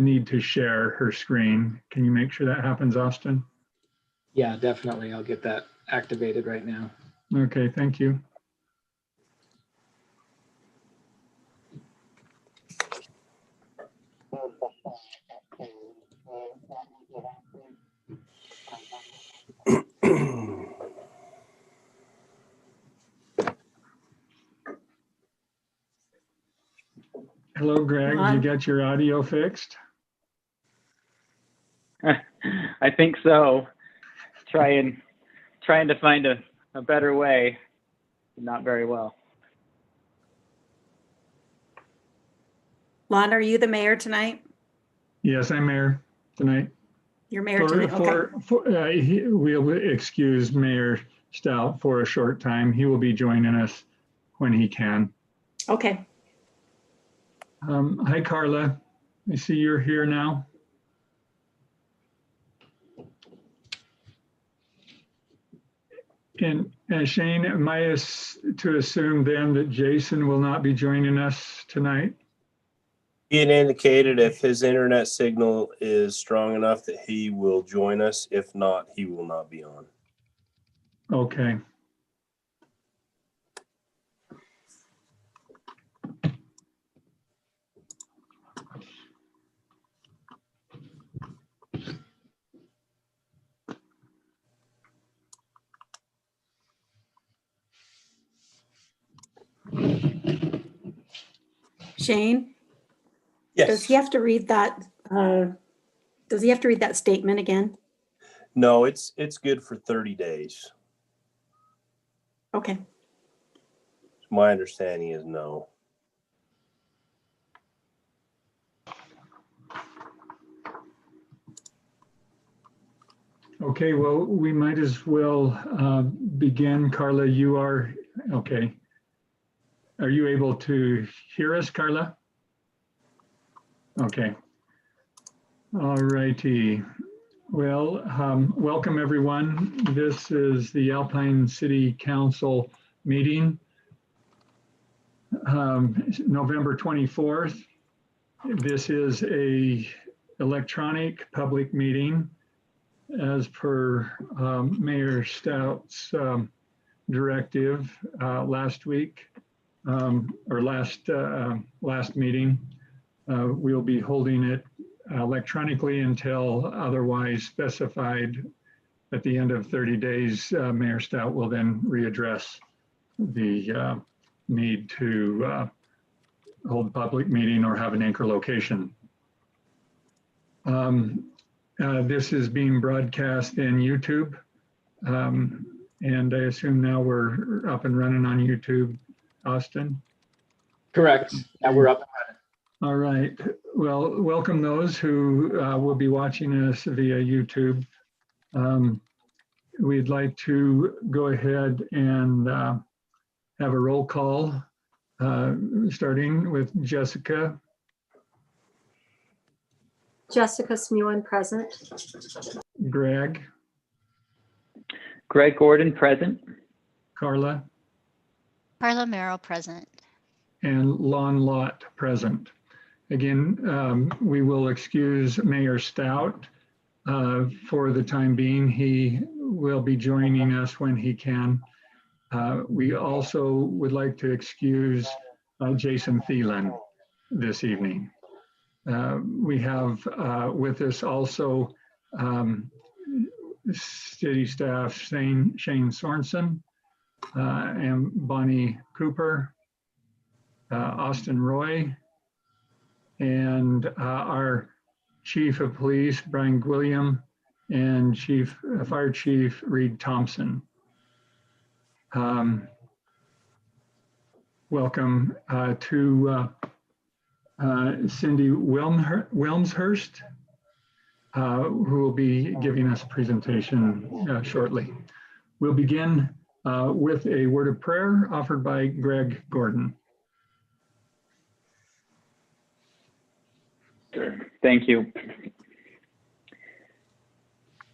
need to share her screen. Can you make sure that happens, Austin? Yeah, definitely. I'll get that activated right now. Okay, thank you. Hello, Greg. Did you get your audio fixed? I think so. Trying to find a better way. Not very well. Lon, are you the mayor tonight? Yes, I'm mayor tonight. You're mayor tonight, okay. We'll excuse Mayor Stout for a short time. He will be joining us when he can. Okay. Hi, Carla. I see you're here now. And Shane, am I to assume then that Jason will not be joining us tonight? He had indicated if his internet signal is strong enough that he will join us. If not, he will not be on. Okay. Shane, Yes. does he have to read that? Does he have to read that statement again? No, it's good for 30 days. Okay. My understanding is no. Okay, well, we might as well begin. Carla, you are, okay. Are you able to hear us, Carla? Okay. All righty. Well, welcome everyone. This is the Alpine City Council meeting, November 24th. This is a electronic public meeting as per Mayor Stout's directive last week or last meeting. We'll be holding it electronically until otherwise specified. At the end of 30 days, Mayor Stout will then readdress the need to hold a public meeting or have an anchor location. This is being broadcast in YouTube, and I assume now we're up and running on YouTube, Austin? Correct. Yeah, we're up. All right. Well, welcome those who will be watching us via YouTube. We'd like to go ahead and have a roll call, starting with Jessica. Jessica Smewen, present. Greg. Greg Gordon, present. Carla. Carla Merrill, present. And Lon Lott, present. Again, we will excuse Mayor Stout for the time being. He will be joining us when he can. We also would like to excuse Jason Thielen this evening. We have with us also city staff Shane Sorensen and Bonnie Cooper, Austin Roy, and our Chief of Police, Brian Gwilliam, and Fire Chief Reed Thompson. Welcome to Cindy Wilmshurst, who will be giving us a presentation shortly. We'll begin with a word of prayer offered by Greg Gordon. Thank you.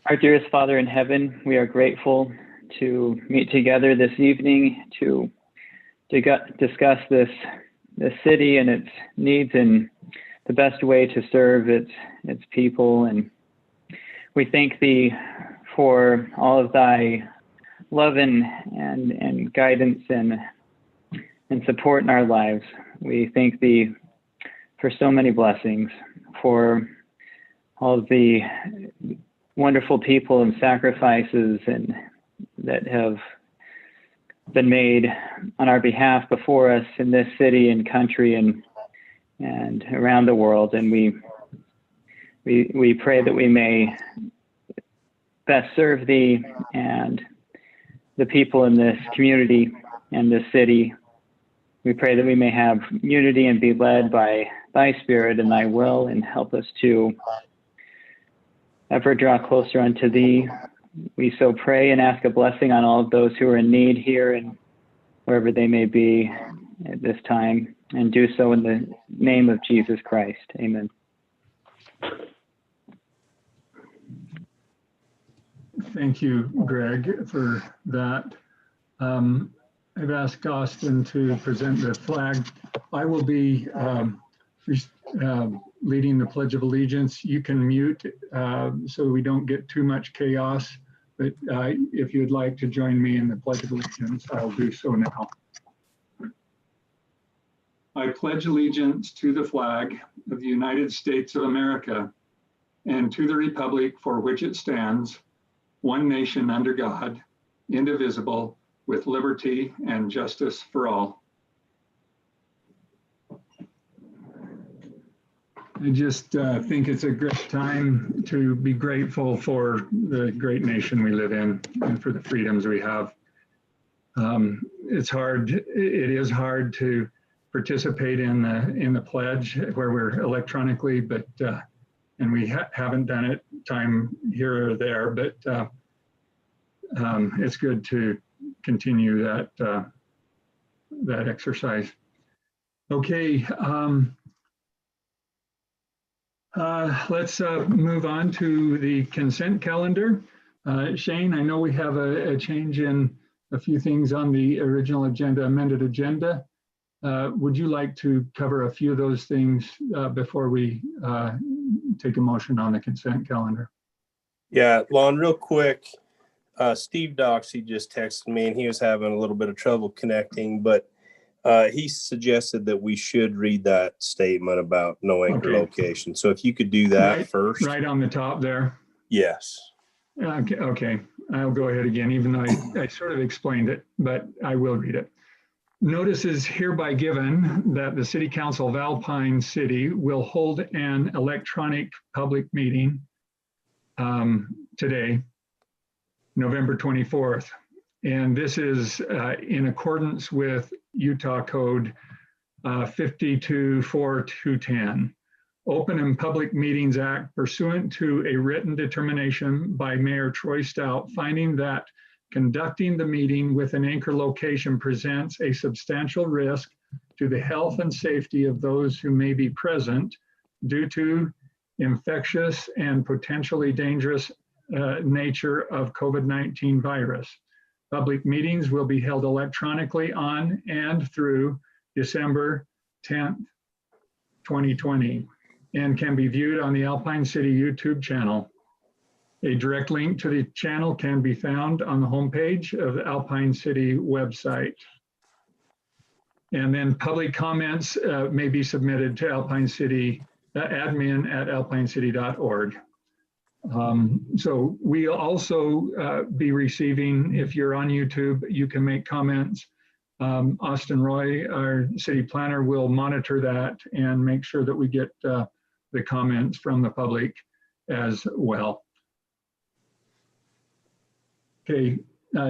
Our dearest Father in heaven, we are grateful to meet together this evening to discuss this city and its needs and the best way to serve its people. And we thank thee for all of thy love and guidance and support in our lives. We thank thee for so many blessings, for all of the wonderful people and sacrifices and that have been made on our behalf before us in this city and country and around the world. And we pray that we may best serve thee and the people in this community and this city. We pray that we may have unity and be led by thy spirit and thy will, and help us to ever draw closer unto thee. We so pray and ask a blessing on all of those who are in need here and wherever they may be at this time, and do so in the name of Jesus Christ. Amen. Thank you, Greg, for that. I've asked Austin to present the flag. I will be leading the Pledge of Allegiance. You can mute so we don't get too much chaos, but if you'd like to join me in the Pledge of Allegiance, I'll do so now. I pledge allegiance to the flag of the United States of America and to the republic for which it stands, one nation under God, indivisible, with liberty and justice for all. I just think it's a great time to be grateful for the great nation we live in and for the freedoms we have. It is hard to participate in the pledge where we're electronically, but and we haven't done it time here or there, but it's good to continue that exercise. Okay, let's move on to the consent calendar. Shane, I know we have a change in a few things on the original agenda, amended agenda. Would you like to cover a few of those things before we take a motion on the consent calendar? Yeah, Lon, real quick. Steve Doxey just texted me and he was having a little bit of trouble connecting, but he suggested that we should read that statement about no anchor location. So if you could do that first. Right on the top there. Yes. Okay. I'll go ahead again, even though I sort of explained it, but I will read it. Notice is hereby given that the City Council of Alpine City will hold an electronic public meeting today, November 24th. And this is in accordance with Utah Code 524210, Open and Public Meetings Act, pursuant to a written determination by Mayor Troy Stout, finding that conducting the meeting with an anchor location presents a substantial risk to the health and safety of those who may be present due to infectious and potentially dangerous nature of COVID-19 virus. Public meetings will be held electronically on and through December 10th, 2020, and can be viewed on the Alpine City YouTube channel. A direct link to the channel can be found on the homepage of the Alpine City website. And then public comments may be submitted to Alpine City admin@alpinecity.org. So we'll also be receiving, if you're on YouTube, you can make comments. Austin Roy, our city planner, will monitor that and make sure that we get the comments from the public as well. Okay,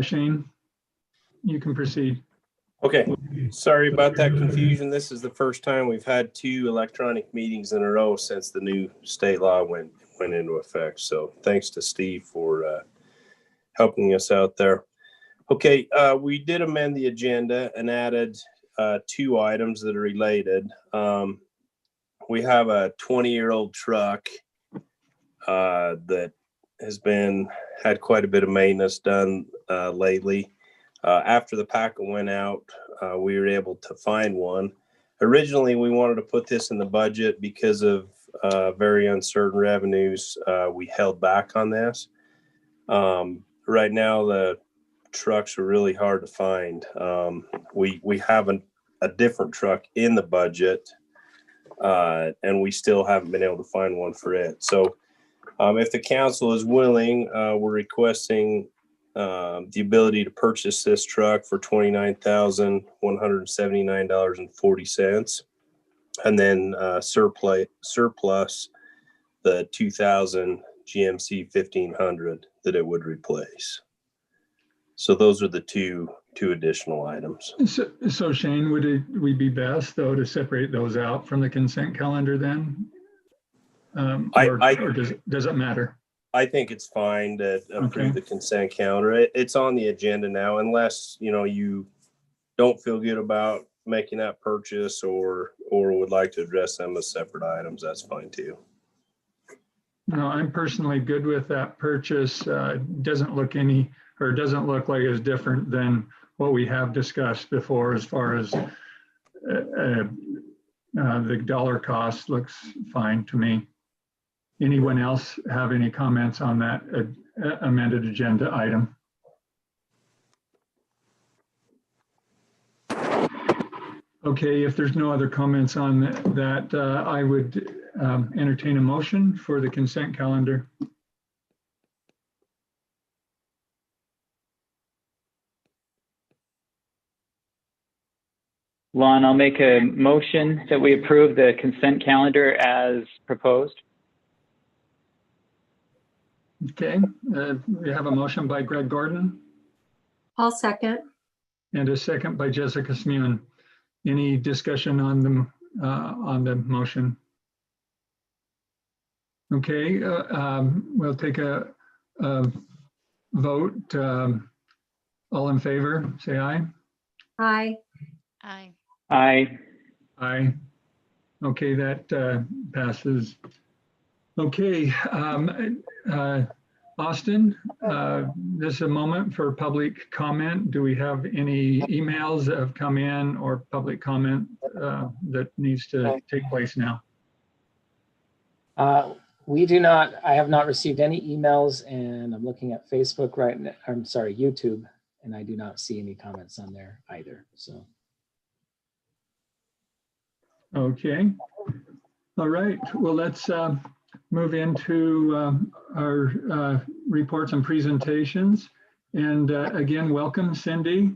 Shane, you can proceed. Okay, sorry about that confusion. This is the first time we've had 2 electronic meetings in a row since the new state law went into effect. So thanks to Steve for helping us out there. Okay, we did amend the agenda and added 2 items that are related. We have a 20-year-old truck that has had quite a bit of maintenance done lately. After the packet went out, we were able to find one Originally, we wanted to put this in the budget because of very uncertain revenues. We held back on this. Right now, the trucks are really hard to find. We have a different truck in the budget, and we still haven't been able to find one for it. So if the council is willing, we're requesting the ability to purchase this truck for $29,179.40, and then surplus the 2000 GMC 1500 that it would replace. So those are the two additional items. So Shane, we be best though to separate those out from the consent calendar then? Or does it matter? I think it's fine to approve the consent calendar. It's on the agenda now, unless, you don't feel good about making that purchase or would like to address them as separate items. That's fine too. No, I'm personally good with that purchase. Doesn't look like it's different than what we have discussed before as far as the dollar cost looks fine to me. Anyone else have any comments on that amended agenda item? Okay, if there's no other comments on that, I would entertain a motion for the consent calendar. Lon, I'll make a motion that we approve the consent calendar as proposed. Okay, we have a motion by Greg Gordon I'll second. and a second by Jessica Smewen. Any discussion on the motion? Okay, we'll take a vote. All in favor, say aye. Aye. Aye. Aye. Aye. Okay, that passes. Okay, Austin, this is a moment for public comment. Do we have any emails that have come in or public comment that needs to take place now? We do not, I have not received any emails, and I'm looking at Facebook right now, I'm sorry, YouTube, and I do not see any comments on there either, so. Okay. All right. Well, let's move into our reports and presentations. And again, welcome, Cindy.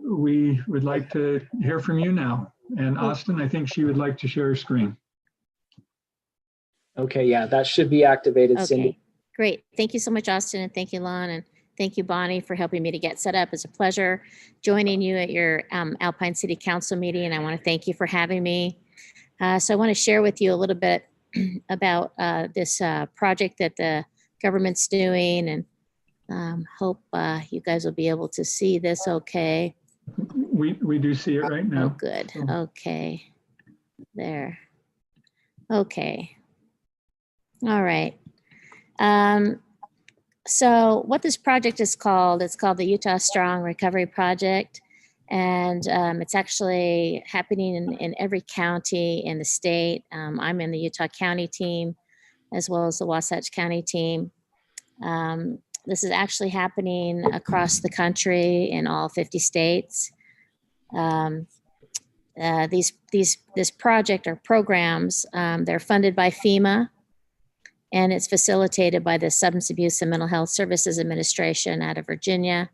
We would like to hear from you now. And Austin, I think she would like to share her screen. Okay, yeah, that should be activated, Cindy. Okay, great. Thank you so much, Austin, and thank you, Lon, and thank you, Bonnie, for helping me to get set up. It's a pleasure joining you at your Alpine City Council meeting, and I want to thank you for having me. So I want to share with you a little bit about this project that the government's doing, and hope you guys will be able to see this okay. We do see it right now. Oh, good. Okay. There. Okay. All right. So what this project is called, it's called the Utah Strong Recovery Project. And it's actually happening in every county in the state. I'm in the Utah County team, as well as the Wasatch County team. This is actually happening across the country in all 50 states. This project or programs, they're funded by FEMA, and it's facilitated by the Substance Abuse and Mental Health Services Administration out of Virginia.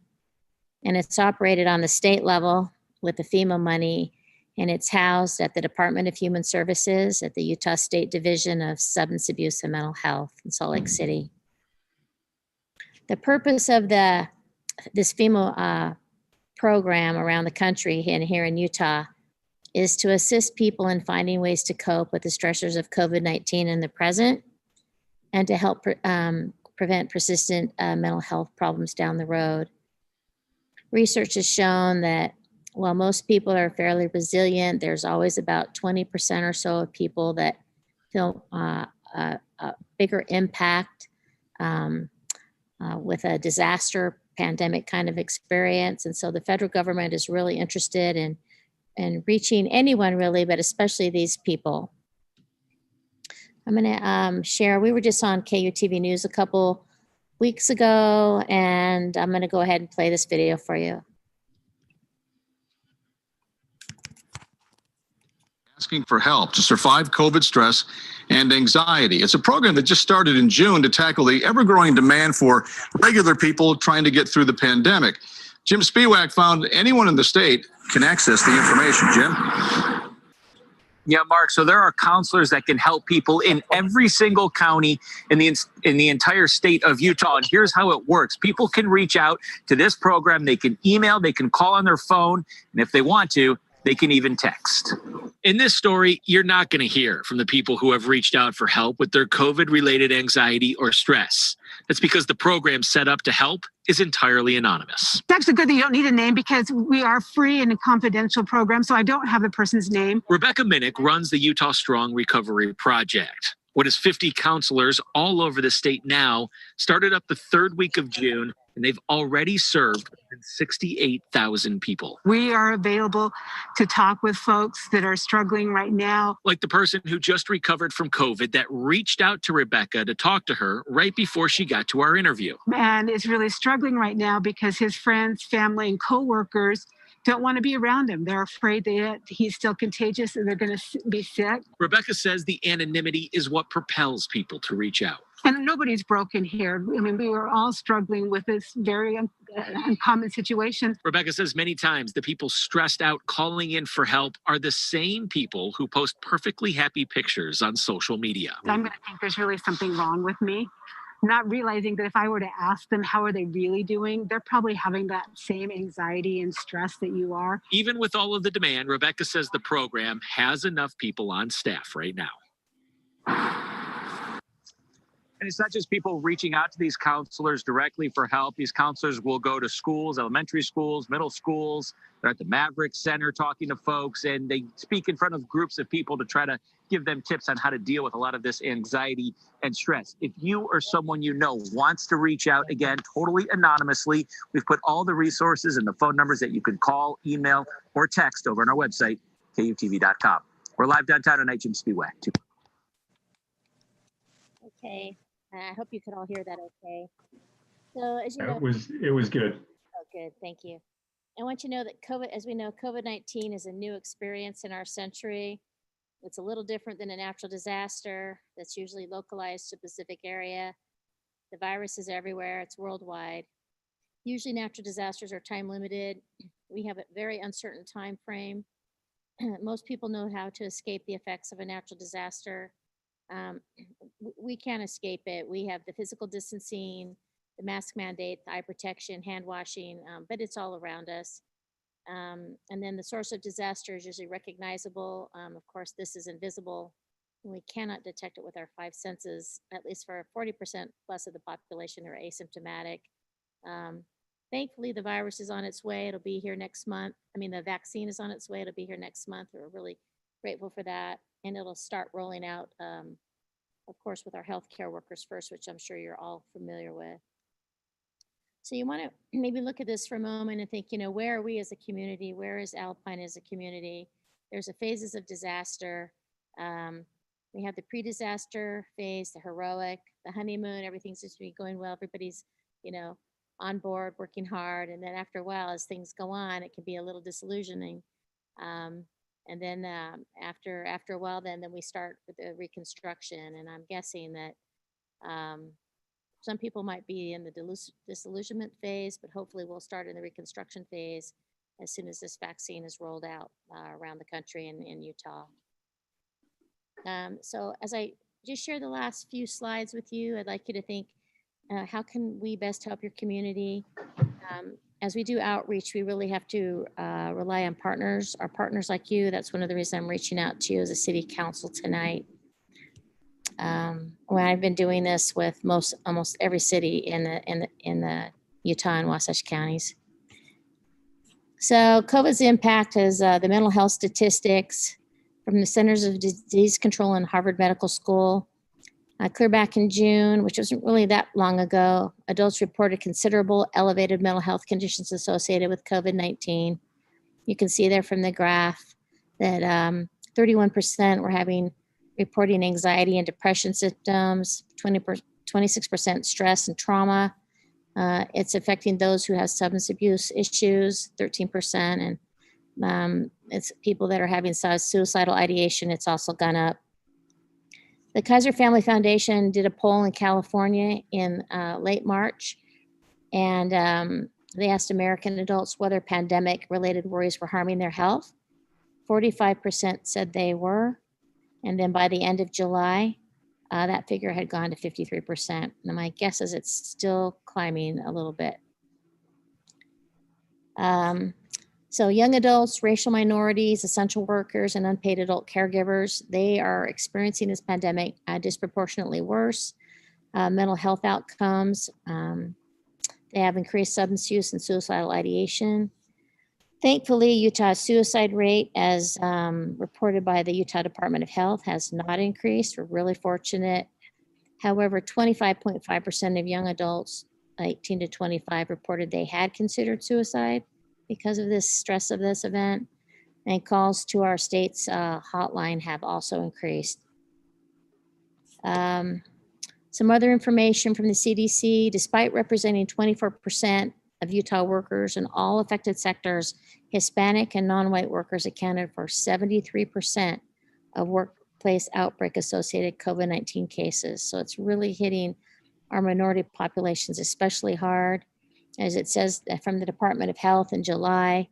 And it's operated on the state level with the FEMA money, and it's housed at the Department of Human Services at the Utah State Division of Substance Abuse and Mental Health in Salt Lake City. The purpose of this FEMA program around the country and here in Utah is to assist people in finding ways to cope with the stressors of COVID-19 in the present, and to help prevent persistent mental health problems down the road. Research has shown that while most people are fairly resilient, there's always about 20% or so of people that feel a bigger impact with a disaster pandemic kind of experience. And so the federal government is really interested in and reaching anyone really, but especially these people. I'm going to share. We were just on KUTV News a couple weeks ago, and I'm going to go ahead and play this video for you. Asking for help to survive COVID stress and anxiety. It's a program that just started in June to tackle the ever-growing demand for regular people trying to get through the pandemic. Jim Spiewak found anyone in the state can access the information. Jim? Yeah, Mark. So there are counselors that can help people in every single county in the entire state of Utah. And here's how it works. People can reach out to this program. They can email, they can call on their phone, and if they want to, they can even text. In this story, you're not going to hear from the people who have reached out for help with their COVID-related anxiety or stress. That's because the program set up to help is entirely anonymous. It's actually good that you don't need a name because we are free and a confidential program, so I don't have the person's name. Rebecca Minnick runs the Utah Strong Recovery Project. What is 50 counselors all over the state now started up the third week of June, and they've already served 68,000 people. We are available to talk with folks that are struggling right now. Like the person who just recovered from COVID that reached out to Rebecca to talk to her right before she got to our interview. And is really struggling right now because his friends, family, and coworkers don't want to be around him. They're afraid that he's still contagious and they're going to be sick. Rebecca says the anonymity is what propels people to reach out. And nobody's broken here. I mean, we were all struggling with this very uncommon situation. Rebecca says many times the people stressed out calling in for help are the same people who post perfectly happy pictures on social media. I'm going to think there's really something wrong with me, not realizing that if I were to ask them how are they really doing, they're probably having that same anxiety and stress that you are. Even with all of the demand, Rebecca says the program has enough people on staff right now. And it's not just people reaching out to these counselors directly for help. These counselors will go to schools, elementary schools, middle schools. They're at the Maverick Center talking to folks, and they speak in front of groups of people to try to give them tips on how to deal with a lot of this anxiety and stress. If you or someone you know wants to reach out, again, totally anonymously, we've put all the resources and the phone numbers that you can call, email, or text over on our website, KUTV.com. We're live downtown tonight, Jim Spiewak. Okay. I hope you could all hear that okay. So as you know, It was good. oh, good, thank you. I want you to know that as we know, COVID-19 is a new experience in our century. It's a little different than a natural disaster that's usually localized to a specific area. The virus is everywhere, it's worldwide. Usually natural disasters are time limited. We have a very uncertain time frame. Most people know how to escape the effects of a natural disaster. We can't escape it. We have the physical distancing, the mask mandate, the eye protection, hand washing, but it's all around us. And then the source of disaster is usually recognizable. Of course, this is invisible. We cannot detect it with our 5 senses, at least for 40% plus of the population who are asymptomatic. Thankfully, the virus is on its way. It'll be here next month. I mean, the vaccine is on its way. It'll be here next month. We're really grateful for that. And it'll start rolling out, of course, with our healthcare workers first, which I'm sure you're all familiar with. So you want to maybe look at this for a moment and think, where are we as a community? Where is Alpine as a community? There's a phases of disaster. We have the pre-disaster phase, the heroic, the honeymoon, everything seems to be going well. Everybody's, on board, working hard. And then after a while, as things go on, it can be a little disillusioning. And then after a while, then we start with the reconstruction. And I'm guessing that some people might be in the disillusionment phase, but hopefully we'll start in the reconstruction phase as soon as this vaccine is rolled out around the country and in Utah. So as I just share the last few slides with you, I'd like you to think, how can we best help your community? As we do outreach, we really have to rely on partners, our partners like you. That's one of the reasons I'm reaching out to you as a city council tonight. Well, I've been doing this with almost every city in the Utah and Wasatch counties. So COVID's impact is the mental health statistics from the Centers of Disease Control and Harvard Medical School. Clear back in June, which wasn't really that long ago, adults reported considerable elevated mental health conditions associated with COVID-19. You can see there from the graph that 31% were reporting anxiety and depression symptoms, 26% stress and trauma. It's affecting those who have substance abuse issues, 13%, and it's people that are having suicidal ideation. It's also gone up. The Kaiser Family Foundation did a poll in California in late March, and they asked American adults whether pandemic-related worries were harming their health. 45% said they were, and then by the end of July, that figure had gone to 53%. And my guess is it's still climbing a little bit. So young adults, racial minorities, essential workers, and unpaid adult caregivers, they are experiencing this pandemic disproportionately worse. Mental health outcomes, they have increased substance use and suicidal ideation. Thankfully, Utah's suicide rate, as reported by the Utah Department of Health, has not increased. We're really fortunate. However, 25.5% of young adults, 18 to 25, reported they had considered suicide because of this stress of this event. And calls to our state's hotline have also increased. Some other information from the CDC: despite representing 24% of Utah workers in all affected sectors, Hispanic and non-white workers accounted for 73% of workplace outbreak-associated COVID-19 cases. So it's really hitting our minority populations especially hard. As it says from the Department of Health in July,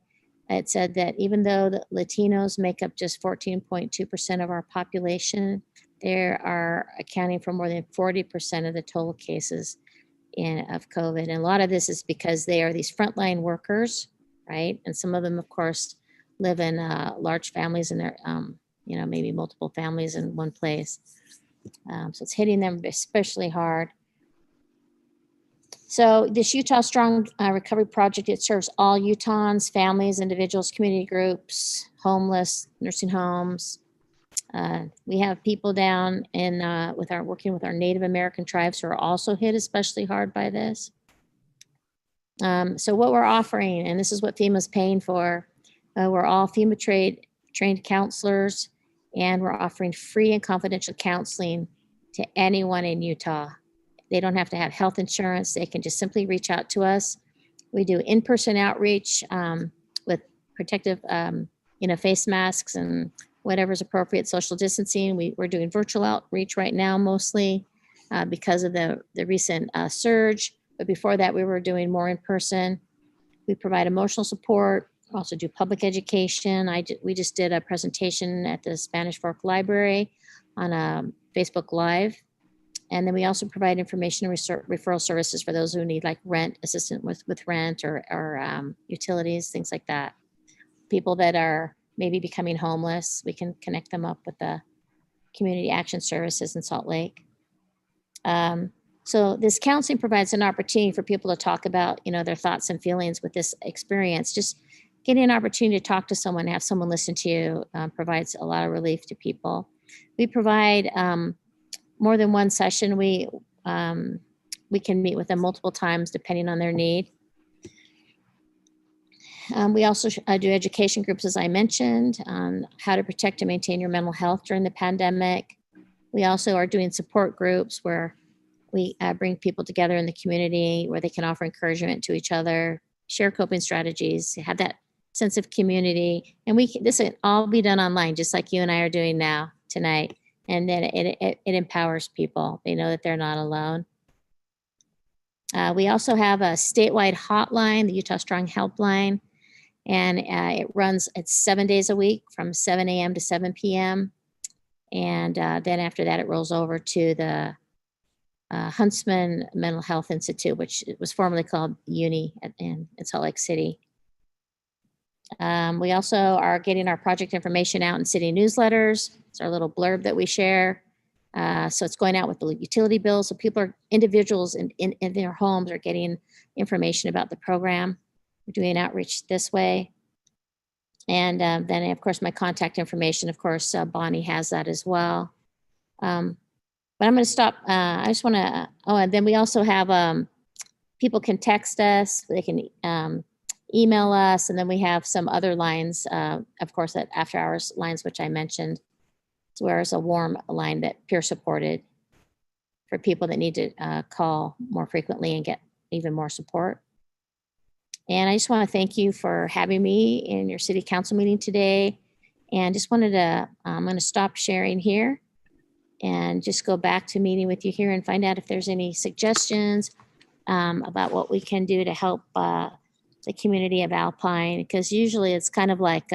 it said that even though the Latinos make up just 14.2% of our population, they are accounting for more than 40% of the total cases of COVID. And a lot of this is because they are these frontline workers, right? And some of them, of course, live in large families and they're, maybe multiple families in one place. So it's hitting them especially hard. So this Utah Strong Recovery Project, it serves all Utahns, families, individuals, community groups, homeless, nursing homes. We have people down in working with our Native American tribes who are also hit especially hard by this. So what we're offering, and this is what FEMA's paying for, we're all FEMA trained counselors, and we're offering free and confidential counseling to anyone in Utah. They don't have to have health insurance. They can just simply reach out to us. We do in-person outreach with protective, face masks and whatever's appropriate, social distancing. We're doing virtual outreach right now mostly because of the recent surge. But before that, we were doing more in person. We provide emotional support, also do public education. We just did a presentation at the Spanish Fork Library on a Facebook Live. And then we also provide information and referral services for those who need like rent assistance with rent or utilities, things like that. People that are maybe becoming homeless, we can connect them up with the Community Action Services in Salt Lake. So this counseling provides an opportunity for people to talk about, their thoughts and feelings with this experience. Just getting an opportunity to talk to someone, have someone listen to you provides a lot of relief to people. We provide more than one session. We can meet with them multiple times depending on their need. We also do education groups, as I mentioned, on how to protect and maintain your mental health during the pandemic. We also are doing support groups where we bring people together in the community where they can offer encouragement to each other, share coping strategies, have that sense of community. And this can all be done online, just like you and I are doing now tonight. And then it empowers people. They know that they're not alone. We also have a statewide hotline, the Utah Strong Helpline, and it's 7 days a week from 7 a.m. to 7 p.m. And then after that, it rolls over to the Huntsman Mental Health Institute, which was formerly called UNI in Salt Lake City. We also are getting our project information out in city newsletters. It's our little blurb that we share. So it's going out with the utility bills. So individuals in their homes are getting information about the program. We're doing outreach this way. And then, of course, my contact information, of course, Bonnie has that as well. But I'm going to stop. I just want to, and then we also have people can text us. They can email us. And then we have some other lines, of course, at after hours lines, which I mentioned, as well as a warm line that peer supported for people that need to call more frequently and get even more support. And I just want to thank you for having me in your city council meeting today. And just wanted to, I'm going to stop sharing here and just go back to meeting with you here and find out if there's any suggestions about what we can do to help the community of Alpine. Because usually it's kind of like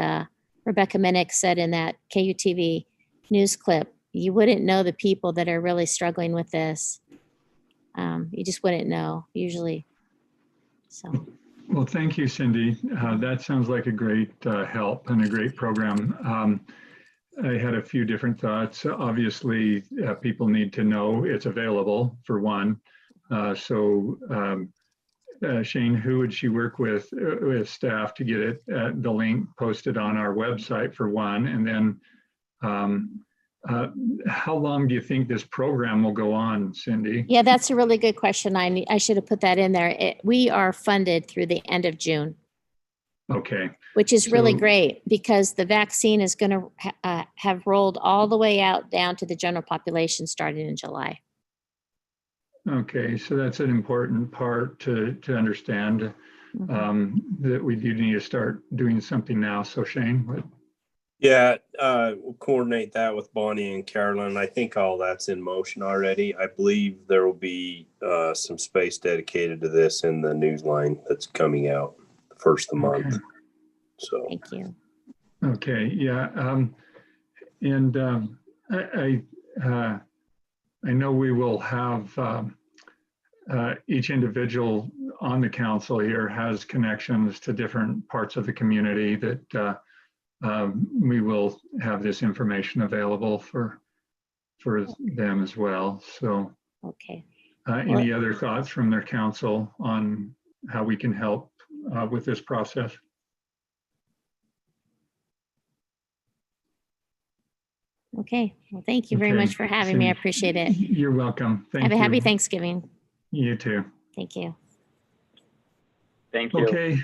Rebecca Minnick said in that KUTV news clip, you wouldn't know the people that are really struggling with this. You just wouldn't know usually. So. Well, thank you, Cindy. That sounds like a great help and a great program. I had a few different thoughts. Obviously, people need to know it's available, for one. Shane, who would she work with staff to get it, the link posted on our website, for one? And then how long do you think this program will go on, Cindy? Yeah, that's a really good question. I should have put that in there. We are funded through the end of June. Okay. Which is really great because the vaccine is going to have rolled all the way out down to the general population starting in July. Okay, so that's an important part to understand, that we do need to start doing something now. So Shane, what? Yeah, we'll coordinate that with Bonnie and Carolyn. I think all that's in motion already. I believe there will be some space dedicated to this in the news line that's coming out the first of the month. So thank you. Okay, yeah, I know we will have each individual on the council here has connections to different parts of the community that we will have this information available for them as well. So, okay. Any other thoughts from their council on how we can help with this process? Okay. Well, thank you very much for having me. I appreciate it. You're welcome. Thank you. Have a happy Thanksgiving. You too. Thank you. Thank you. Okay.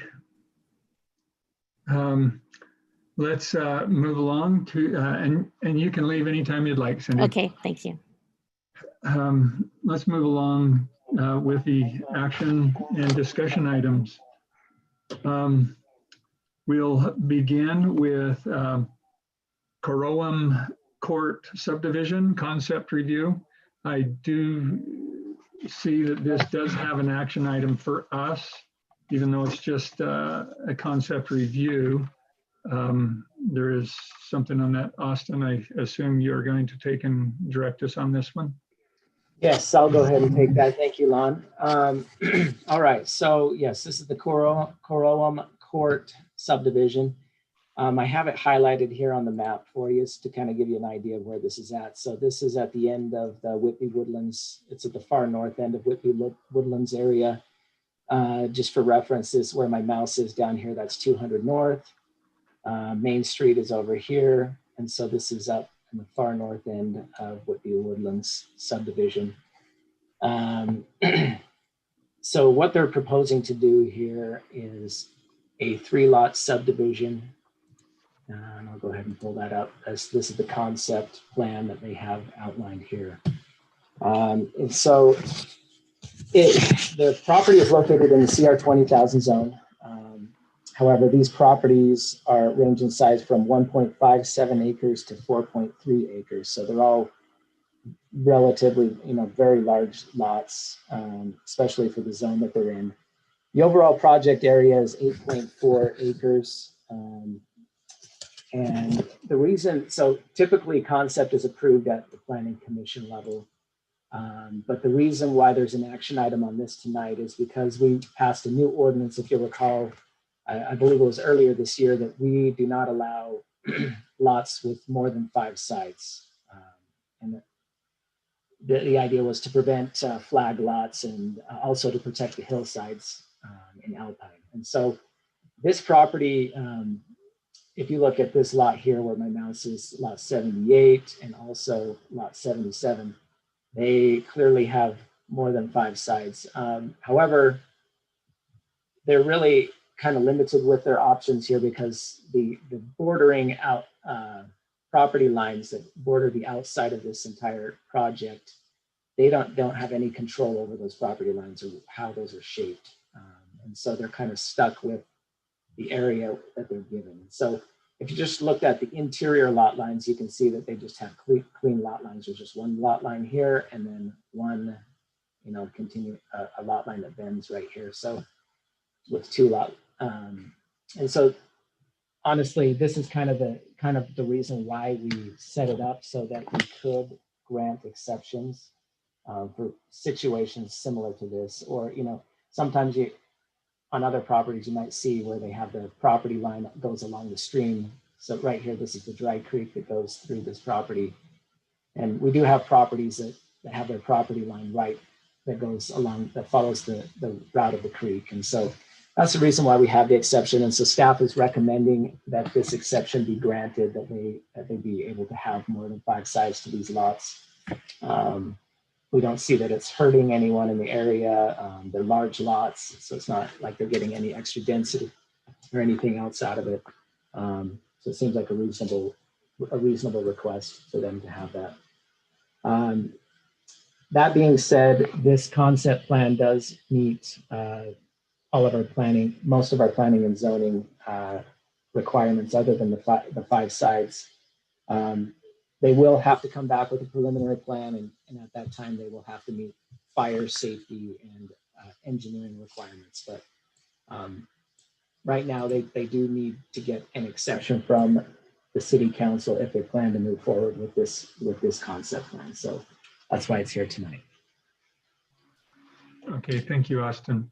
Let's move along to, and you can leave anytime you'd like, Cindy. Okay, thank you. Let's move along with the action and discussion items. We'll begin with Coroam Court Subdivision Concept Review. I do see that this does have an action item for us, even though it's just a concept review. There is something on that. Austin, I assume you're going to take and direct us on this one? Yes, I'll go ahead and take that. Thank you, Lon. All right, so yes, this is the Coroam Court subdivision. I have it highlighted here on the map for you to kind of give you an idea of where this is at. So this is at the end of the Whitby Woodlands. It's at the far north end of Whitby Woodlands area. Just for reference, this is where my mouse is down here. That's 200 North. Main Street is over here. And so this is up in the far north end of Whitby Woodlands subdivision. So what they're proposing to do here is a 3-lot subdivision. And I'll go ahead and pull that up as this is the concept plan that they have outlined here. And so the property is located in the CR 20,000 zone. However, these properties are range in size from 1.57 acres to 4.3 acres. So they're all relatively, very large lots, especially for the zone that they're in. The overall project area is 8.4 acres. And the reason, so typically concept is approved at the planning commission level. But the reason why there's an action item on this tonight is because we passed a new ordinance, if you'll recall, I believe it was earlier this year, that we do not allow lots with more than 5 sites. And the idea was to prevent flag lots and also to protect the hillsides in Alpine. And so this property, if you look at this lot here where my mouse is, lot 78 and also lot 77, they clearly have more than 5 sides. However, they're really kind of limited with their options here because the bordering out property lines that border the outside of this entire project, they don't have any control over those property lines or how those are shaped. And so they're kind of stuck with the area that they're given. So if you just looked at the interior lot lines, you can see that they just have clean lot lines. There's just one lot line here and then one, a lot line that bends right here. So with two lot, and so honestly, this is kind of the reason why we set it up so that we could grant exceptions for situations similar to this, or sometimes on other properties you might see where they have the property line that goes along the stream. So right here, this is the dry creek that goes through this property, and we do have properties that have their property line right that goes along, that follows the route of the creek, and so that's the reason why we have the exception. And so staff is recommending that this exception be granted, that they be able to have more than 5 sides to these lots. We don't see that it's hurting anyone in the area. They're large lots, so it's not like they're getting any extra density or anything else out of it. So it seems like a reasonable request for them to have that. That being said, this concept plan does meet all of our planning, most of our planning and zoning requirements, other than the 5 sides. They will have to come back with a preliminary plan, and at that time they will have to meet fire safety and engineering requirements. But right now they do need to get an exception from the city council if they plan to move forward with this concept plan. So that's why it's here tonight. Okay, thank you, Austin.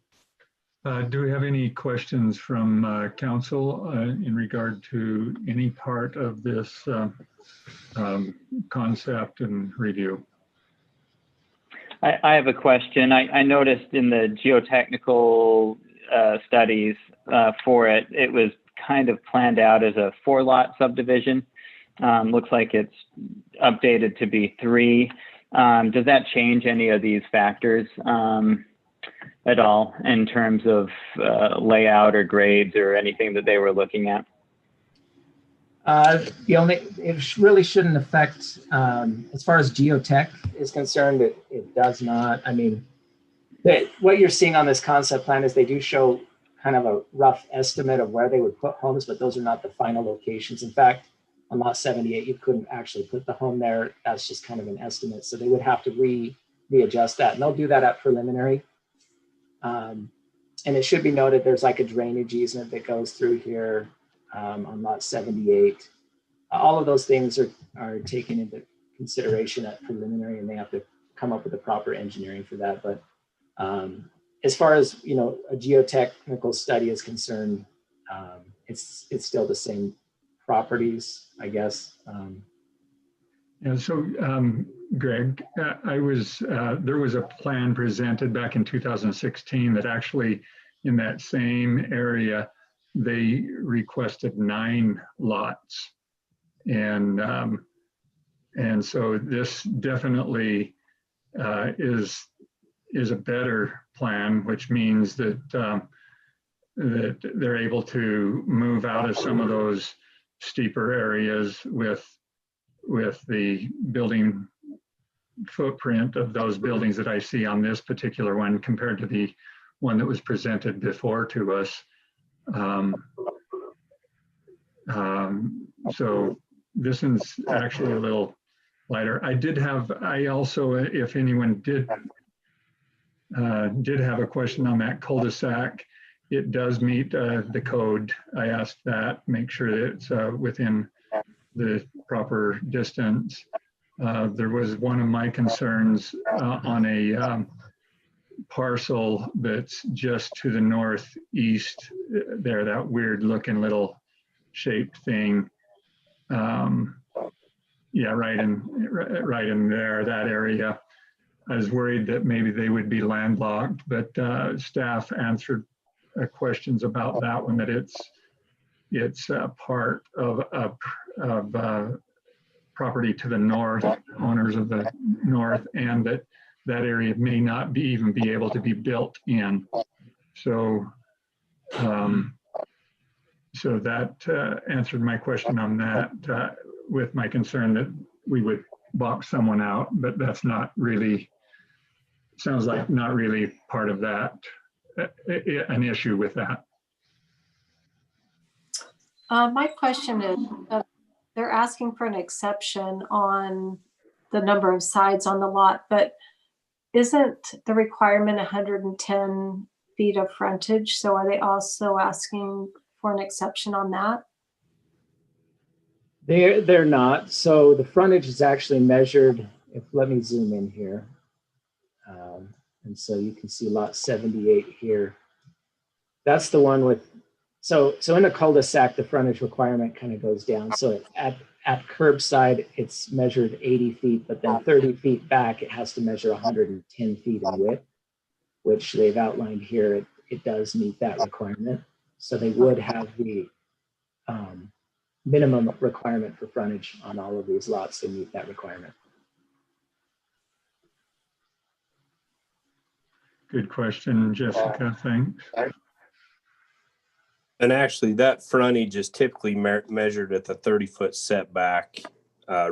Do we have any questions from council in regard to any part of this concept and review? I have a question. I noticed in the geotechnical studies for it, it was kind of planned out as a 4-lot subdivision. Looks like it's updated to be 3. Does that change any of these factors at all in terms of layout or grades or anything that they were looking at? It really shouldn't affect, as far as geotech is concerned, it does not. I mean, what you're seeing on this concept plan is they do show kind of a rough estimate of where they would put homes, but those are not the final locations. In fact, on lot 78, you couldn't actually put the home there. That's just kind of an estimate. So they would have to readjust that, and they'll do that at preliminary. And it should be noted, there's like a drainage easement that goes through here on lot 78. All of those things are taken into consideration at preliminary, and they have to come up with the proper engineering for that. But as far as a geotechnical study is concerned, it's still the same properties, I guess. And so, Greg, there was a plan presented back in 2016 that actually in that same area, they requested 9 lots. And so this definitely is a better plan, which means that that they're able to move out of some of those steeper areas with the building footprint of those buildings that I see on this particular one compared to the one that was presented before to us. So this one's actually a little lighter. I also, if anyone did have a question on that cul-de-sac, it does meet the code. I asked that, make sure that it's within the proper distance. There was one of my concerns on a parcel that's just to the northeast there, that weird looking little shaped thing. Yeah, right in there, that area. I was worried that maybe they would be landlocked, but staff answered questions about that one, that it's part of property to the north, owners of the north, and that area may not even be able to be built in. So So that answered my question on that, with my concern that we would box someone out, but that's not really, sounds like not really part of that, an issue with that. My question is, they're asking for an exception on the number of sides on the lot, but isn't the requirement 110 feet of frontage? So are they also asking for an exception on that? They're not. So the frontage is actually measured, let me zoom in here. And so you can see lot 78 here. That's the one with, so in a cul-de-sac, the frontage requirement kind of goes down. So at curbside, it's measured 80 feet, but then 30 feet back, it has to measure 110 feet in width, which they've outlined here. It does meet that requirement. So they would have the minimum requirement for frontage on all of these lots to meet that requirement. Good question, Jessica, thanks. And actually, that frontage is typically measured at the 30-foot setback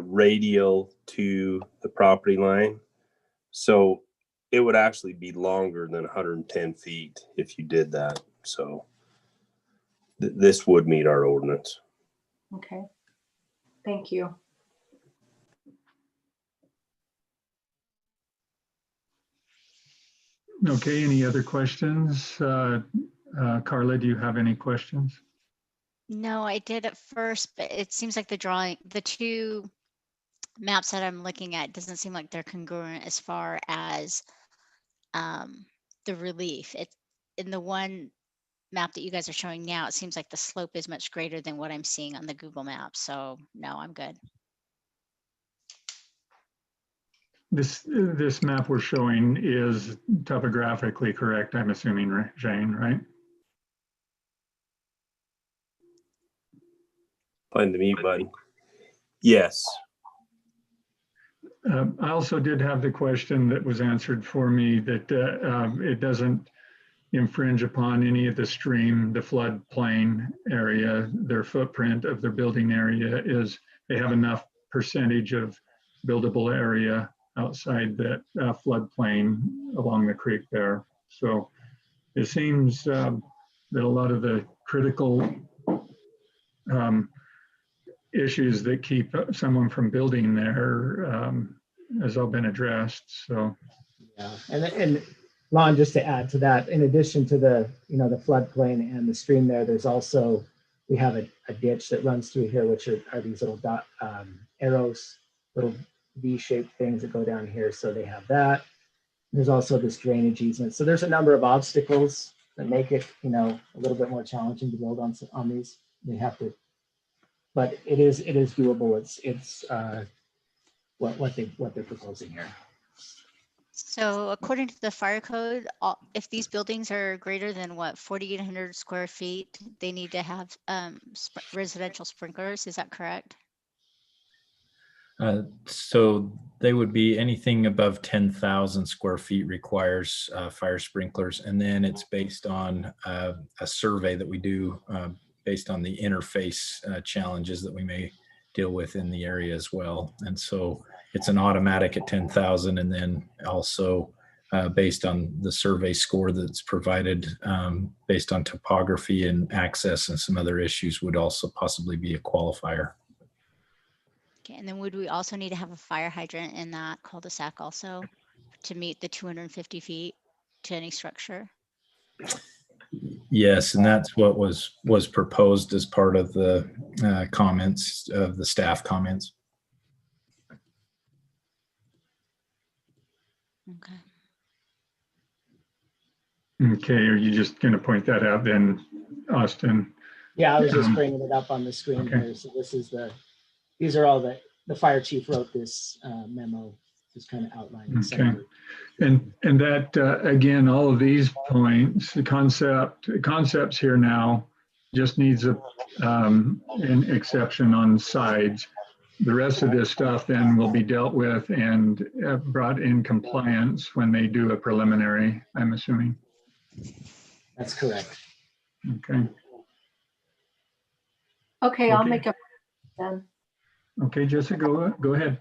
radial to the property line. So it would actually be longer than 110 feet if you did that. So this would meet our ordinance. Okay, thank you. Okay, any other questions? Carla, do you have any questions? No, I did at first, but it seems like the two maps that I'm looking at doesn't seem like they're congruent as far as the relief. In the one map that you guys are showing now, it seems like the slope is much greater than what I'm seeing on the Google Maps. So no, I'm good. This map we're showing is topographically correct, I'm assuming, Jane, right? Find the mute button. Yes. I also did have the question that was answered for me that it doesn't infringe upon any of the stream, the floodplain area. Their footprint of their building area is, they have enough percentage of buildable area outside that floodplain along the creek there. So it seems that a lot of the critical issues that keep someone from building there has all been addressed. So yeah, and Lon, just to add to that, in addition to the the floodplain and the stream there, there's also, we have a ditch that runs through here, which are these little dot arrows, little V-shaped things that go down here. So they have that. There's also this drainage easement. So there's a number of obstacles that make it a little bit more challenging to build on these. They have to, but it is doable. It's what they're proposing here. So according to the fire code, if these buildings are greater than 4,800 square feet, they need to have residential sprinklers. Is that correct? So they would be anything above 10,000 square feet requires fire sprinklers. And then it's based on a survey that we do based on the interface challenges that we may deal with in the area as well. And so it's an automatic at 10,000, and then also based on the survey score that's provided based on topography and access and some other issues would also possibly be a qualifier. Okay, and then would we also need to have a fire hydrant in that cul-de-sac also to meet the 250 feet to any structure? Yes, and that's what was proposed as part of the comments of the staff comments. Okay. okay, are you just going to point that out then, Austin? Yeah, I was just bringing it up on the screen okay. here. So these are all the fire chief wrote this memo, just kind of outlining. Okay. And that, again, all of these points, the concepts here now just needs an exception on sides. The rest of this stuff then will be dealt with and brought in compliance when they do a preliminary, I'm assuming. That's correct. Okay, Okay, I'll Okay. make a then. okay, Jessica, go ahead.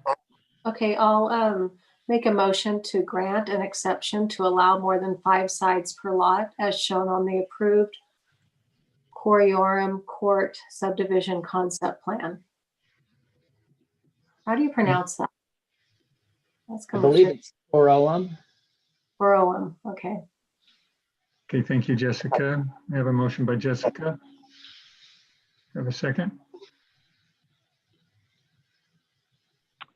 Okay, I'll make a motion to grant an exception to allow more than 5 sides per lot as shown on the approved Coriorum Court subdivision concept plan. How do you pronounce that? That's I believe complicated. it's Orolum. Borough. Okay. Okay, thank you, Jessica. We have a motion by Jessica. Have a second?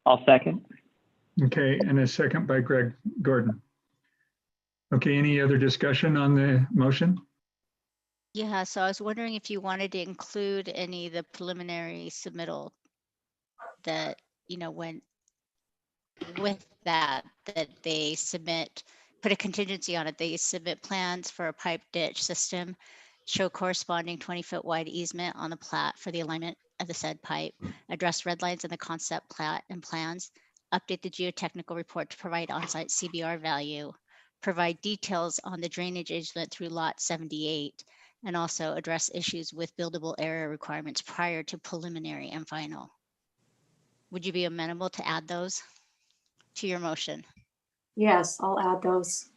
I'll second. Okay, and a second by Greg Gordon. Okay, any other discussion on the motion? Yeah, so I was wondering if you wanted to include any of the preliminary submittal that, when with that they submit, put a contingency on it. They submit plans for a pipe ditch system, show corresponding 20-foot wide easement on the plat for the alignment of the said pipe, address red lines in the concept plat and plans, update the geotechnical report to provide on-site CBR value, provide details on the drainage easement through lot 78, and also address issues with buildable area requirements prior to preliminary and final. Would you be amenable to add those to your motion? Yes, I'll add those.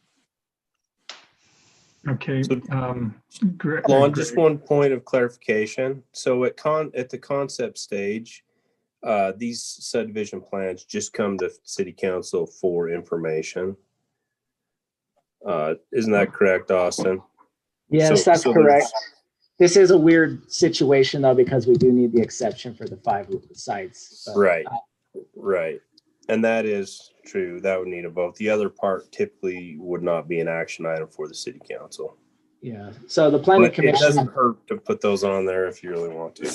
Okay. So, Greg, Lon, just one point of clarification. So at the concept stage, these subdivision plans just come to city council for information. Isn't that correct, Austin? Yes, that's so correct. This is a weird situation though, because we do need the exception for the 5 sites. But, Right. Right. And that is true. That would need a vote. The other part typically would not be an action item for the city council. Yeah. So the planning But it commission. doesn't hurt to put those on there if you really want to.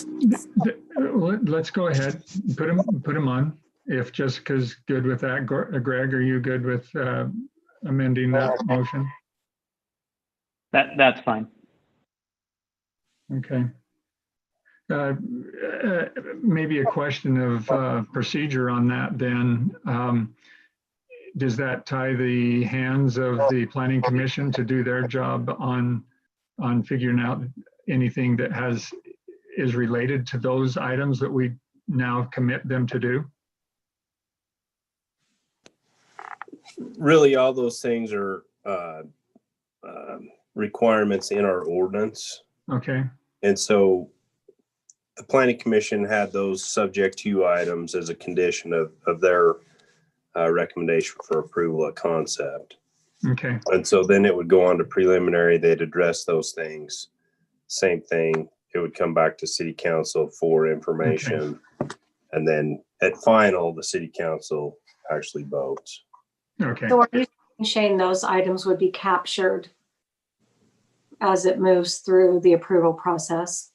Let's go ahead, put them on. If Jessica's good with that, Greg, are you good with amending that motion? That's fine. Okay. Maybe a question of procedure on that then. Does that tie the hands of the planning commission to do their job on figuring out anything that is related to those items that we now commit them to do? Really, all those things are requirements in our ordinance. Okay. And so the planning commission had those subject to items as a condition of their recommendation for approval of concept. Okay. And so then it would go on to preliminary. They'd address those things. Same thing. It would come back to city council for information. Okay. And then at final, the city council actually votes. Okay. So are you saying, Shane, those items would be captured as it moves through the approval process?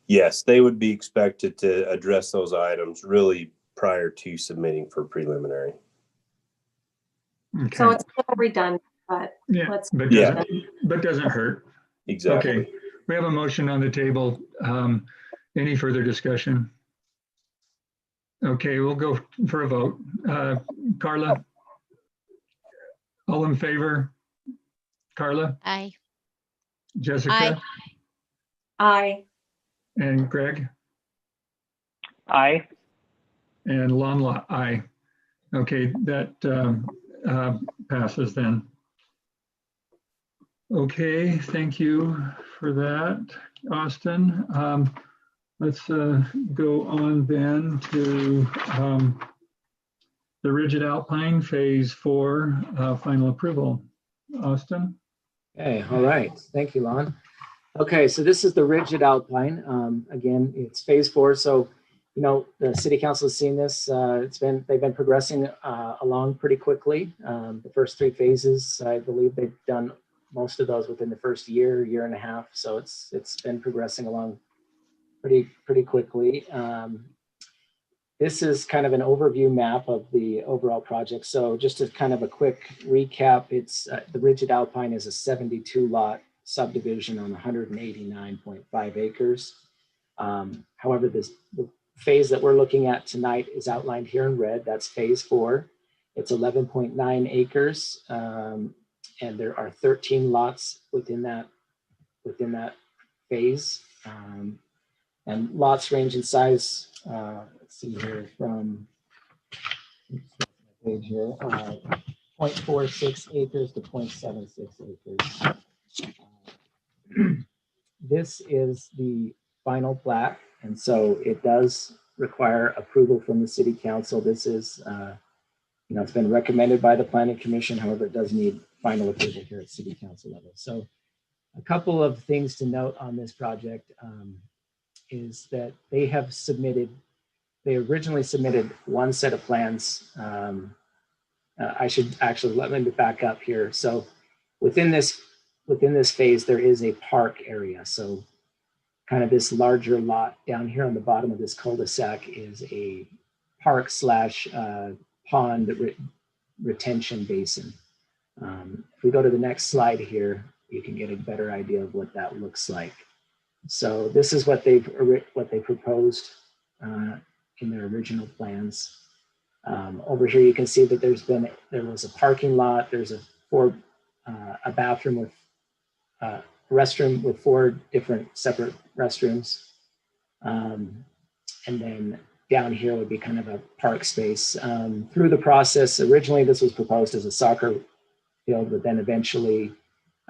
Yes, they would be expected to address those items really prior to submitting for preliminary. Okay. So it's a little redundant, but yeah, but doesn't hurt. Exactly. Okay. We have a motion on the table. Any further discussion? Okay, we'll go for a vote. Carla? All in favor? Carla? Aye. Jessica? Aye. And Greg? Aye. And Lon, aye. Okay, that passes then. Okay, thank you for that, Austin. Let's go on then to the Rigid Alpine Phase 4 final approval. Austin? Okay, all right. Thank you, Lon. Okay, so this is the Rigid Alpine. Again, it's phase 4. So, the city council has seen this. They've been progressing along pretty quickly. The first 3 phases, I believe they've done most of those within the first year and a half. So it's been progressing along pretty quickly. This is kind of an overview map of the overall project. So just as kind of a quick recap, it's the Rigid Alpine is a 72 lot subdivision on 189.5 acres. However, the phase that we're looking at tonight is outlined here in red. That's phase 4. It's 11.9 acres. And there are 13 lots within that phase. And lots range in size, let's see here, from page here, 0.46 acres to 0.76 acres. This is the final plat, and so it does require approval from the city council. This is, it's been recommended by the planning commission. However, it does need final approval here at city council level. So a couple of things to note on this project is that they originally submitted one set of plans. I should actually let me back up here. So within this phase, there is a park area. So kind of this larger lot down here on the bottom of this cul-de-sac is a park slash pond retention basin. If we go to the next slide here, you can get a better idea of what that looks like. So this is what they proposed in their original plans. Over here, you can see that there was a parking lot. There's a bathroom with restroom with 4 different separate restrooms. And then down here would be kind of a park space. Through the process, originally this was proposed as a soccer field, but then eventually,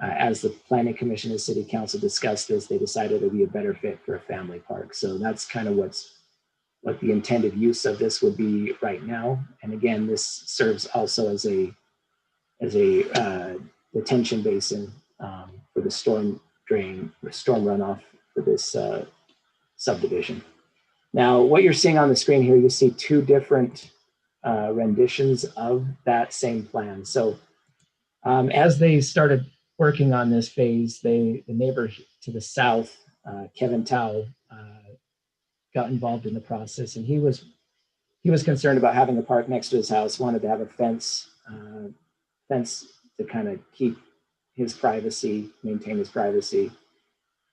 as the planning commission and city council discussed this, they decided it would be a better fit for a family park. So that's kind of what the intended use of this would be right now. And again, this serves also as a detention basin for the storm runoff for this subdivision. Now, what you're seeing on the screen here, you see 2 different renditions of that same plan. So as they started working on this phase, the neighbor to the south, Kevin Tao, got involved in the process, and he was concerned about having a park next to his house, wanted to have a fence to kind of keep his privacy, maintain his privacy.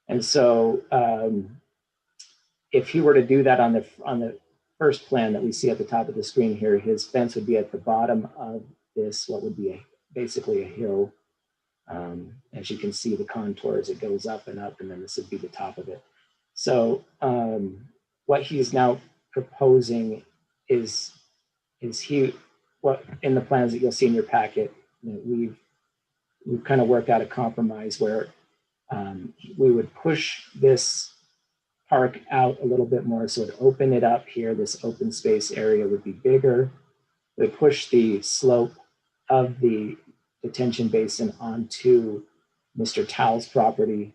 And so if he were to do that on the first plan that we see at the top of the screen here, his fence would be at the bottom of this, what would be basically a hill. As you can see the contours, it goes up, and then this would be the top of it. So what he's now proposing is what in the plans that you'll see in your packet, we've kind of worked out a compromise where we would push this park out a little bit more. So to open it up here, this open space area would be bigger. We push the slope of the detention basin onto Mr. Tao's property.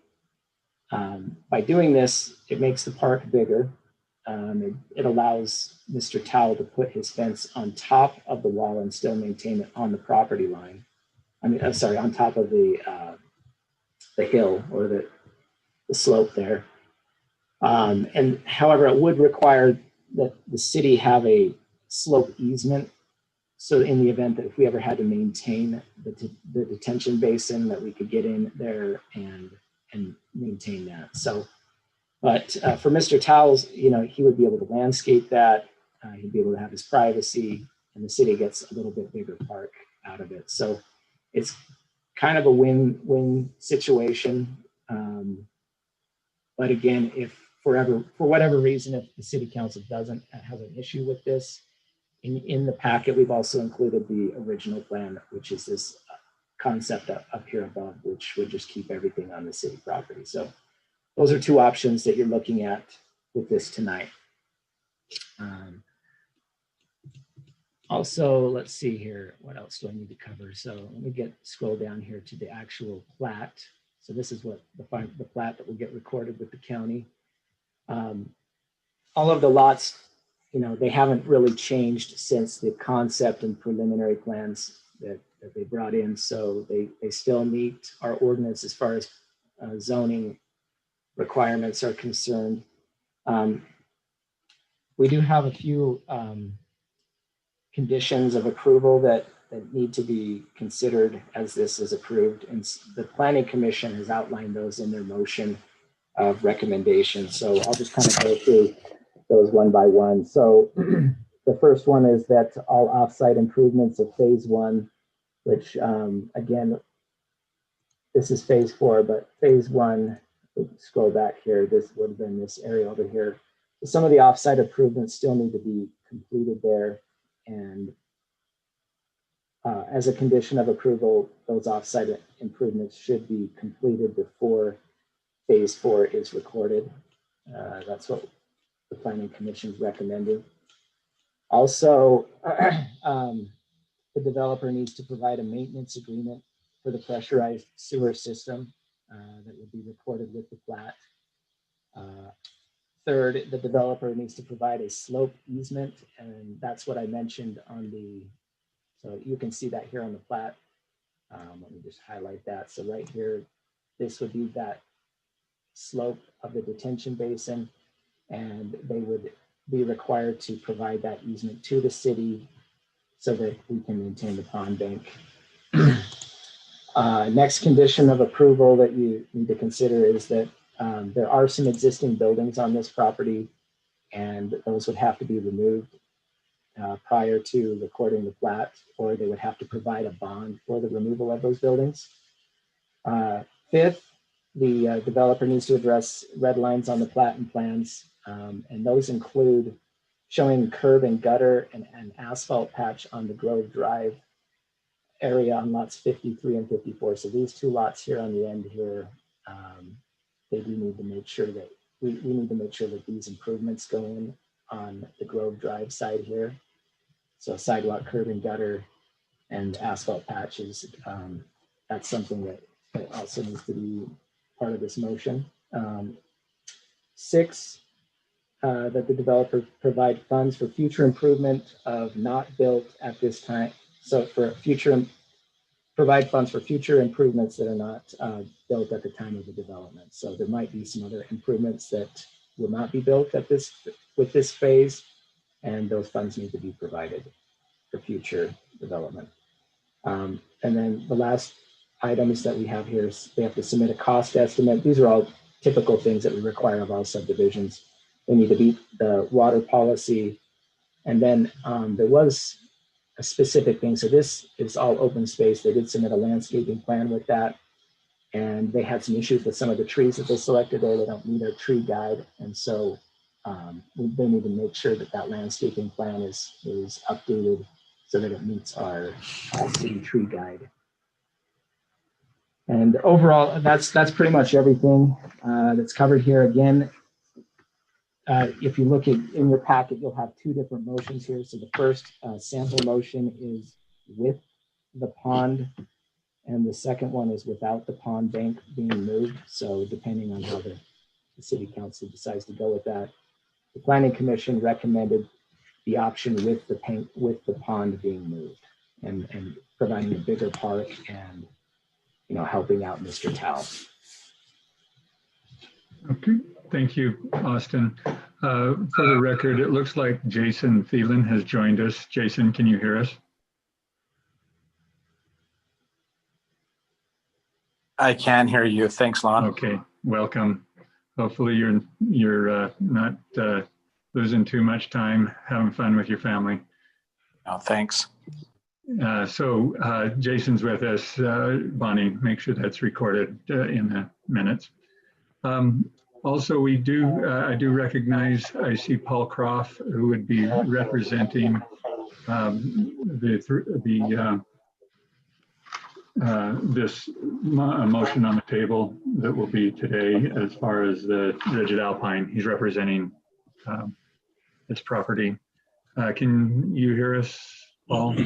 By doing this, it makes the park bigger. It allows Mr. Tao to put his fence on top of the wall and still maintain it on the property line. On top of the hill or the slope there. And however, it would require that the city have a slope easement. So in the event that if we ever had to maintain the detention basin, that we could get in there and maintain that. So, but for Mr. Towles, he would be able to landscape that. He'd be able to have his privacy, and the city gets a little bit bigger park out of it. So it's kind of a win-win situation. But again, if for whatever reason, if the city council doesn't have an issue with this, in the packet, we've also included the original plan, which is this concept up here above, which would just keep everything on the city property. So those are 2 options that you're looking at with this tonight. Also, let's see here. What else do I need to cover? So let me scroll down here to the actual plat. So this is what the plat that will get recorded with the county. All of the lots, they haven't really changed since the concept and preliminary plans that they brought in. So they still meet our ordinance as far as zoning requirements are concerned. We do have a few conditions of approval that need to be considered as this is approved. And the Planning Commission has outlined those in their motion of recommendation. So I'll just kind of go through those one by one. So the first one is that all offsite improvements of phase 1, which again, this is phase 4, but phase 1 scroll back here, this would have been this area over here. Some of the offsite improvements still need to be completed there. And as a condition of approval, those offsite improvements should be completed before phase 4 is recorded. That's what the Planning Commission recommended. Also, the developer needs to provide a maintenance agreement for the pressurized sewer system that would be recorded with the plat. Third, the developer needs to provide a slope easement, and that's what I mentioned on the, so you can see that here on the plat. Let me just highlight that. So right here, this would be that slope of the detention basin, and they would be required to provide that easement to the city so that we can maintain the pond bank. Next condition of approval that you need to consider is that there are some existing buildings on this property, and those would have to be removed prior to recording the plat, or they would have to provide a bond for the removal of those buildings. Fifth, the developer needs to address red lines on the plat and plans, and those include showing curb and gutter and an asphalt patch on the Grove Drive area on lots 53 and 54. So these two lots here on the end here, they do need to make sure that we need to make sure that these improvements go in on the Grove Drive side here. So sidewalk, curb and gutter, and asphalt patches. That's something that also needs to be part of this motion. 6, that the developer provide funds for future improvement of not built at this time. So for future, provide funds for future improvements that are not built at the time of the development. So there might be some other improvements that will not be built at this, with this phase, and those funds need to be provided for future development. And then the last items that we have here is they have to submit a cost estimate. These are all typical things that we require of all subdivisions. They need to meet the water policy. And then there was a specific thing. So this is all open space. They did submit a landscaping plan with that. And they had some issues with some of the trees that they selected there. They don't meet our tree guide. And so they need to make sure that that landscaping plan is updated so that it meets our city tree guide. And overall, that's pretty much everything that's covered here. Again, if you look in your packet, you'll have 2 different motions here. So the first sample motion is with the pond, and the second one is without the pond bank being moved. So depending on how the city council decides to go with that, the planning commission recommended the option with the pond being moved and providing a bigger park and, you know, helping out Mr. Tao. Okay, thank you, Austin. For the record, it looks like Jason Thielen has joined us. Jason, can you hear us? I can hear you. Thanks, Lon. Okay, welcome. Hopefully you're not losing too much time having fun with your family. No, thanks. So Jason's with us. Bonnie, make sure that's recorded in the minutes. Also, I do recognize, I see Paul Croft, who would be representing this motion on the table that will be today as far as the rigid Alpine. He's representing this property. Can you hear us, Paul?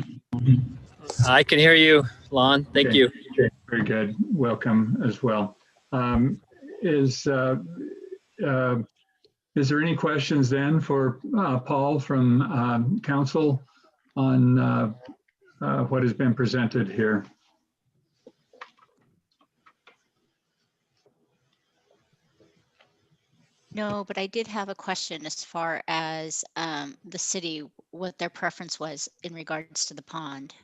I can hear you, Lon. Thank you. Okay, very good. Welcome as well. Is there any questions then for Paul from council on what has been presented here? No, but I did have a question as far as the city, what their preference was in regards to the pond.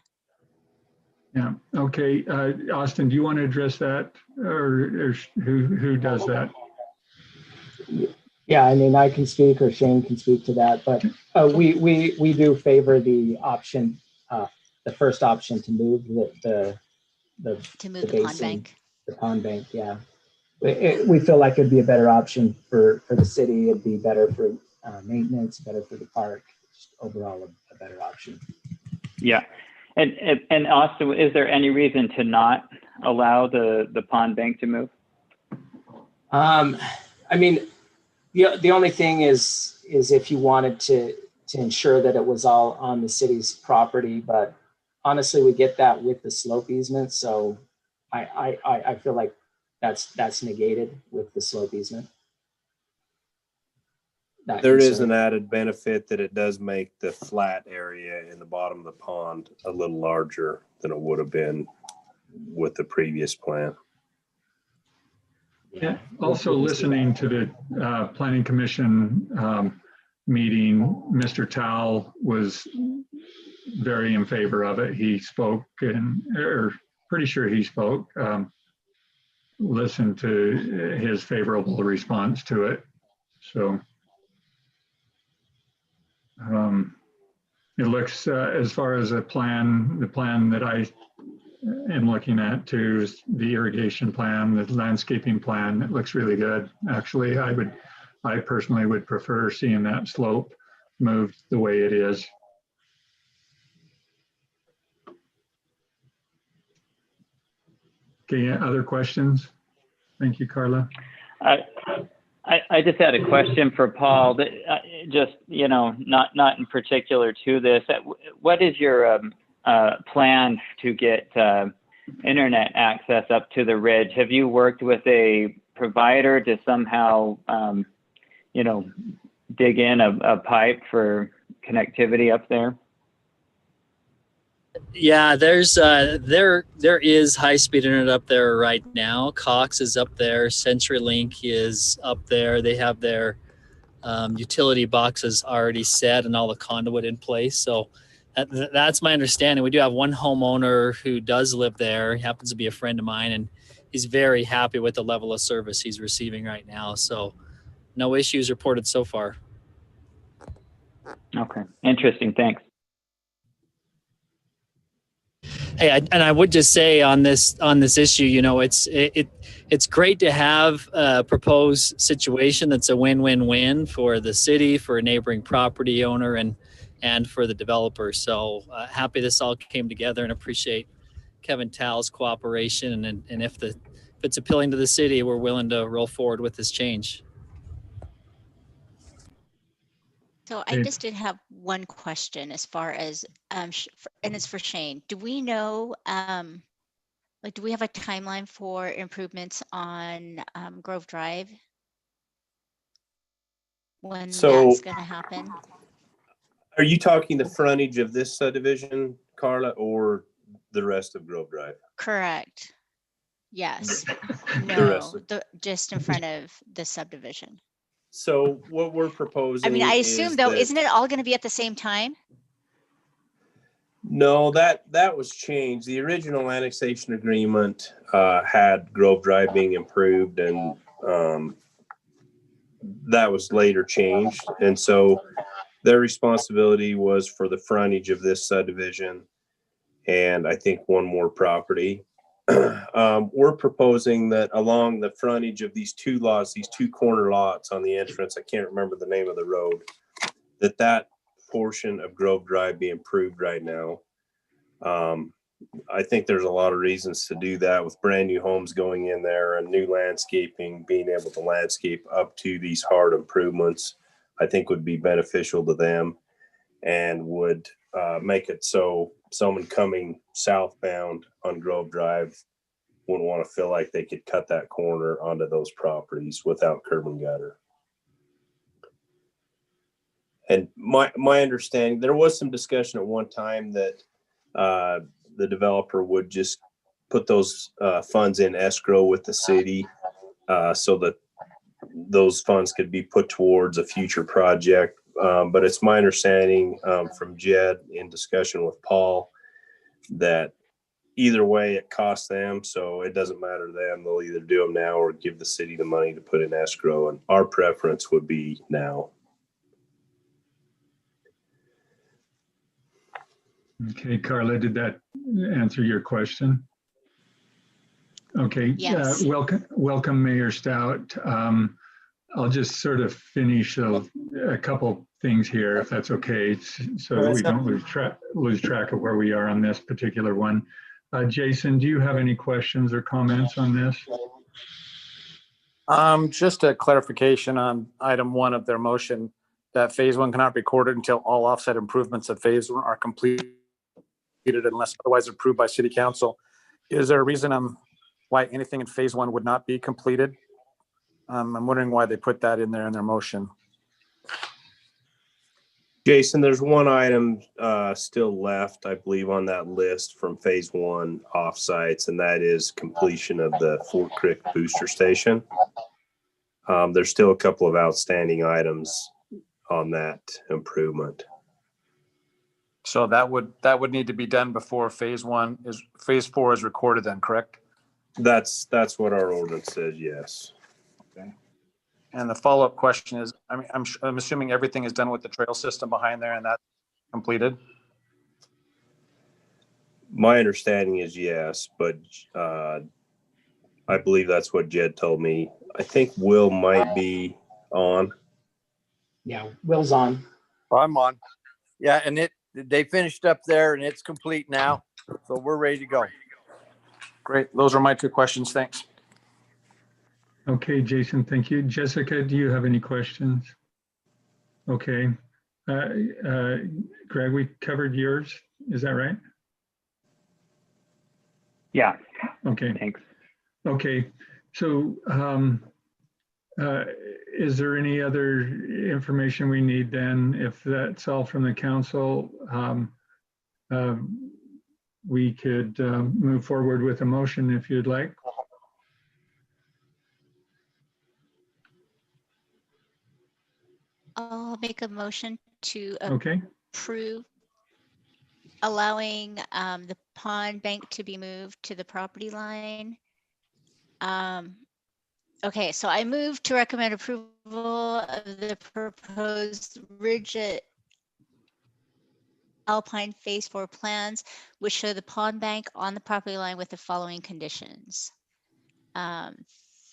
Yeah, okay. Austin, do you want to address that, or who does that? Yeah, I mean, I can speak or Shane can speak to that, but we do favor the option, the first option to move the pond bank. The pond bank, yeah. we feel like it'd be a better option for the city. It'd be better for maintenance, better for the park, just overall a better option. Yeah. And Austin, is there any reason to not allow the pond bank to move? I mean, the only thing is if you wanted to ensure that it was all on the city's property, but honestly, we get that with the slope easement. So I feel like that's negated with the slope easement. There is an added benefit that it does make the flat area in the bottom of the pond a little larger than it would have been with the previous plan. Yeah. Also listening to the Planning Commission meeting, Mr. Tal was very in favor of it. He spoke, or pretty sure he spoke, listened to his favorable response to it. So it looks, as far as the plan that I am looking at too, is the irrigation plan, the landscaping plan. It looks really good. Actually, I personally would prefer seeing that slope moved the way it is. Okay, other questions? Thank you, Carla. I just had a question for Paul. That just, you know, not in particular to this. What is your plan to get internet access up to the ridge? Have you worked with a provider to somehow, you know, dig in a pipe for connectivity up there? Yeah, there's there is high-speed internet up there right now. Cox is up there. CenturyLink is up there. They have their utility boxes already set and all the conduit in place. So that's my understanding. We do have one homeowner who does live there. He happens to be a friend of mine, and he's very happy with the level of service he's receiving right now. So no issues reported so far. Okay, interesting. Thanks. Hey, and I would just say on this issue, you know, it's great to have a proposed situation that's a win-win-win for the city, for a neighboring property owner, and for the developer. So happy this all came together, and appreciate Kevin Tal's cooperation. And if it's appealing to the city, we're willing to roll forward with this change. So I just did have one question as far as, and it's for Shane. Do we know, like, do we have a timeline for improvements on Grove Drive? When that's going to happen? Are you talking the frontage of this subdivision, Carla, or the rest of Grove Drive? Correct. Yes. No, just in front of the subdivision. So what we're proposing, I mean, I assume though, isn't it all going to be at the same time? No, that was changed. The original annexation agreement had Grove Drive being improved, and that was later changed. And so their responsibility was for the frontage of this subdivision, and I think one more property. We're proposing that along the frontage of these two lots, these two corner lots on the entrance, I can't remember the name of the road, that portion of Grove Drive be improved right now. I think there's a lot of reasons to do that, with brand new homes going in there and new landscaping, being able to landscape up to these hard improvements, I think would be beneficial to them, and would make it so someone coming southbound on Grove Drive wouldn't want to feel like they could cut that corner onto those properties without curb and gutter. And my understanding, there was some discussion at one time that the developer would just put those funds in escrow with the city, so that those funds could be put towards a future project. But it's my understanding from Jed in discussion with Paul that either way it costs them, so it doesn't matter to them. They'll either do them now or give the city the money to put in escrow, and our preference would be now. Okay, Carla, did that answer your question? Okay. Yes. Welcome, Mayor Stout. I'll just sort of finish a couple things here, if that's okay, so that we don't lose track of where we are on this particular one. Jason, do you have any questions or comments on this? Just a clarification on item 1 of their motion, that phase 1 cannot be recorded until all offset improvements of phase 1 are completed unless otherwise approved by city council. Is there a reason why anything in phase 1 would not be completed? I'm wondering why they put that in there in their motion. Jason, there's one item still left, I believe, on that list from phase 1 offsites, and that is completion of the Fort Creek booster station. There's still a couple of outstanding items on that improvement. So that would need to be done before phase 4 is recorded then, correct? That's what our ordinance says, yes. Okay. And the follow-up question is, I mean, I'm assuming everything is done with the trail system behind there and that's completed? My understanding is yes, but I believe that's what Jed told me. I think Will might be on. Yeah, Will's on. I'm on. Yeah, and they finished up there and it's complete now. So we're ready to go. Great. Those are my 2 questions. Thanks. Okay, Jason, thank you. Jessica, do you have any questions? Okay. Greg, we covered yours. Is that right? Yeah. Okay. Thanks. Okay. So is there any other information we need then? If that's all from the council, we could move forward with a motion if you'd like. I'll make a motion to Okay. approve allowing the pond bank to be moved to the property line. Okay, so I move to recommend approval of the proposed rigid Alpine Phase 4 plans, which show the pond bank on the property line with the following conditions.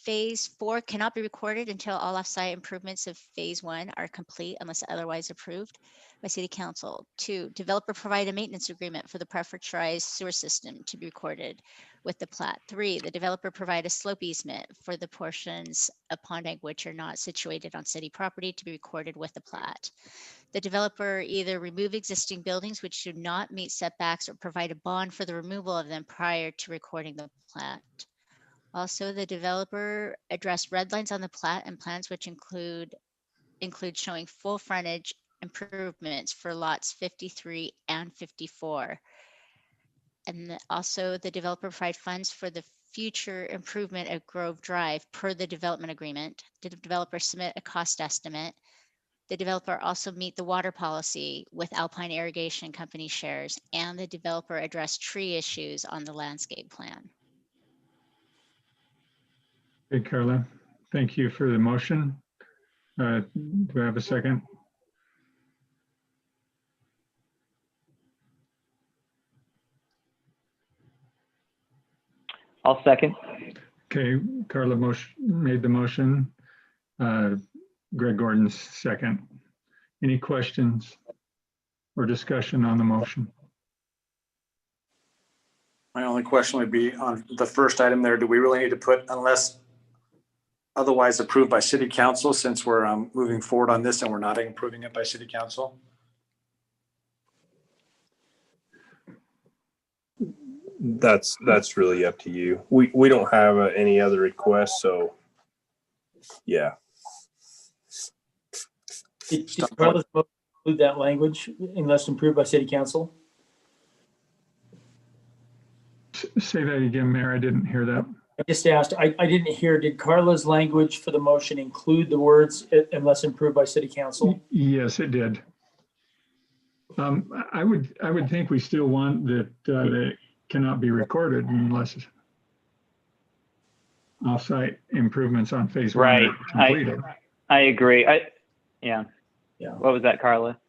Phase 4 cannot be recorded until all offsite improvements of Phase 1 are complete unless otherwise approved by City Council. 2, developer provide a maintenance agreement for the pressurized sewer system to be recorded with the plat. 3, the developer provide a slope easement for the portions of pond bank which are not situated on city property to be recorded with the plat. The developer either remove existing buildings which do not meet setbacks or provide a bond for the removal of them prior to recording the plat. Also, the developer addressed red lines on the plat and plans which include showing full frontage improvements for lots 53 and 54. And also the developer provide funds for the future improvement of Grove Drive per the development agreement. The developer submit a cost estimate. The developer also meet the water policy with Alpine Irrigation Company shares, and the developer addressed tree issues on the landscape plan. Okay, Carla, thank you for the motion. Do I have a second? I'll second. Okay, Carla made the motion. Greg Gordon's second. Any questions or discussion on the motion? My only question would be on the first item there, do we really need to put unless otherwise approved by city council, since we're moving forward on this and we're not approving it by city council? That's really up to you. We don't have any other requests, so yeah. Did Carlos include that language unless approved by city council? Say that again, Mayor. I didn't hear that. I just asked, I didn't hear, did Carla's language for the motion include the words unless approved by city council? Yes, it did. I would think we still want that it cannot be recorded unless offsite improvements on phase 1 Right. are completed. I agree. Yeah. What was that, Carla?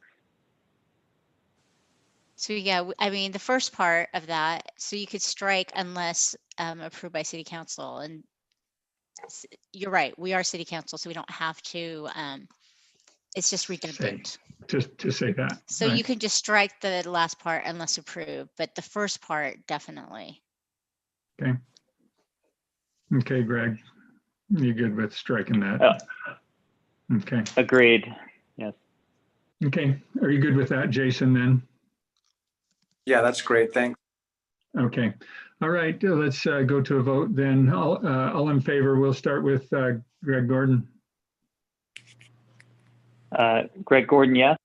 So yeah, I mean, the first part of that, so you could strike unless approved by city council. And you're right, we are city council, so we don't have to, it's just redundant. To say that. So right. you can just strike the last part unless approved, but the first part, definitely. Okay. Okay, Greg, you good with striking that? Okay. Agreed. Yes. Okay. Are you good with that, Jason, then? Yeah, that's great. Thanks. Okay. All right. Let's go to a vote then. All in favor. We'll start with Greg Gordon. Greg Gordon, yes.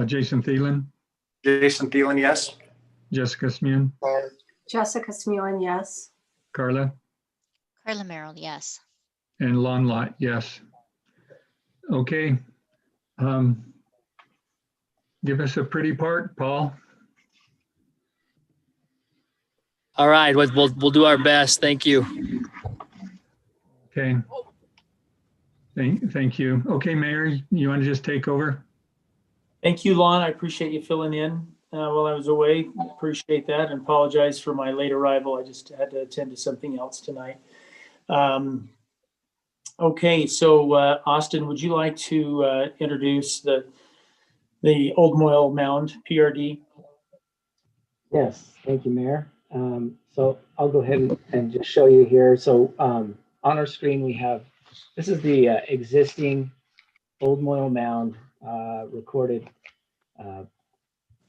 Jason Thielen. Jason Thielen, yes. Jessica Smeon. Jessica Smewen, yes. Carla. Carla Merrill, yes. And Lon Lot, yes. Okay. Give us a pretty part, Paul. All right, we'll do our best. Thank you. Okay. Thank you. Okay, Mayor, you want to just take over? Thank you, Lon. I appreciate you filling in while I was away. Appreciate that and apologize for my late arrival. I just had to attend to something else tonight. Okay, so Austin, would you like to introduce the Old Moyle Mound PRD? Yes, thank you, Mayor. So I'll go ahead and just show you here. So on our screen, we have, this is the existing Old Moyle Mound recorded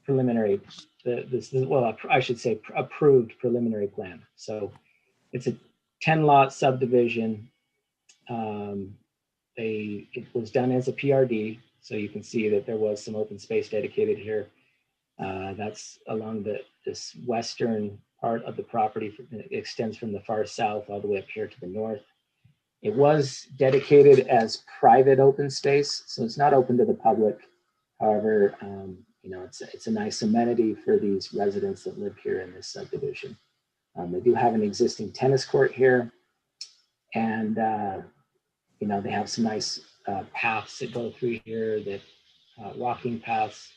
preliminary, I should say approved preliminary plan. So it's a 10 lot subdivision. It was done as a PRD. So you can see that there was some open space dedicated here. That's along this western part of the property. It extends from the far south all the way up here to the north. It was dedicated as private open space, so it's not open to the public. However, it's a nice amenity for these residents that live here in this subdivision. They do have an existing tennis court here, and they have some nice paths that go through here, that walking paths.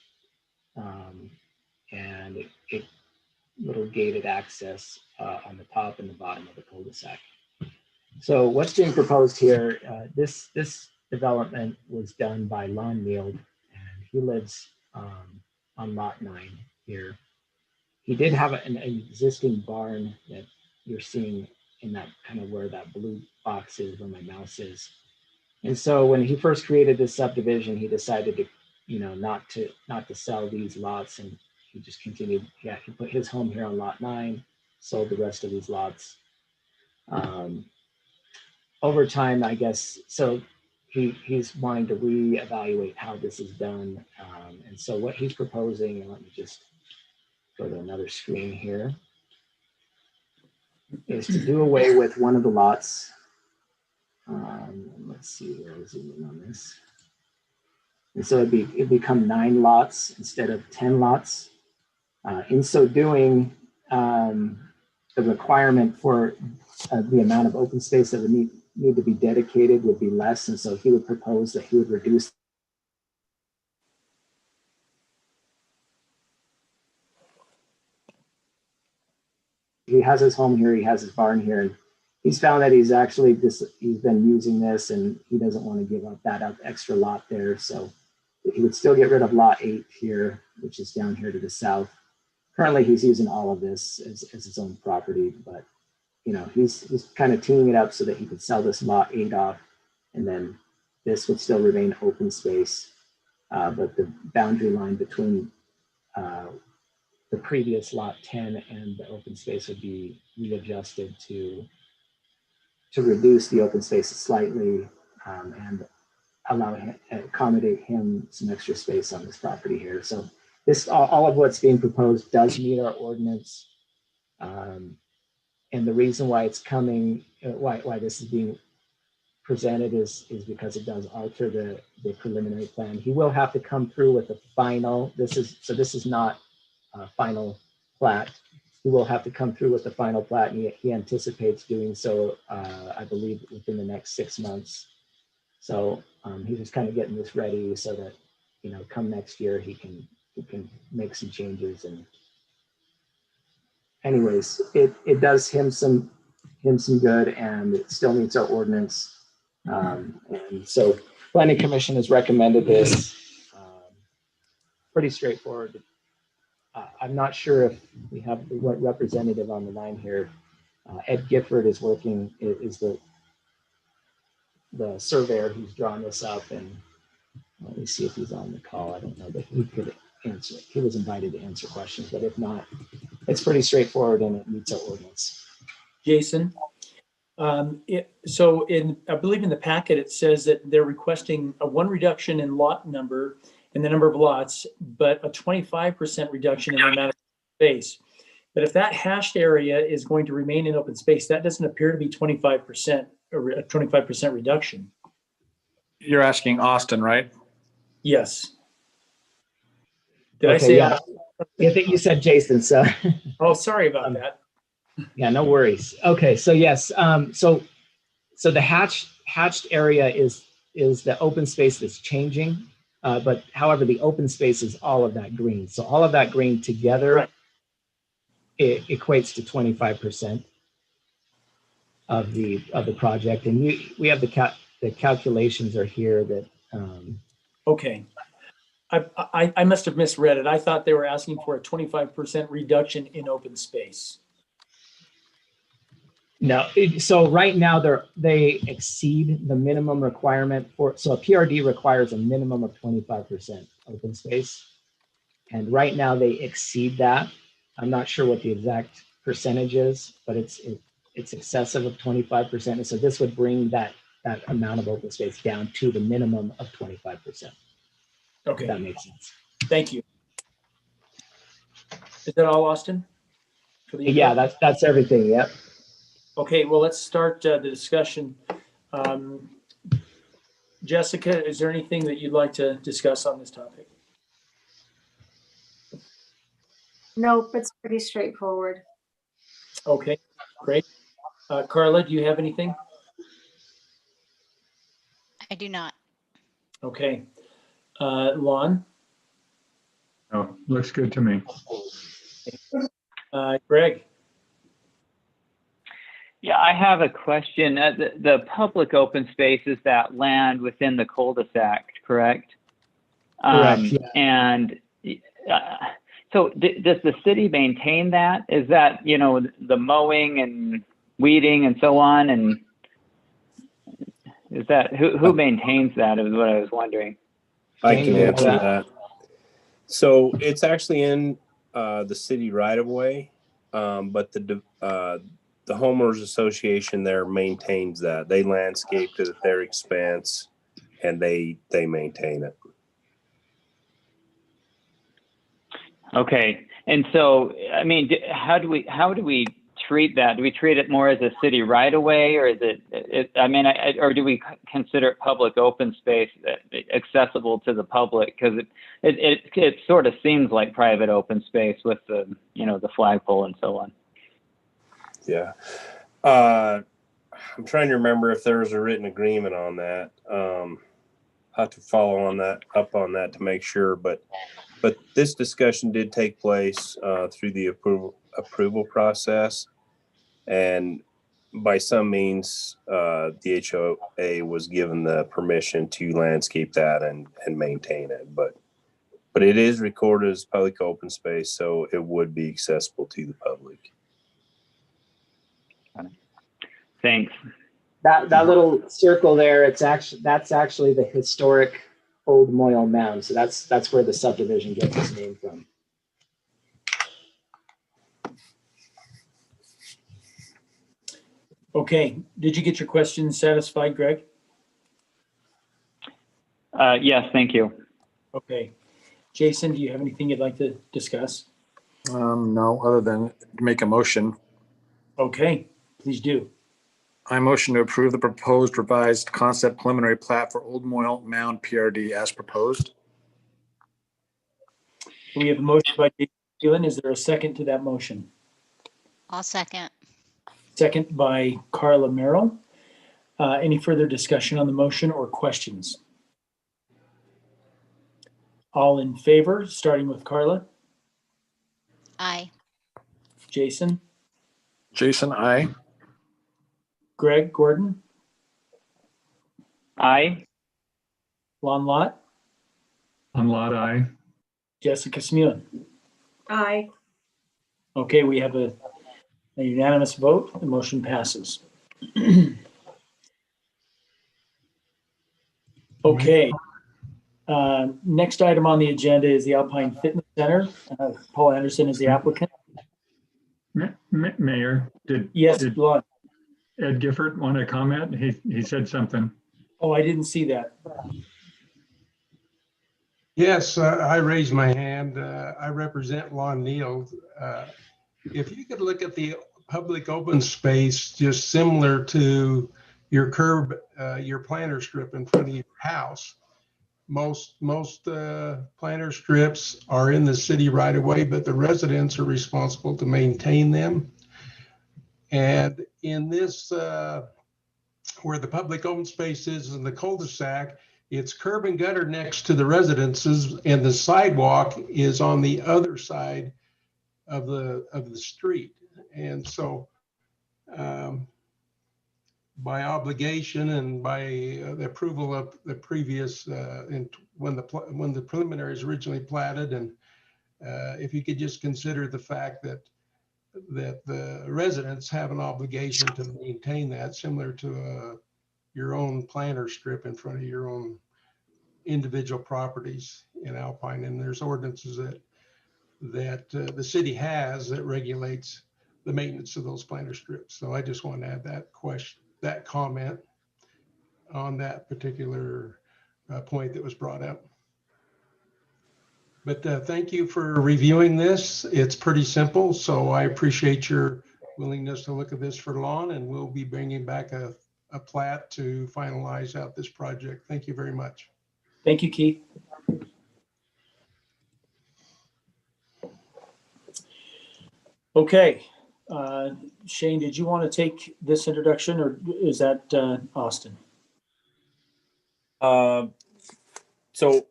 And it little gated access on the top and the bottom of the cul-de-sac. So what's being proposed here, this development was done by Lon Mield, and he lives on lot 9 here. He did have an existing barn that you're seeing in that kind of where that blue box is, where my mouse is. And so when he first created this subdivision, he decided to, not to sell these lots, and he just continued. Yeah, he put his home here on lot 9, sold the rest of these lots. Over time, I guess, so he's wanting to reevaluate how this is done. And so what he's proposing, and let me just go to another screen here, is to do away with one of the lots. Let's see, I'll zoom in on this. And so it'd become 9 lots instead of 10 lots. In so doing, the requirement for the amount of open space that would need to be dedicated would be less. And so he would propose that he would reduce. He has his home here, he has his barn here, and he's found that he's been using this, and he doesn't want to give up that extra lot there. So he would still get rid of lot 8 here, which is down here to the south. Currently, he's using all of this as his own property, but he's kind of teeing it up so that he could sell this lot 8 off, and then this would still remain open space. But the boundary line between the previous lot 10 and the open space would be readjusted to reduce the open space slightly, and accommodate him some extra space on this property here. So this, all of what's being proposed does meet our ordinance. And the reason why it's coming, why this is being presented is because it does alter the preliminary plan. He will have to come through with a final, this is not a final plat. He will have to come through with the final plat, and he anticipates doing so, I believe, within the next 6 months. So he's just kind of getting this ready so that, come next year, he can make some changes. And anyways, it does him some good, and it still meets our ordinance. And so Planning Commission has recommended this. Pretty straightforward. I'm not sure if we have the right representative on the line here. Ed Gifford is the surveyor who's drawn this up, and let me see if he's on the call. I don't know, but he could answer. He was invited to answer questions, but if not, it's pretty straightforward and it meets our ordinance. Jason, so I believe in the packet, it says that they're requesting a 1 reduction in lot number in the number of lots, but a 25% reduction in the amount of space. But if that hashed area is going to remain in open space, that doesn't appear to be 25% or a 25% reduction. You're asking Austin, right? Yes. Did Okay, I say? Yeah. I think you said Jason. So. Oh, sorry about that. Yeah, no worries. Okay, so yes, so the hatched area is the open space that's changing, but however, the open space is all of that green. So all of that green together, right, it equates to 25% of the project, and we have the calculations are here that. Okay. I must have misread it. I thought they were asking for a 25% reduction in open space. No, so right now they exceed the minimum requirement so a PRD requires a minimum of 25% open space. And right now they exceed that. I'm not sure what the exact percentage is, but it's excessive of 25%. And so this would bring that amount of open space down to the minimum of 25%. Okay. If that makes sense. Thank you. Is that all, Austin? Yeah, that's everything. Yep. Okay, well, let's start the discussion. Jessica, is there anything that you'd like to discuss on this topic? Nope, it's pretty straightforward. Okay, great. Carla, do you have anything? I do not. Okay. Lon? Oh, looks good to me. Greg? Yeah, I have a question. The public open space is that land within the cul-de-sac, correct? Correct. Yeah. And so does the city maintain that? Is that, the mowing and weeding and so on? And is that, who maintains that is what I was wondering. I can answer that. So it's actually in the city right of way, but the homeowners association there maintains that. They landscape it at their expense, and they maintain it. Okay, and so I mean, how do we treat that? Do we treat it more as a city right of way, or is it? Or do we consider it public open space accessible to the public? Because it sort of seems like private open space with the the flagpole and so on. Yeah. I'm trying to remember if there was a written agreement on that. I'll have to follow up on that to make sure, but this discussion did take place through the approval process, and by some means the HOA was given the permission to landscape that and maintain it, but it is recorded as public open space, so it would be accessible to the public. Thanks. That little circle there, that's actually the historic Old Moyle Mound. So that's where the subdivision gets its name from. Okay, did you get your questions satisfied, Greg? Yes, thank you. Okay. Jason, do you have anything you'd like to discuss? No, other than make a motion. Okay, please do. I motion to approve the proposed revised concept preliminary plat for Old Moyle Mound PRD as proposed. We have a motion by Jason Keelan. Is there a second to that motion? I'll second. Second by Carla Merrill. Any further discussion on the motion or questions? All in favor, starting with Carla, Aye. Jason, Jason, I. Greg, Gordon, Aye. Lon Lot, On lot I. Jessica Smuin. Aye. Okay, we have a unanimous vote. The motion passes. Okay. Next item on the agenda is the Alpine Fitness Center. Paul Anderson is the applicant. Mayor, Yes, did Lon. Ed Gifford want to comment? He said something. Oh, I didn't see that. Yes, I raised my hand. I represent Lon Neal. If you could look at the public open space, just similar to your curb, your planter strip in front of your house. Most planter strips are in the city right away, but the residents are responsible to maintain them. And in this, where the public open space is in the cul-de-sac, it's curb and gutter next to the residences, and the sidewalk is on the other side of the street. And so by obligation and by the approval of the previous, when the preliminaries originally platted, and if you could just consider the fact that the residents have an obligation to maintain that, similar to your own planter strip in front of your own individual properties in Alpine. And there's ordinances that the city has that regulates the maintenance of those planter strips. So I just want to add that comment on that particular point that was brought up. But thank you for reviewing this. It's pretty simple, so I appreciate your willingness to look at this for Lon, and we'll be bringing back a plat to finalize out this project. Thank you very much. Thank you, Keith. Okay. Shane, did you want to take this introduction, or is that Austin? So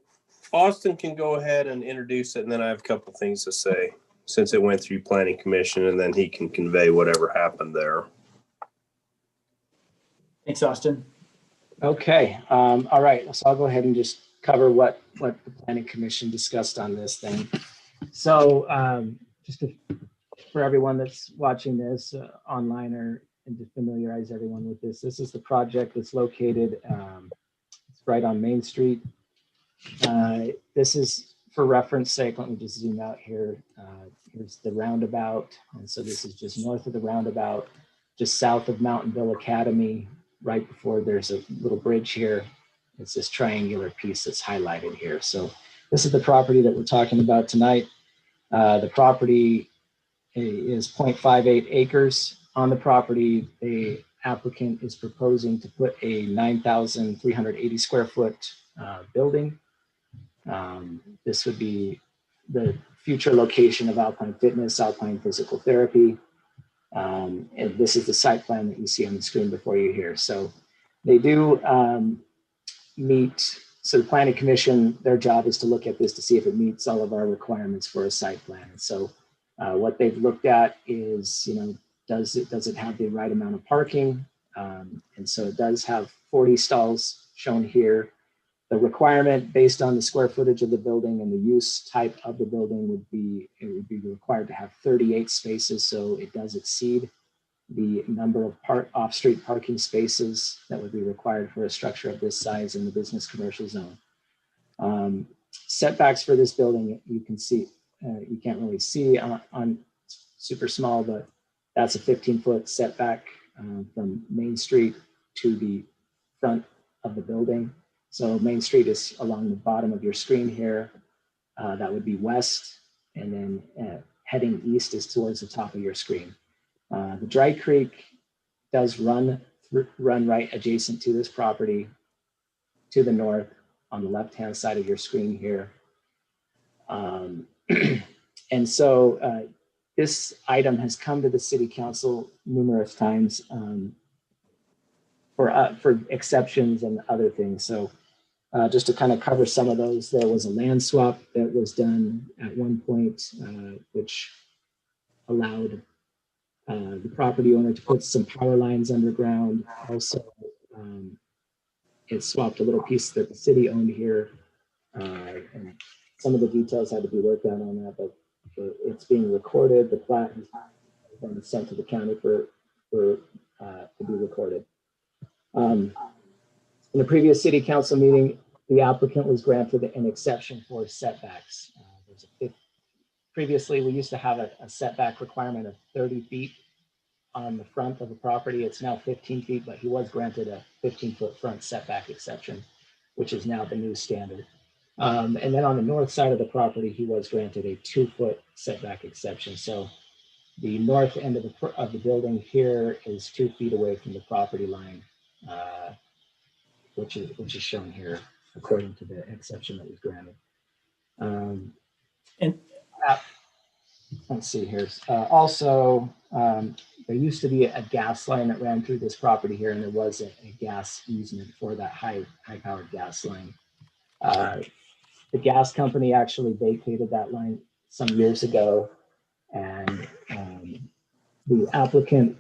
Austin can go ahead and introduce it, and then I have a couple things to say since it went through Planning Commission, and then he can convey whatever happened there. Thanks, Austin. Okay, all right, so I'll go ahead and just cover what the Planning Commission discussed on this thing. So for everyone that's watching this online, and to familiarize everyone with this is the project that's located it's right on Main Street. This is, for reference sake, let me just zoom out here. Here's the roundabout, and so this is just north of the roundabout, just south of Mountainville Academy. Right before, there's a little bridge here. It's this triangular piece that's highlighted here. So this is the property that we're talking about tonight. The property is 0.58 acres. On the property, the applicant is proposing to put a 9,380 square foot building. This would be the future location of Alpine Fitness, Alpine Physical Therapy. And this is the site plan that you see on the screen before you here. So they do meet, so the Planning Commission, their job is to look at this to see if it meets all of our requirements for a site plan. And so what they've looked at is, does it have the right amount of parking? And so it does have 40 stalls shown here. The requirement based on the square footage of the building and the use type of the building would be required to have 38 spaces. So it does exceed the number of off-street parking spaces that would be required for a structure of this size in the business commercial zone. Setbacks for this building, you can see, you can't really see on super small, but that's a 15-foot setback from Main Street to the front of the building. So Main Street is along the bottom of your screen here. That would be west, and then heading east is towards the top of your screen. The Dry Creek does run right adjacent to this property to the north on the left-hand side of your screen here. And so this item has come to the City Council numerous times for exceptions and other things. So just to kind of cover some of those, there was a land swap that was done at one point, which allowed the property owner to put some power lines underground. Also, it swapped a little piece that the city owned here. And some of the details had to be worked out on that, but it's being recorded. The plat has been sent to the county to be recorded. In the previous city council meeting, the applicant was granted an exception for setbacks. Previously, we used to have a setback requirement of 30 feet on the front of the property. It's now 15 feet, but he was granted a 15-foot front setback exception, which is now the new standard. And then on the north side of the property, he was granted a 2-foot setback exception. So the north end of the building here is 2 feet away from the property line, which is shown here according to the exception that was granted. And let's see here. Also, there used to be a gas line that ran through this property here, and there was a gas easement for that high-powered gas line. The gas company actually vacated that line some years ago, and the applicant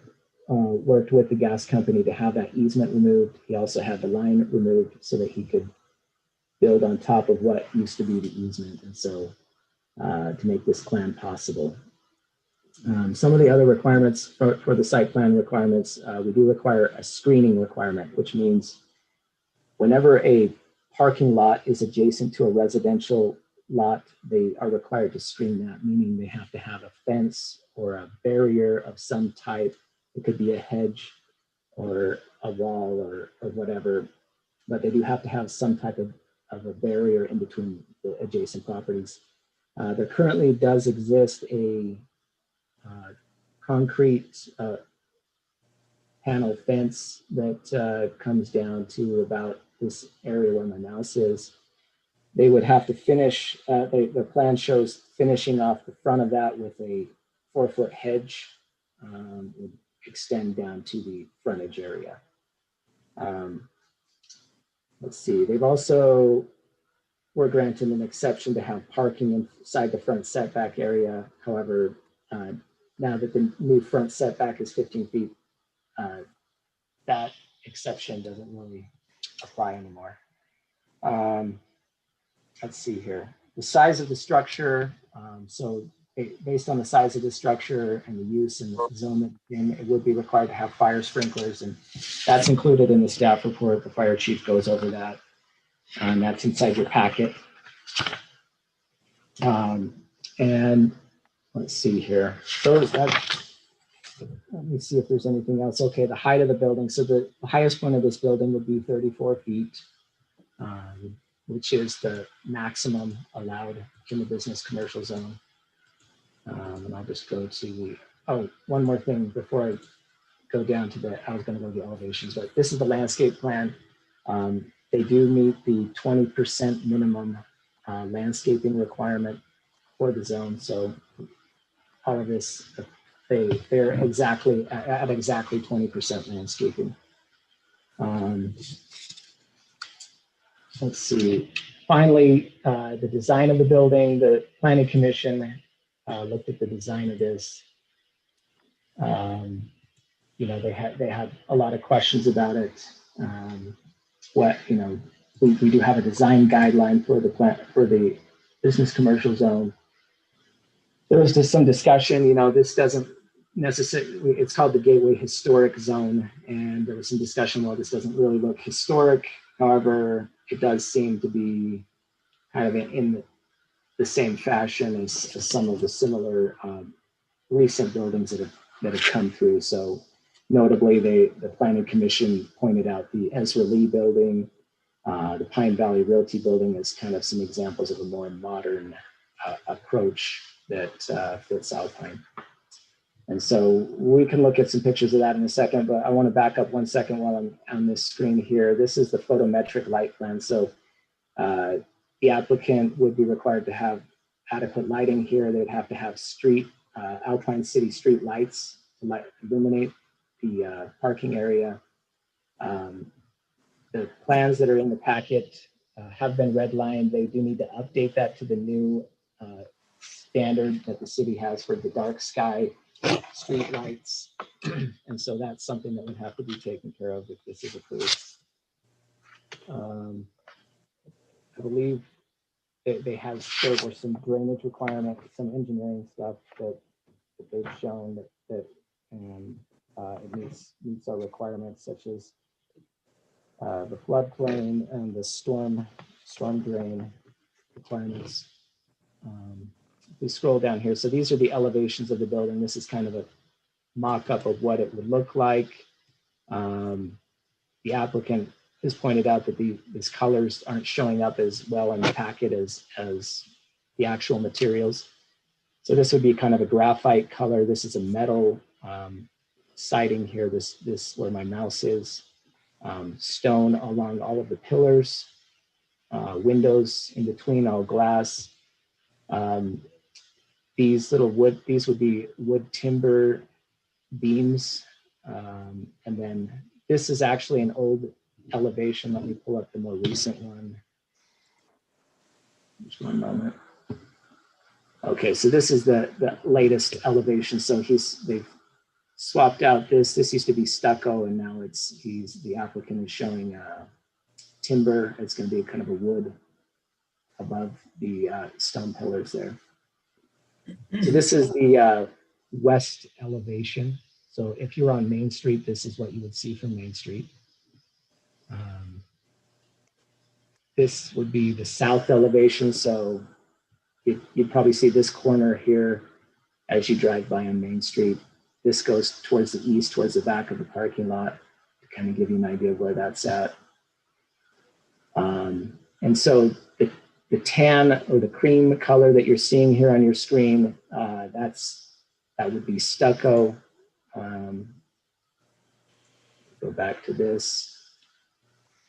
worked with the gas company to have that easement removed. He also had the line removed so that he could build on top of what used to be the easement, and so to make this plan possible. Some of the other requirements for the site plan requirements, we do require a screening requirement, which means whenever a parking lot is adjacent to a residential lot, they are required to screen that, meaning they have to have a fence or a barrier of some type. It could be a hedge or a wall or whatever, but they do have to have some type of a barrier in between the adjacent properties. There currently does exist a concrete panel fence that comes down to about this area where my mouse is. They would have to finish, the plan shows finishing off the front of that with a 4-foot hedge, would extend down to the frontage area. Let's see, they've also were granted an exception to have parking inside the front setback area. However, now that the new front setback is 15 feet, that exception doesn't really apply anymore. Let's see here. The size of the structure, so based on the size of the structure and the use and the zone that it's in, it would be required to have fire sprinklers, and that's included in the staff report. The fire chief goes over that, and that's inside your packet. And let's see here. Let me see if there's anything else. Okay, the height of the building. So the highest point of this building would be 34 feet, which is the maximum allowed in the business commercial zone. And I'll just go to one more thing before I go down to I was going to go to the elevations, but this is the landscape plan. They do meet the 20% minimum landscaping requirement for the zone. So all of this, they're exactly at exactly 20% landscaping. Let's see. Finally, the design of the building, the planning commission looked at the design of this. You know, they had a lot of questions about it. We do have a design guideline for the business commercial zone. There was just some discussion, you know, this doesn't necessarily, it's called the Gateway Historic Zone. And there was some discussion, well, this doesn't really look historic. However, it does seem to be kind of in the same fashion as some of the similar recent buildings that have come through. So notably, the Planning Commission pointed out the Ezra Lee building, the Pine Valley Realty building as kind of some examples of a more modern approach that fits Alpine. And so we can look at some pictures of that in a second, but I want to back up 1 second while I'm on this screen here. This is the photometric light plan. So the applicant would be required to have adequate lighting here. They'd have to have Alpine City street lights to illuminate the parking area. The plans that are in the packet have been redlined. They do need to update that to the new standard that the city has for the dark sky street lights. And so that's something that would have to be taken care of if this is approved. I believe there were some drainage requirements, some engineering stuff that they've shown that it meets our requirements, such as the floodplain and the storm drain requirements. If we scroll down here, so these are the elevations of the building. This is kind of a mock-up of what it would look like. The applicant has pointed out that these colors aren't showing up as well in the packet as the actual materials. So this would be kind of a graphite color. This is a metal siding here. This where my mouse is. Stone along all of the pillars. Windows in between, all glass. These would be wood timber beams. And then this is actually an old elevation. Let me pull up the more recent one. Just one moment. Okay, so this is the latest elevation. So they've swapped out this. This used to be stucco, and now the applicant is showing timber. It's going to be kind of a wood above the stone pillars there. So this is the west elevation. So if you're on Main Street, this is what you would see from Main Street. This would be the south elevation. So you'd probably see this corner here as you drive by on Main Street. This goes towards the east, towards the back of the parking lot, to kind of give you an idea of where that's at. And so the tan or the cream color that you're seeing here on your screen, that would be stucco. Go back to this.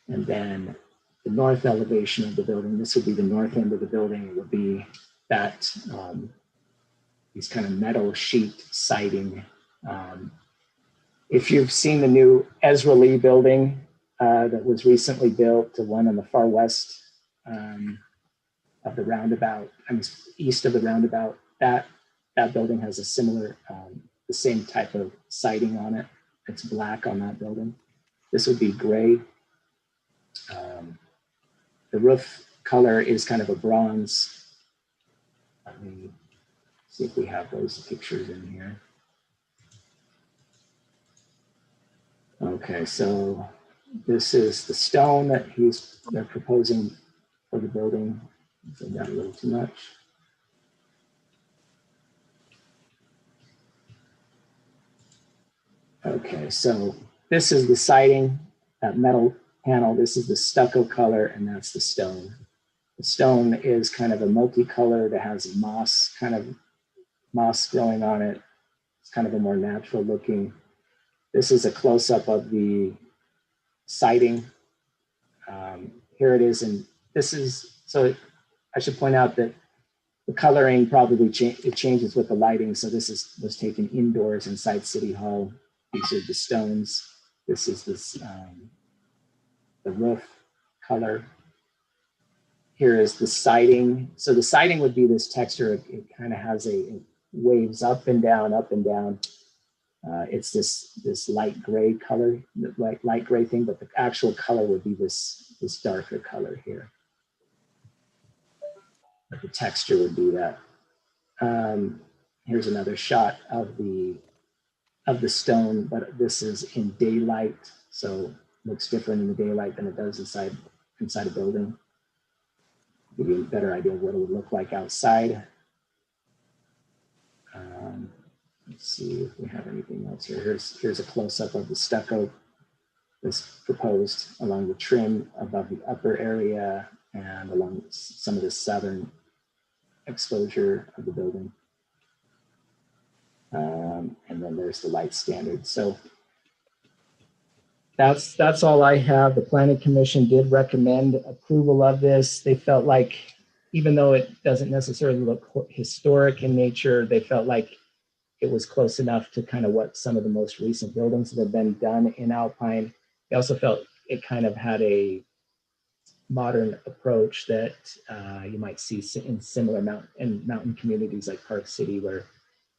And then the north elevation of the building, this would be the north end of the building. It would be that these kind of metal sheet siding. If you've seen the new Ezra Lee building that was recently built, the one on the far west of the roundabout, east of the roundabout, that building has a similar, the same type of siding on it. It's black on that building. This would be gray. The roof color is kind of a bronze. Let me see if we have those pictures in here. Okay, so this is the stone that they're proposing for the building. So that a little too much. Okay, so this is the siding, that metal panel. This is the stucco color, and that's the stone. The stone is kind of a multicolored. It has moss growing on it. It's kind of a more natural looking. This is a close-up of the siding. Here it is, and this is, so I should point out that the coloring probably it changes with the lighting. So this was taken indoors inside City Hall. These are the stones. This is the roof color. Here is the siding. So the siding would be this texture. It kind of has it waves up and down, up and down. It's this light gray color, light gray thing, but the actual color would be this darker color here. But the texture would be that. Here's another shot of the stone, but this is in daylight, so it looks different in the daylight than it does inside a building. Give you a better idea of what it would look like outside. Let's see if we have anything else here. Here's a close-up of the stucco that's proposed along the trim above the upper area and along some of the southern exposure of the building. And then there's the light standard. So that's all I have. The Planning Commission did recommend approval of this. They felt like, even though it doesn't necessarily look historic in nature, they felt like it was close enough to kind of what some of the most recent buildings that have been done in Alpine. They also felt it kind of had a modern approach that you might see in similar mountain communities like Park City, where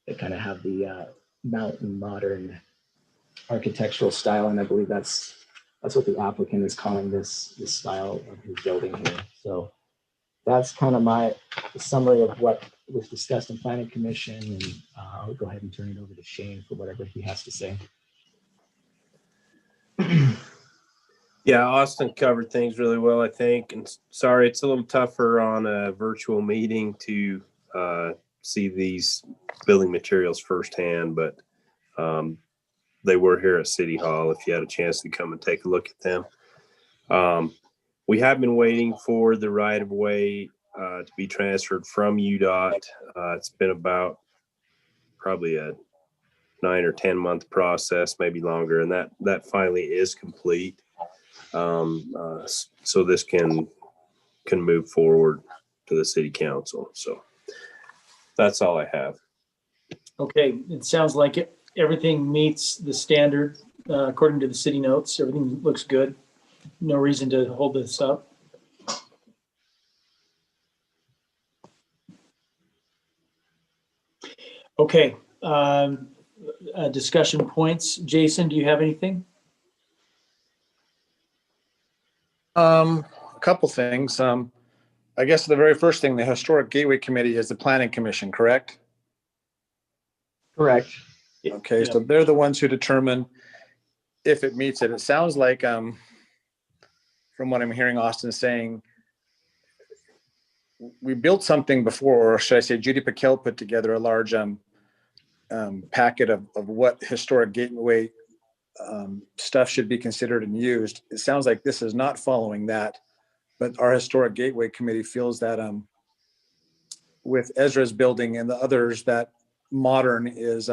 they kind of have the mountain modern architectural style. And I believe that's what the applicant is calling this style of his building here. So that's kind of my summary of what was discussed in Planning Commission. And I'll go ahead and turn it over to Shane for whatever he has to say. Yeah, Austin covered things really well, I think. And sorry, it's a little tougher on a virtual meeting to see these building materials firsthand, but they were here at City Hall if you had a chance to come and take a look at them. We have been waiting for the right-of-way to be transferred from UDOT. It's been about probably a 9 or 10 month process, maybe longer, and that finally is complete. So this can move forward to the city council. So that's all I have. Okay, it sounds like everything meets the standard according to the city notes. Everything looks good. No reason to hold this up. Okay, discussion points. Jason, do you have anything? A couple things. I guess the very first thing, the Historic Gateway Committee is the Planning Commission, correct? Correct. Okay, so they're the ones who determine if it meets it. It sounds like, from what I'm hearing Austin saying, we built something before, or should I say Judy Paquel put together a large packet of what Historic Gateway stuff should be considered and used. It sounds like this is not following that, but our Historic Gateway Committee feels that with Ezra's building and the others, that modern is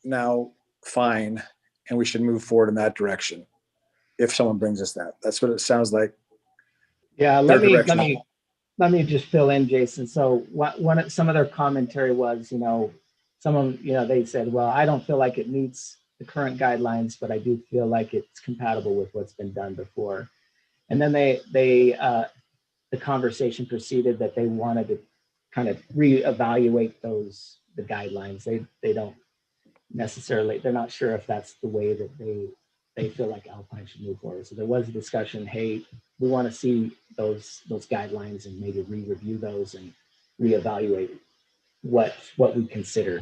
now fine, and we should move forward in that direction. If someone brings us that, that's what it sounds like. Yeah, let me just fill in, Jason. So some of their commentary was, some of them, they said, well, I don't feel like it meets the current guidelines, but I do feel like it's compatible with what's been done before. And then the conversation proceeded that they wanted to kind of reevaluate the guidelines. They don't necessarily, they're not sure if that's the way that they feel like Alpine should move forward. So there was a discussion, hey, we want to see those guidelines and maybe re-review those and reevaluate what we consider.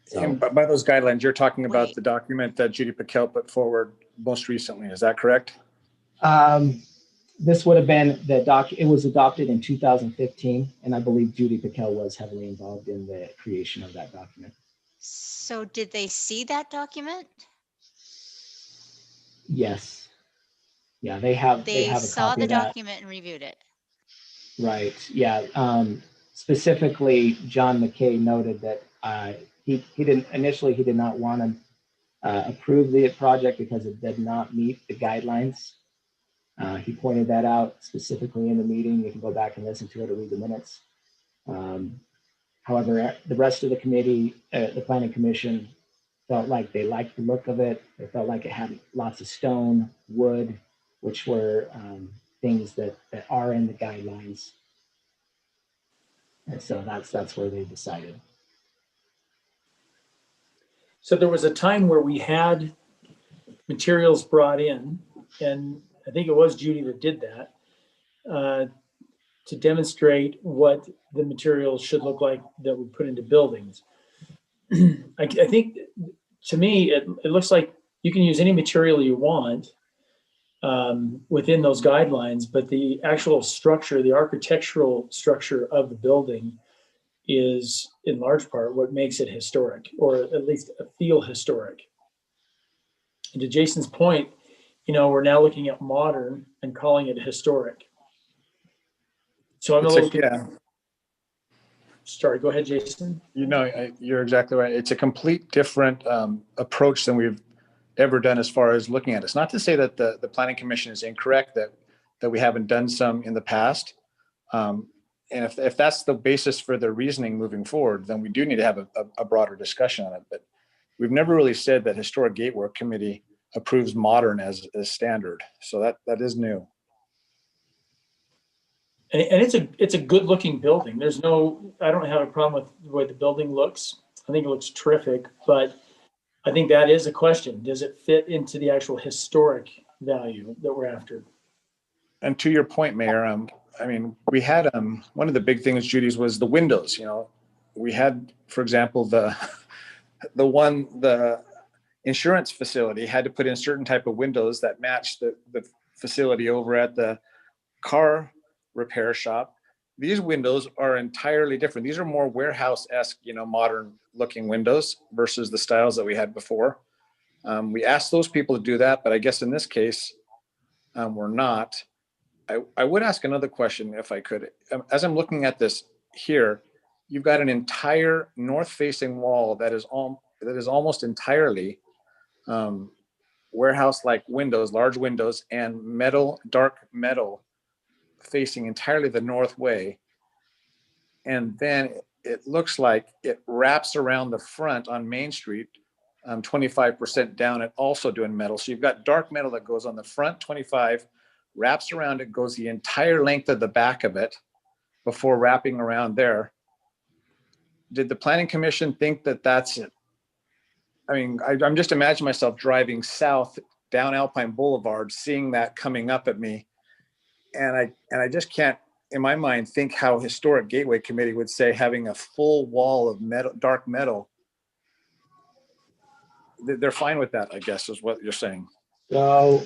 So, and by those guidelines, you're talking about the document that Judy Paquel put forward most recently. Is that correct? This would have been it was adopted in 2015, and I believe Judy Paquel was heavily involved in the creation of that document. So did they see that document? Yes. Yeah, they have a saw copy the of that. document and reviewed it. Right. Yeah. Specifically, John McKay noted that he did not want to approve the project because it did not meet the guidelines. He pointed that out specifically in the meeting. You can go back and listen to it or read the minutes. However, the rest of the committee, the Planning Commission, felt like they liked the look of it. They felt like it had lots of stone, wood, which were things that are in the guidelines. And so that's where they decided. So there was a time where we had materials brought in, and I think it was Judy that did that, to demonstrate what the materials should look like that we put into buildings. I think, to me, it looks like you can use any material you want within those guidelines, but the actual structure, the architectural structure of the building is in large part what makes it historic, or at least feel historic. And to Jason's point, we're now looking at modern and calling it historic. So I'm sorry, go ahead, Jason. You're exactly right. It's a complete different approach than we've ever done as far as looking at it. It's not to say that the Planning Commission is incorrect, that we haven't done some in the past. And if that's the basis for the reasoning moving forward, then we do need to have a broader discussion on it. But we've never really said that Historic Gateway Committee approves modern as standard. So that is new. And it's a good looking building. There's no, I don't have a problem with the way the building looks. I think it looks terrific, but I think that is a question. Does it fit into the actual historic value that we're after? And to your point, Mayor, I mean, we had one of the big things, Judy's, was the windows. You know, we had, for example, the insurance facility had to put in certain type of windows that matched the facility over at the car repair shop. These windows are entirely different. These are more warehouse-esque, you know, modern looking windows versus the styles that we had before. We asked those people to do that, but I guess in this case, we're not. I would ask another question if I could. As I'm looking at this here, you've got an entire north-facing wall that is almost entirely warehouse-like windows, large windows, and metal, dark metal, facing entirely the north way. And then it looks like it wraps around the front on Main Street, 25% down, and also doing metal. So you've got dark metal that goes on the front 25, wraps around it, goes the entire length of the back of it before wrapping around there. Did the Planning Commission think that that's it? I mean, I'm just imagining myself driving south down Alpine Boulevard, seeing that coming up at me. And I just can't, in my mind, think how Historic Gateway Committee would say having a full wall of metal, dark metal. They're fine with that, I guess, is what you're saying. So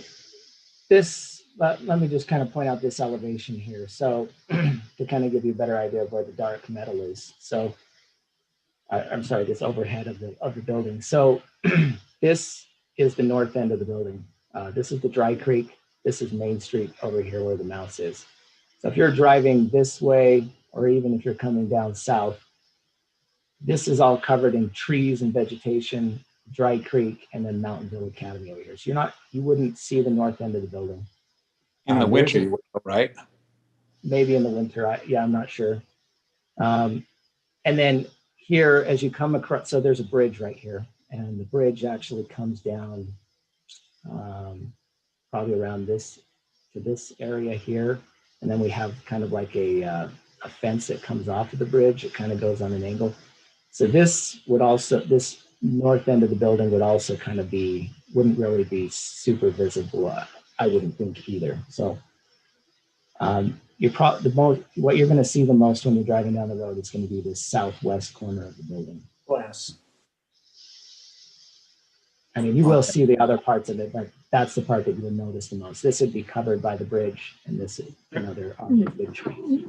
this, let me just kind of point out this elevation here. So to kind of give you a better idea of where the dark metal is. So I'm sorry, this overhead of the building. So this is the north end of the building. This is the Dry Creek. This is Main Street over here where the mouse is. So if you're driving this way, or even if you're coming down south, this is all covered in trees and vegetation, Dry Creek, and then Mountainville Academy over here. So you wouldn't see the north end of the building. In the winter, you would, right? Maybe in the winter, yeah, I'm not sure. And then here, as you come across, so there's a bridge right here, and the bridge actually comes down probably around this to this area here. And then we have kind of like a fence that comes off of the bridge. It kind of goes on an angle. So this north end of the building would also kind of wouldn't really be super visible, I wouldn't think either. So what you're going to see the most when you're driving down the road is going to be this southwest corner of the building. Glass. I mean, you will see the other parts of it, but that's the part that you will notice the most. This would be covered by the bridge, and this is, there are big trees.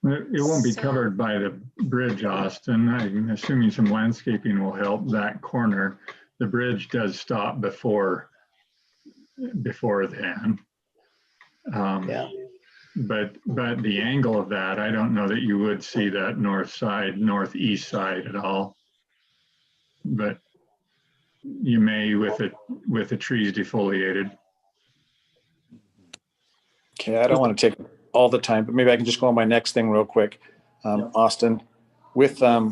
It won't be covered by the bridge, Austin. I'm assuming some landscaping will help that corner. The bridge does stop before then. Yeah. But the angle of that, I don't know that you would see that northeast side at all. But you may with the trees defoliated. Okay, I don't want to take all the time, but maybe I can just go on my next thing real quick. Austin, with I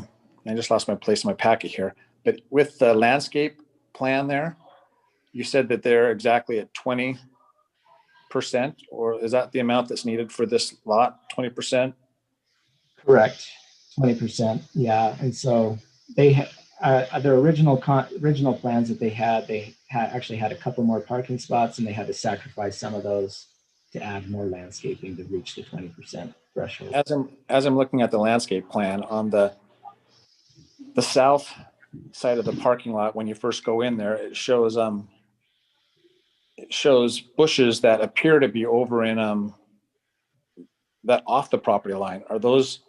just lost my place in my packet here, but with the landscape plan there, you said that they're exactly at 20%, or is that the amount that's needed for this lot, 20%? Correct, 20%. Yeah, and so they their original plans that they actually had a couple more parking spots, and they had to sacrifice some of those to add more landscaping to reach the 20% threshold. As I'm looking at the landscape plan on the south side of the parking lot, when you first go in there, it shows bushes that appear to be over in that off the property line. Are those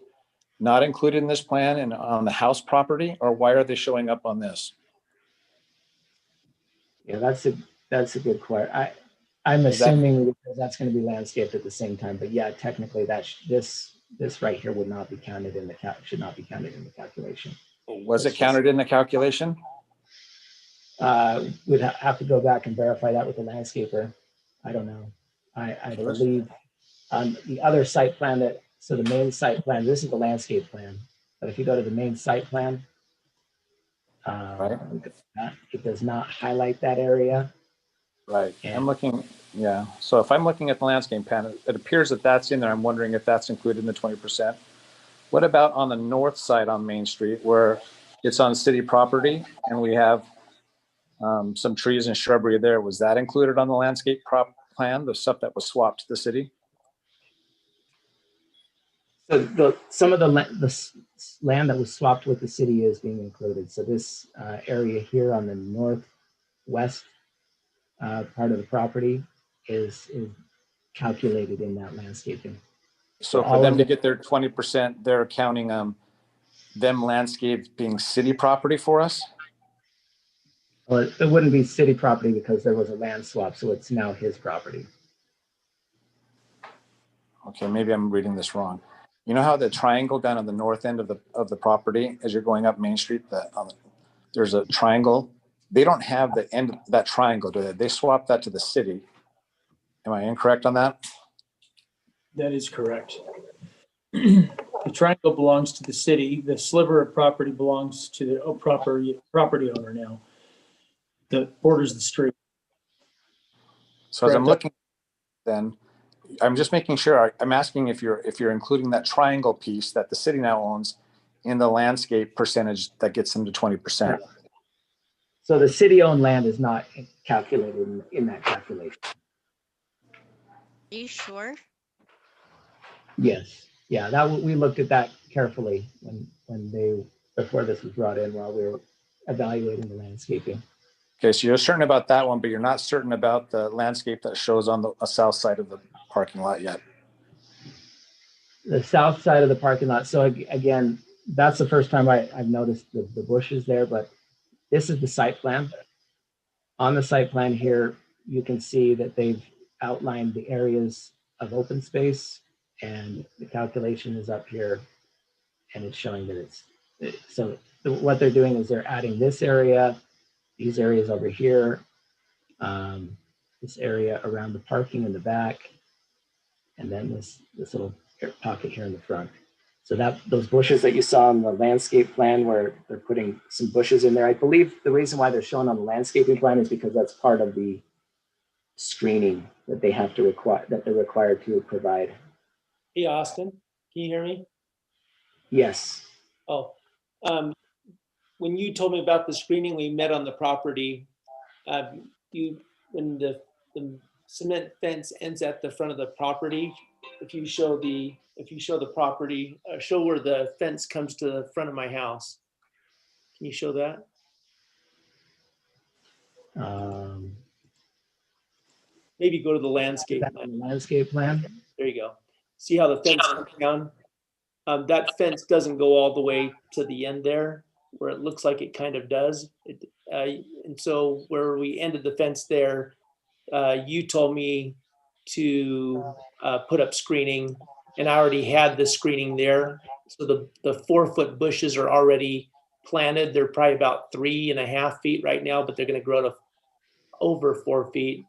not included in this plan and on the house property, or why are they showing up on this? Yeah, that's a good question. I'm assuming because that's going to be landscaped at the same time, but yeah, technically this right here would not be counted in should not be counted in the calculation. Was it counted in the calculation? We'd have to go back and verify that with the landscaper. I don't know. I believe on the other site plan the main site plan, this is the landscape plan, but if you go to the main site plan, right, it does not highlight that area. Right. And I'm looking Yeah, so if I'm looking at the landscape plan, it appears that that's in there. I'm wondering if that's included in the 20%. What about on the north side on Main Street where it's on city property and we have some trees and shrubbery there? Was that included on the landscape plan, the stuff that was swapped to the city? So some of the land that was swapped with the city is being included. So this area here on the northwest part of the property is calculated in that landscaping. So for them to get their 20%, they're counting them landscaping city property for us? Well, it wouldn't be city property because there was a land swap, so it's now his property. Okay, maybe I'm reading this wrong. You know how the triangle down on the north end of the property, as you're going up Main Street, there's a triangle. They don't have the end of that triangle, do they? They swapped that to the city. Am I incorrect on that? That is correct. The triangle belongs to the city. The sliver of property belongs to the property owner now. That borders the street. So as I'm looking, then I'm just making sure. I'm asking if you're including that triangle piece that the city now owns in the landscape percentage that gets them to 20%. So the city-owned land is not calculated in that calculation. Are you sure? Yes. Yeah, we looked at that carefully before this was brought in while we were evaluating the landscaping. Okay, so you're certain about that one, but you're not certain about the landscape that shows on the south side of the parking lot yet. The south side of the parking lot. So again, that's the first time I've noticed the bushes there, but this is the site plan. On the site plan here, you can see that they've outlined the areas of open space, and the calculation is up here, and it's showing that so what they're doing is they're adding this area, these areas over here, this area around the parking in the back, and then this little pocket here in the front. So those bushes that you saw on the landscape plan where they're putting some bushes in there, I believe the reason why they're shown on the landscaping plan is because that's part of the screening that they have to they're required to provide. Hey, Austin, can you hear me? Yes. Oh, when you told me about the screening, we met on the property. When the cement fence ends at the front of the property, if you show the property, show where the fence comes to the front of my house. Can you show that? Maybe go to the landscape plan. Landscape plan. There you go. See how the fence comes down? That fence doesn't go all the way to the end there, where it looks like it kind of does. And so where we ended the fence there, you told me to put up screening, and I already had the screening there. So the 4-foot bushes are already planted. They're probably about 3.5 feet right now, but they're going to grow to over 4 feet.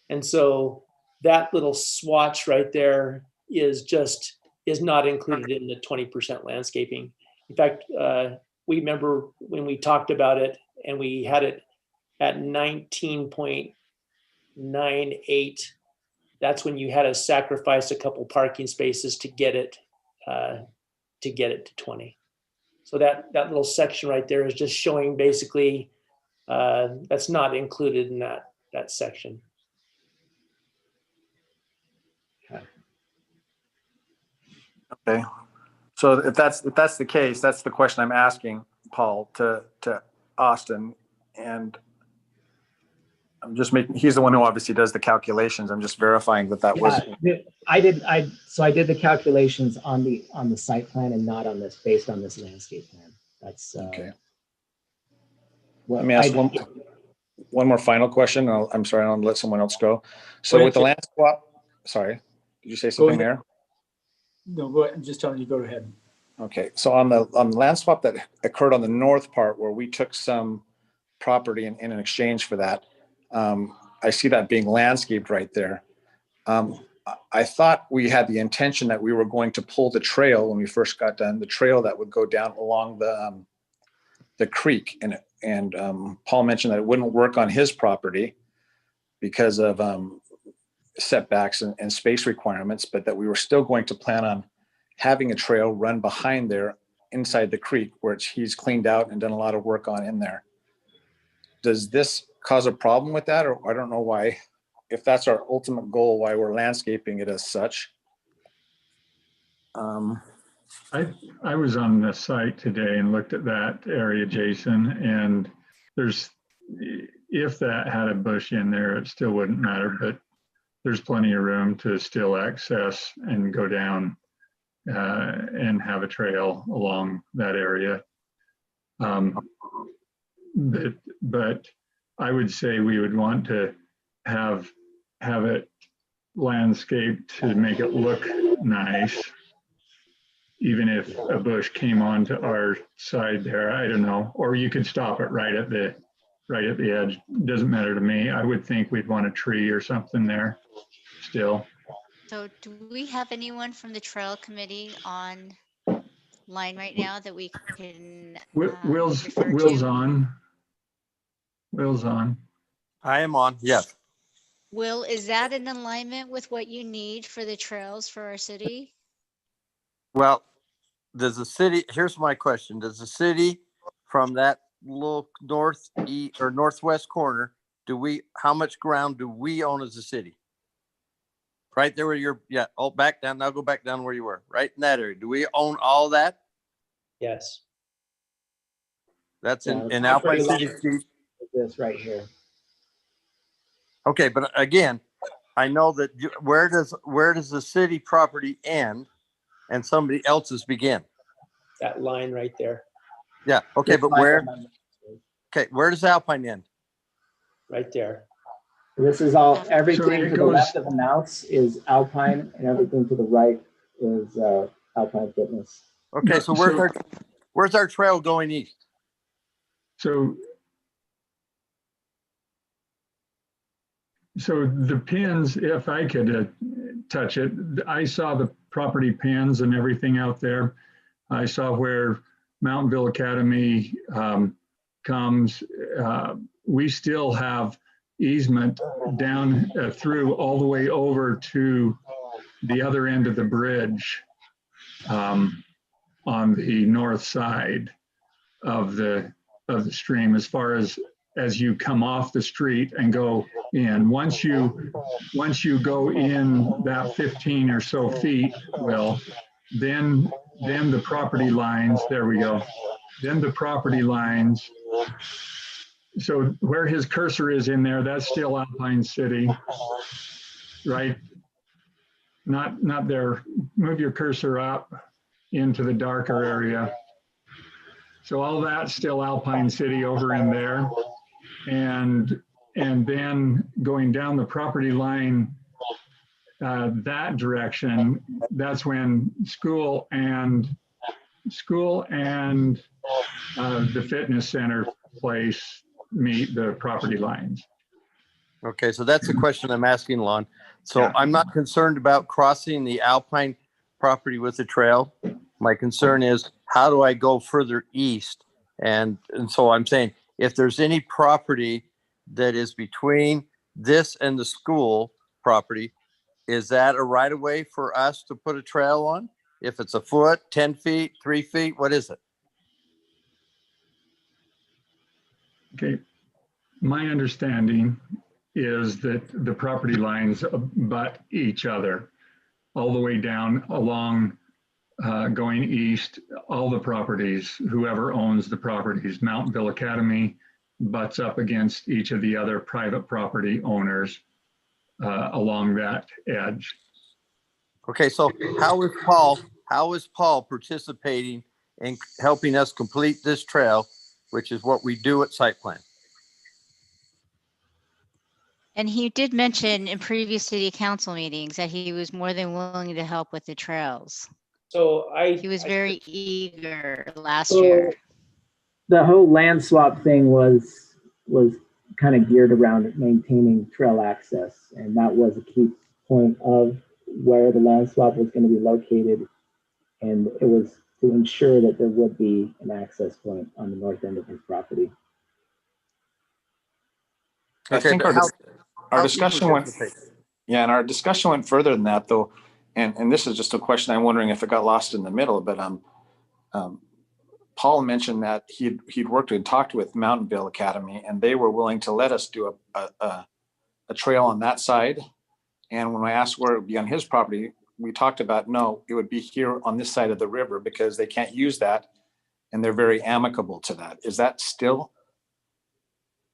And so that little swatch right there is not included in the 20% landscaping. In fact, we remember when we talked about it and we had it at 19.98. That's when you had to sacrifice a couple parking spaces to get it to 20. So that little section right there is just showing basically that's not included in that section. Okay. So if that's the case, that's the question I'm asking, Paul, to Austin. And I'm just he's the one who obviously does the calculations. I'm just verifying that was. I did the calculations on the site plan and not on this, based on this landscape plan. That's okay. Let me ask one more final question. I'm sorry, I'll let someone else go. So with the land swap, sorry, did you say something there? No, go ahead. I'm just telling you, go ahead. Okay, so on the land swap that occurred on the north part where we took some property in an exchange for that, I see that being landscaped right there. I thought we had the intention that we were going to pull the trail when we first got done, the trail that would go down along the creek, and Paul mentioned that it wouldn't work on his property because of setbacks and space requirements, but that we were still going to plan on having a trail run behind there inside the creek, which he's cleaned out and done a lot of work on in there. Does this cause a problem with that? Or I don't know why, if that's our ultimate goal, why we're landscaping it as such. I was on the site today and looked at that area, Jason, and if that had a bush in there, it still wouldn't matter, but there's plenty of room to still access and go down and have a trail along that area. But I would say we would want to have it landscaped to make it look nice. Even if a bush came onto our side there, I don't know, or you could stop it right at the edge. Doesn't matter to me. I would think we'd want a tree or something there still. So do we have anyone from the trail committee on line right now that we can Will's on. Will's on. I am on. Yes. Will, is that in alignment with what you need for the trails for our city? Well, does the city, here's my question. Does the city from that little northeast or northwest corner, how much ground do we own as a city? Right there where you're, back down. Now go back down where you were, right in that area. Do we own all that? Yes. That's in Alpine City. This right here. Okay, but again, I know that where does the city property end and somebody else's begin? That line right there. Yeah. Okay, but where? Okay, where does Alpine end? Right there. This is all, everything to the left of the mouse is Alpine, and everything to the right is Alpine Fitness. Okay, so where's our trail going east? So the pins, if I could touch it, I saw the property pins and everything out there. I saw where Mountainville Academy comes. We still have easement down through all the way over to the other end of the bridge on the north side of the stream, as far as you come off the street and go in. Once you go in that 15 or so feet, then the property lines, there we go. Then the property lines, so where his cursor is in there, that's still Alpine City, right? Not there. Move your cursor up into the darker area. So all that's still Alpine City over in there. And then going down the property line that direction, that's when school and the fitness center place meet the property lines. Okay, so that's the question I'm asking, Lon. So I'm not concerned about crossing the Alpine property with the trail. My concern is, how do I go further east? And so I'm saying, if there's any property that is between this and the school property, is that a right of way for us to put a trail on? If it's a foot, 10 feet, 3 feet, what is it? Okay, my understanding is that the property lines butt each other all the way down along going east. All the properties, whoever owns the properties, Mountainville Academy butts up against each of the other private property owners along that edge. Okay, so how is Paul participating in helping us complete this trail, which is what we do at site plan? And he did mention in previous city council meetings that he was more than willing to help with the trails. So he was very eager last year. The whole land swap thing was kind of geared around maintaining trail access, and that was a key point of where the land swap was going to be located, and it was to ensure that there would be an access point on the north end of his property. I think our discussion went. Yeah, and our discussion went further than that, though, and this is just a question. I'm wondering if it got lost in the middle, but Paul mentioned that he'd worked and talked with Mountainville Academy, and they were willing to let us do a trail on that side. And when I asked where it would be on his property, we talked about, no, it would be here on this side of the river because they can't use that, and they're very amicable to that. Is that still?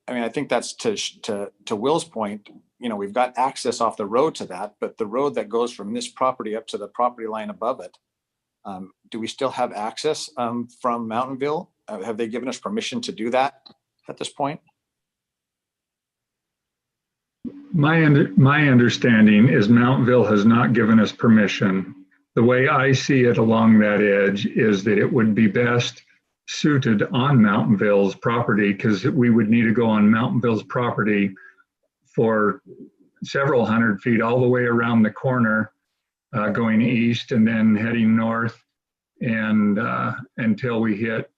I mean, I think that's to Will's point. You know, we've got access off the road to that, but the road that goes from this property up to the property line above it, do we still have access from Mountainville? Have they given us permission to do that at this point? My understanding is Mountainville has not given us permission. The way I see it along that edge is that it would be best suited on Mountainville's property, because we would need to go on Mountainville's property for several hundred feet all the way around the corner, going east and then heading north, and until we hit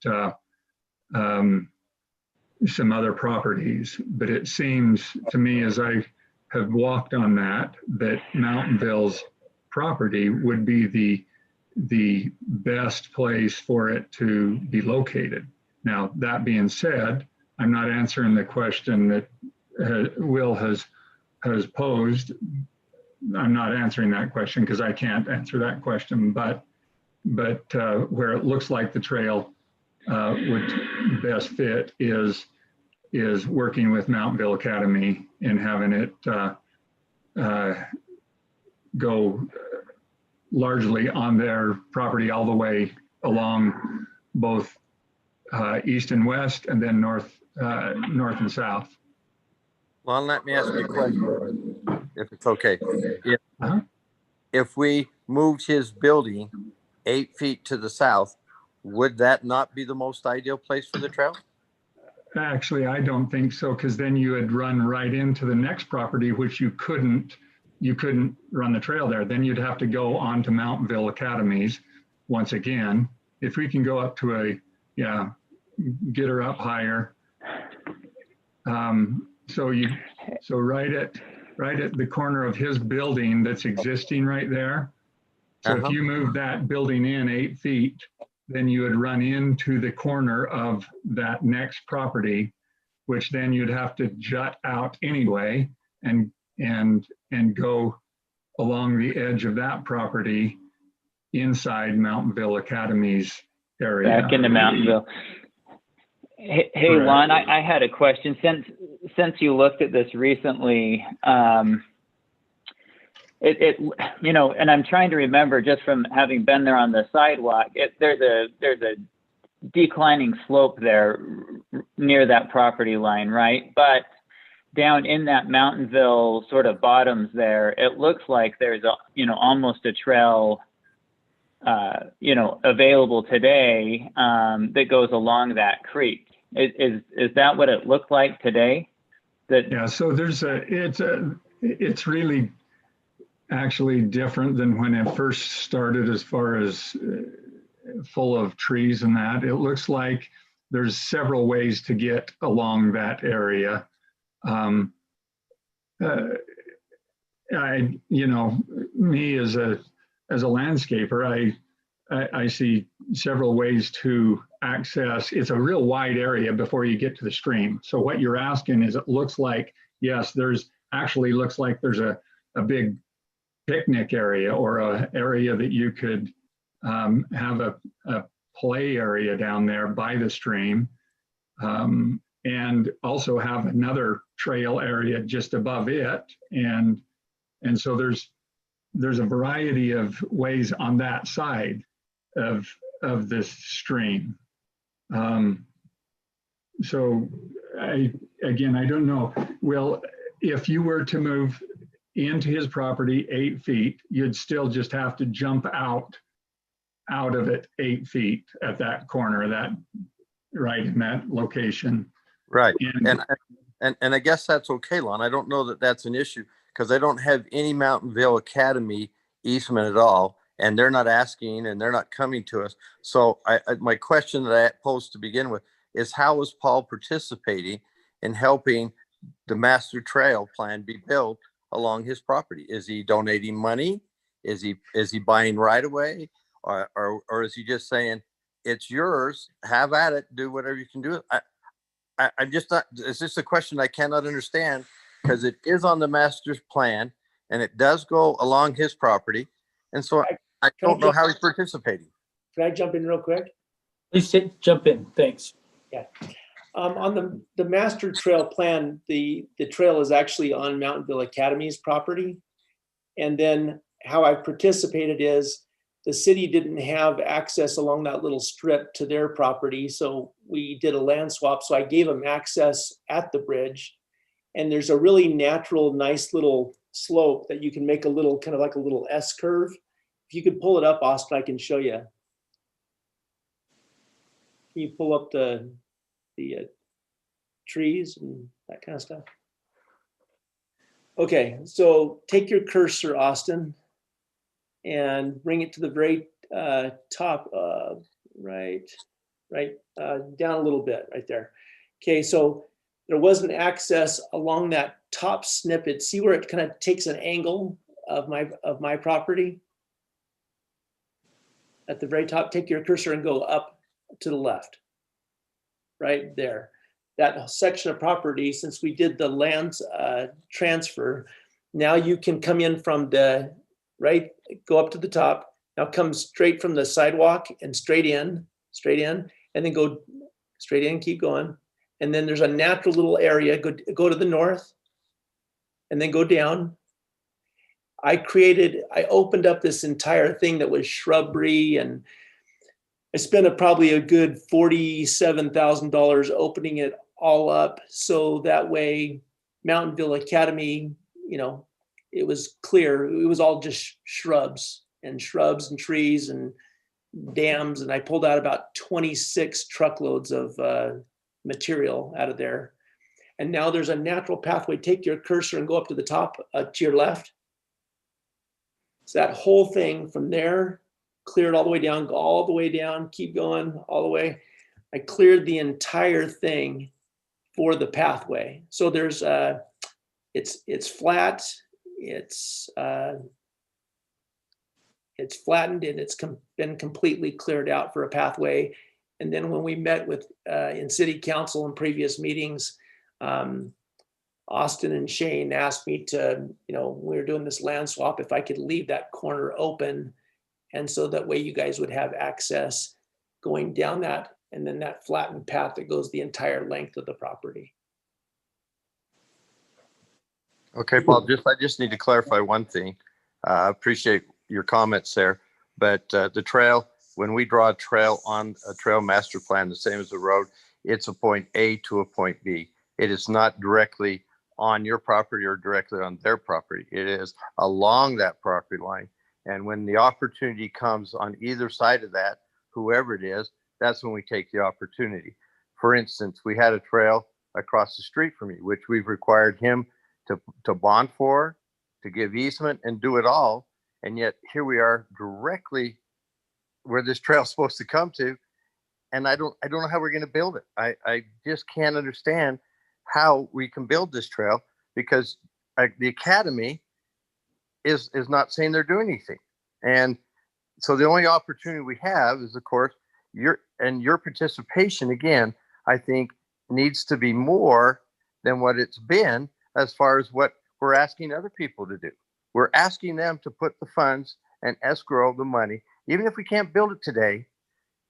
some other properties. But it seems to me, as I have walked on that Mountainville's property would be the best place for it to be located. Now, that being said, I'm not answering the question that Will has posed. I'm not answering that question because I can't answer that question, but where it looks like the trail would best fit is working with Mountainville Academy and having it go largely on their property all the way along both east and west, and then north and south. Well, let me ask you a question, if it's okay. If we moved his building 8 feet to the south, would that not be the most ideal place for the trail? Actually, I don't think so, because then you would run right into the next property, which you couldn't run the trail there. Then you'd have to go on to Mountainville Academies once again. If we can go up to get her up higher. So right at the corner of his building that's existing right there. So if you move that building in 8 feet, then you would run into the corner of that next property, which then you'd have to jut out anyway and go along the edge of that property inside Mountainville Academy's area. Back into Mountainville. Hey, Lon, I had a question. Since you looked at this recently, and I'm trying to remember just from having been there on the sidewalk, there's a declining slope there near that property line, right? But down in that Mountainville sort of bottoms there, it looks like there's almost a trail, available today that goes along that creek. Is that what it looked like today? Yeah. So it's really actually different than when it first started, as far as full of trees and that. It looks like there's several ways to get along that area. Me as a landscaper, I see several ways to access. It's a real wide area before you get to the stream. So what you're asking is, it looks like, yes, there's a big picnic area, or a area that you could have a play area down there by the stream, and also have another trail area just above it. And so there's a variety of ways on that side of this stream. So I don't know. Well, if you were to move into his property 8 feet, you'd still just have to jump out of it 8 feet at that corner, right in that location. Right. And I guess that's okay, Lon. I don't know that that's an issue, because I don't have any Mountainville Academy easement at all, and they're not asking and they're not coming to us. So my question that I posed to begin with is, how is Paul participating in helping the master trail plan be built along his property? Is he donating money? Is he buying right away? Or is he just saying, it's yours, have at it, do whatever you can do? I'm just not, it's just a question I cannot understand, because it is on the master's plan and it does go along his property. And so I don't know how he's participating. Can I jump in real quick? Please jump in. Thanks. Yeah. On the master trail plan, the trail is actually on Mountainville Academy's property. And then how I participated is the city didn't have access along that little strip to their property. So we did a land swap. So I gave them access at the bridge. And there's a really natural, nice little slope that you can make a little, kind of like a little S curve. If you could pull it up, Austin, I can show you. Can you pull up the trees and that kind of stuff? Okay, so take your cursor, Austin, and bring it to the very top, right down a little bit, right there. Okay, so there wasn't access along that top snippet. See where it kind of takes an angle of my property? At the very top, take your cursor and go up to the left, right there. That section of property, since we did the land transfer, now you can come in from the right, go up to the top. Now come straight from the sidewalk and straight in, and then go straight in, keep going. And then there's a natural little area, go to the north and then go down. I opened up this entire thing that was shrubbery, and I spent probably a good $47,000 opening it all up. So that way Mountainville Academy, it was clear. It was all just shrubs and trees and dams. And I pulled out about 26 truckloads of material out of there. And now there's a natural pathway. Take your cursor and go up to the top, to your left. So that whole thing from there, cleared all the way down, go all the way down, keep going all the way. I cleared the entire thing for the pathway. So there's it's flat, it's flattened, and it's been completely cleared out for a pathway. And then when we met with in city council in previous meetings, Austin and Shane asked me to, we were doing this land swap, if I could leave that corner open. And so that way you guys would have access going down that, and then that flattened path that goes the entire length of the property. Okay, Paul, I just need to clarify one thing. I appreciate your comments there, but the trail, when we draw a trail on a trail master plan, the same as the road, it's a point A to a point B. It is not directly on your property or directly on their property. It is along that property line. And when the opportunity comes on either side of that, whoever it is, that's when we take the opportunity. For instance, we had a trail across the street from me, which we've required him to bond for, to give easement and do it all. And yet here we are directly where this trail is supposed to come to. And I don't know how we're going to build it. I just can't understand how we can build this trail, because the academy is not saying they're doing anything. And so the only opportunity we have is, of course, your participation, again, I think needs to be more than what it's been as far as what we're asking other people to do. We're asking them to put the funds and escrow the money, even if we can't build it today,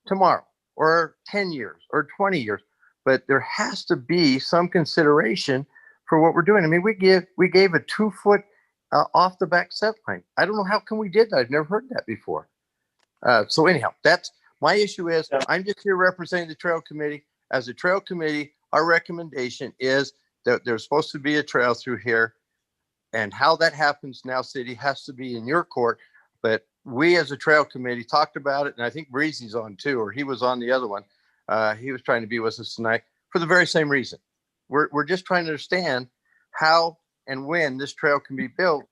tomorrow, or 10 years or 20 years. But there has to be some consideration for what we're doing. I mean, we gave a 2-foot off the back set line. I don't know how come we did that. I've never heard that before. So anyhow, that's my issue. Is I'm just here representing the trail committee. As a trail committee, our recommendation is that there's supposed to be a trail through here, and how that happens now, city, has to be in your court. But we as a trail committee talked about it, and I think Breezy's on too, or he was on the other one. He was trying to be with us tonight for the very same reason. We're just trying to understand how and when this trail can be built.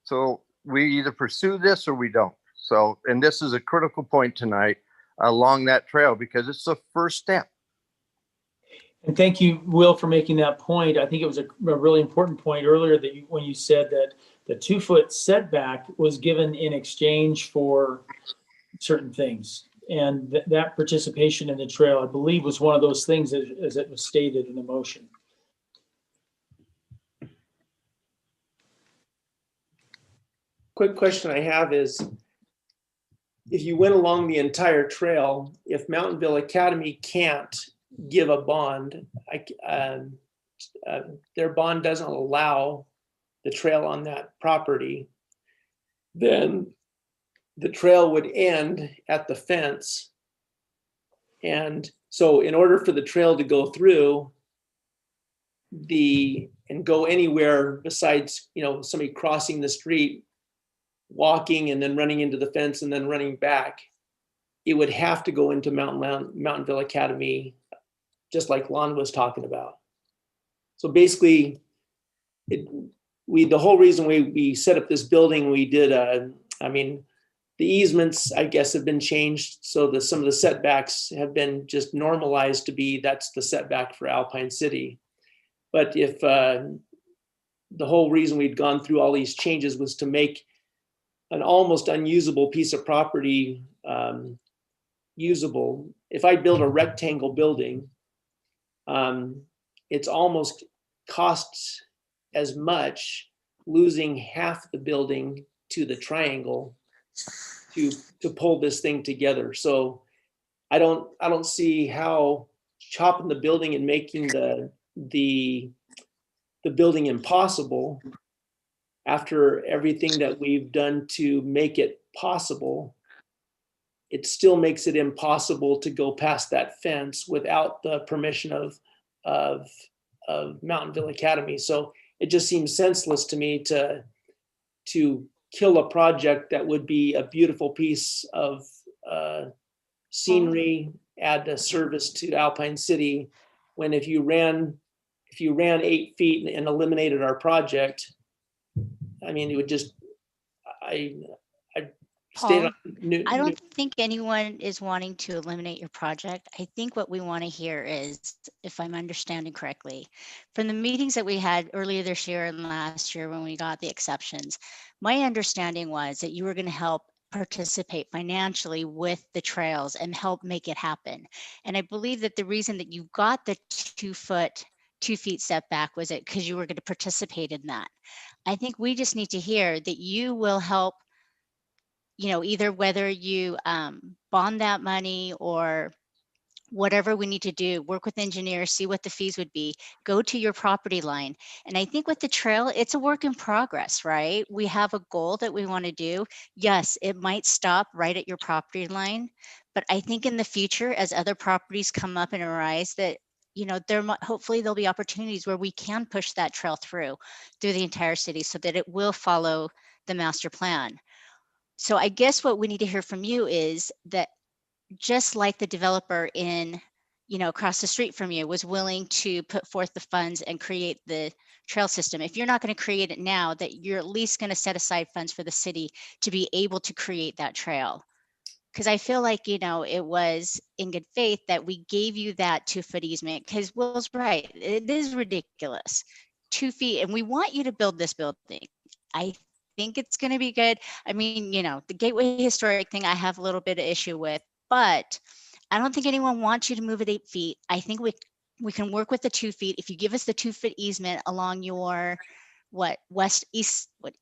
So we either pursue this or we don't. So, and this is a critical point tonight along that trail, because it's the first step. And thank you, Will, for making that point. I think it was a really important point earlier that when you said that the 2-foot setback was given in exchange for certain things. And that participation in the trail, I believe, was one of those things as it was stated in the motion. Quick question I have is, if you went along the entire trail, if Mountainville Academy can't give a bond, their bond doesn't allow the trail on that property, then the trail would end at the fence. And so in order for the trail to go through and go anywhere besides, somebody crossing the street, walking and then running into the fence and then running back, it would have to go into Mountainville Academy, just like Lon was talking about. So basically, the whole reason we set up this building, we did, the easements, I guess, have been changed. So some of the setbacks have been just normalized to be, that's the setback for Alpine City. But if the whole reason we'd gone through all these changes was to make an almost unusable piece of property usable. If I build a rectangle building, it's almost costs as much losing half the building to the triangle to pull this thing together. So I don't see how chopping the building and making the building impossible, after everything that we've done to make it possible, it still makes it impossible to go past that fence without the permission of Mountainville Academy. So it just seems senseless to me to kill a project that would be a beautiful piece of scenery, add a service to Alpine City, when if you ran 8 feet and eliminated our project, it would just, Paul, I don't think anyone is wanting to eliminate your project. I think what we want to hear is, if I'm understanding correctly, from the meetings that we had earlier this year and last year when we got the exceptions, my understanding was that you were going to help participate financially with the trails and help make it happen. And I believe that the reason that you got the 2 feet setback was it because you were going to participate in that. I think we just need to hear that you will help, either whether you bond that money or whatever we need to do, work with engineers, see what the fees would be, go to your property line. And I think with the trail, it's a work in progress, right? We have a goal that we want to do. Yes, it might stop right at your property line, but I think in the future, as other properties come up and arise, that hopefully there'll be opportunities where we can push that trail through the entire city so that it will follow the master plan. So I guess what we need to hear from you is that, just like the developer across the street from you was willing to put forth the funds and create the trail system, if you're not going to create it now, that you're at least going to set aside funds for the city to be able to create that trail. Because I feel like, it was in good faith that we gave you that 2-foot easement, because Will's right, it is ridiculous. 2 feet, and we want you to build this building. I think it's going to be good. The Gateway Historic thing I have a little bit of issue with, but I don't think anyone wants you to move it 8 feet. I think we can work with the 2 feet. If you give us the 2-foot easement along your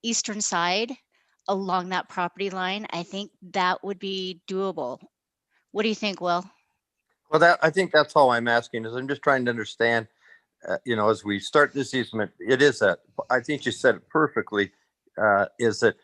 eastern side along that property line, I think that would be doable. What do you think, Will? Well, I think that's all I'm asking is I'm just trying to understand, as we start this easement, it is that, I think you said it perfectly, is that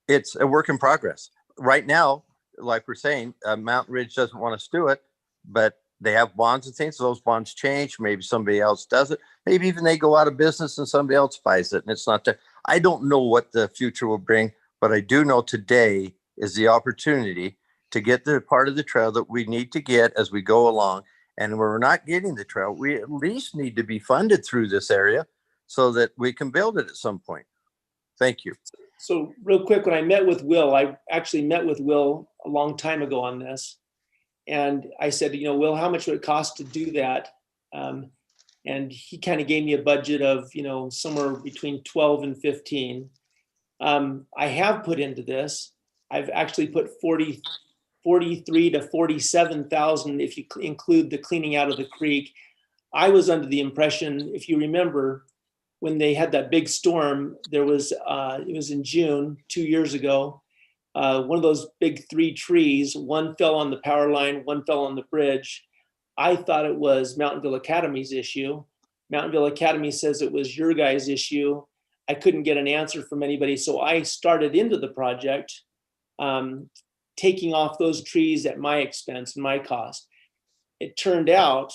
it's a work in progress. Right now, like we're saying, Mountain Ridge doesn't want us to do it, but they have bonds and things. So those bonds change. Maybe somebody else does it. Maybe even they go out of business and somebody else buys it and it's not there. I don't know what the future will bring, but I do know today is the opportunity to get the part of the trail that we need to get as we go along. And when we're not getting the trail, we at least need to be funded through this area so that we can build it at some point. Thank you. So real quick, when I met with Will, I actually met with Will a long time ago on this. And I said, Will, how much would it cost to do that? And he kind of gave me a budget of, somewhere between 12 and 15. I have put into this. I've actually put 43 to 47,000 if you include the cleaning out of the creek. I was under the impression, if you remember, when they had that big storm, it was in June 2 years ago. One of those big 3 trees, one fell on the power line, one fell on the bridge. I thought it was Mountainville Academy's issue. Mountainville Academy says it was your guys' issue. I couldn't get an answer from anybody, so I started into the project, taking off those trees at my expense and my cost. It turned out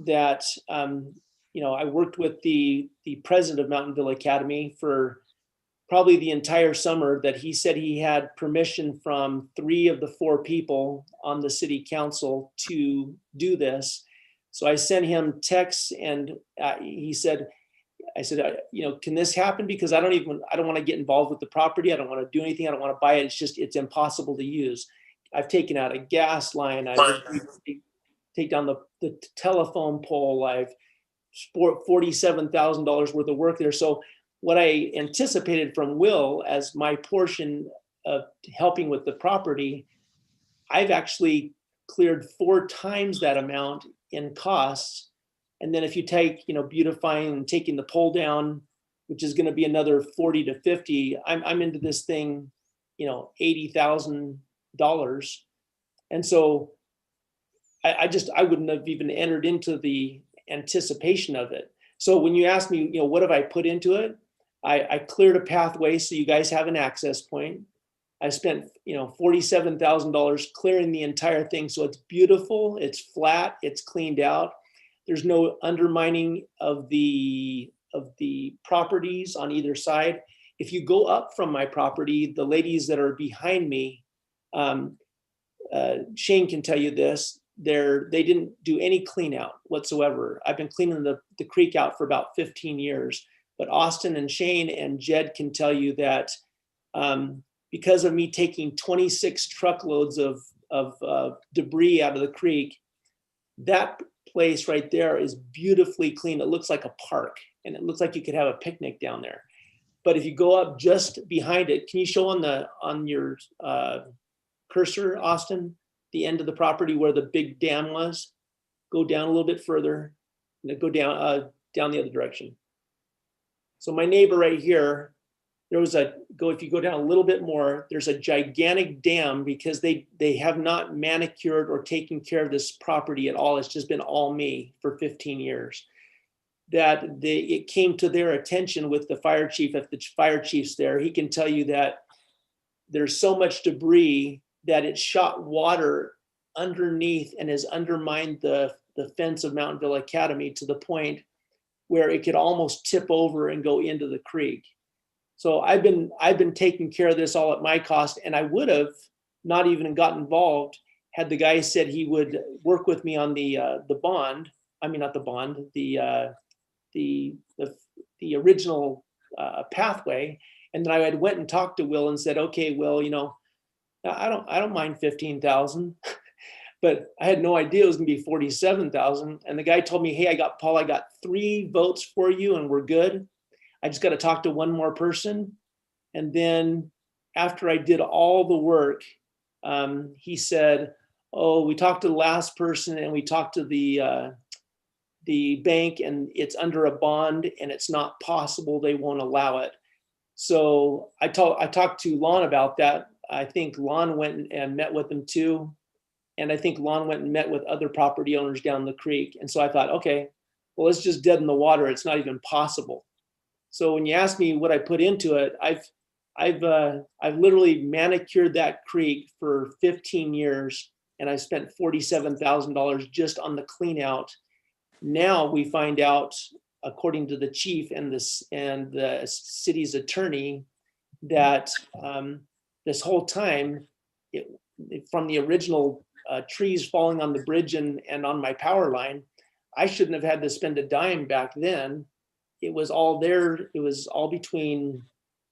that I worked with the president of Mountainville Academy for probably the entire summer, that he said he had permission from 3 of the 4 people on the city council to do this. So I sent him texts, and I said, can this happen? Because I don't want to get involved with the property. I don't want to do anything. I don't want to buy it. It's impossible to use. I've taken out a gas line. I've taken down the telephone pole. I've sport $47,000 worth of work there. So what I anticipated from Will as my portion of helping with the property, I've actually cleared 4 times that amount in costs. And then if you take, beautifying and taking the pole down, which is going to be another 40 to 50, I'm into this thing, $80,000. And so I wouldn't have even entered into the anticipation of it. So when you ask me, what have I put into it? I cleared a pathway so you guys have an access point. I spent, $47,000 clearing the entire thing. So it's beautiful, it's flat, it's cleaned out. There's no undermining of the properties on either side. If you go up from my property, the ladies that are behind me, Shane can tell you this, they didn't do any clean out whatsoever. I've been cleaning the creek out for about 15 years. But Austin and Shane and Jed can tell you that because of me taking 26 truckloads of debris out of the creek, that place right there is beautifully clean. It looks like a park, and it looks like you could have a picnic down there. But if you go up just behind it, can you show on your cursor, Austin, the end of the property where the big dam was? Go down a little bit further, and go down the other direction. So my neighbor right here, if you go down a little bit more, there's a gigantic dam because they have not manicured or taken care of this property at all. It's just been all me for 15 years. It came to their attention with the fire chief. If the fire chief's there, he can tell you that there's so much debris that it shot water underneath and has undermined the fence of Mountainville Academy to the point where it could almost tip over and go into the creek. So I've been taking care of this all at my cost, and I would have not even got involved had the guy said he would work with me on the bond. I mean, not the bond, the original pathway. And then I had went and talked to Will and said, okay, Will, I don't mind 15,000. But I had no idea it was gonna be 47,000. And the guy told me, hey, Paul, I got 3 votes for you and we're good. I just got to talk to one more person. And then after I did all the work, he said, oh, we talked to the last person and we talked to the bank, and it's under a bond and it's not possible, they won't allow it. So I talked to Lon about that. I think Lon went and met with them too. And I think Lon went and met with other property owners down the creek. And so I thought, okay, well, it's just dead in the water. It's not even possible. So when you ask me what I put into it, I've literally manicured that creek for 15 years, and I spent $47,000 just on the clean out. Now we find out, according to the chief and the city's attorney, that this whole time, from the original trees falling on the bridge and on my power line, I shouldn't have had to spend a dime back then. It was all there. It was all between,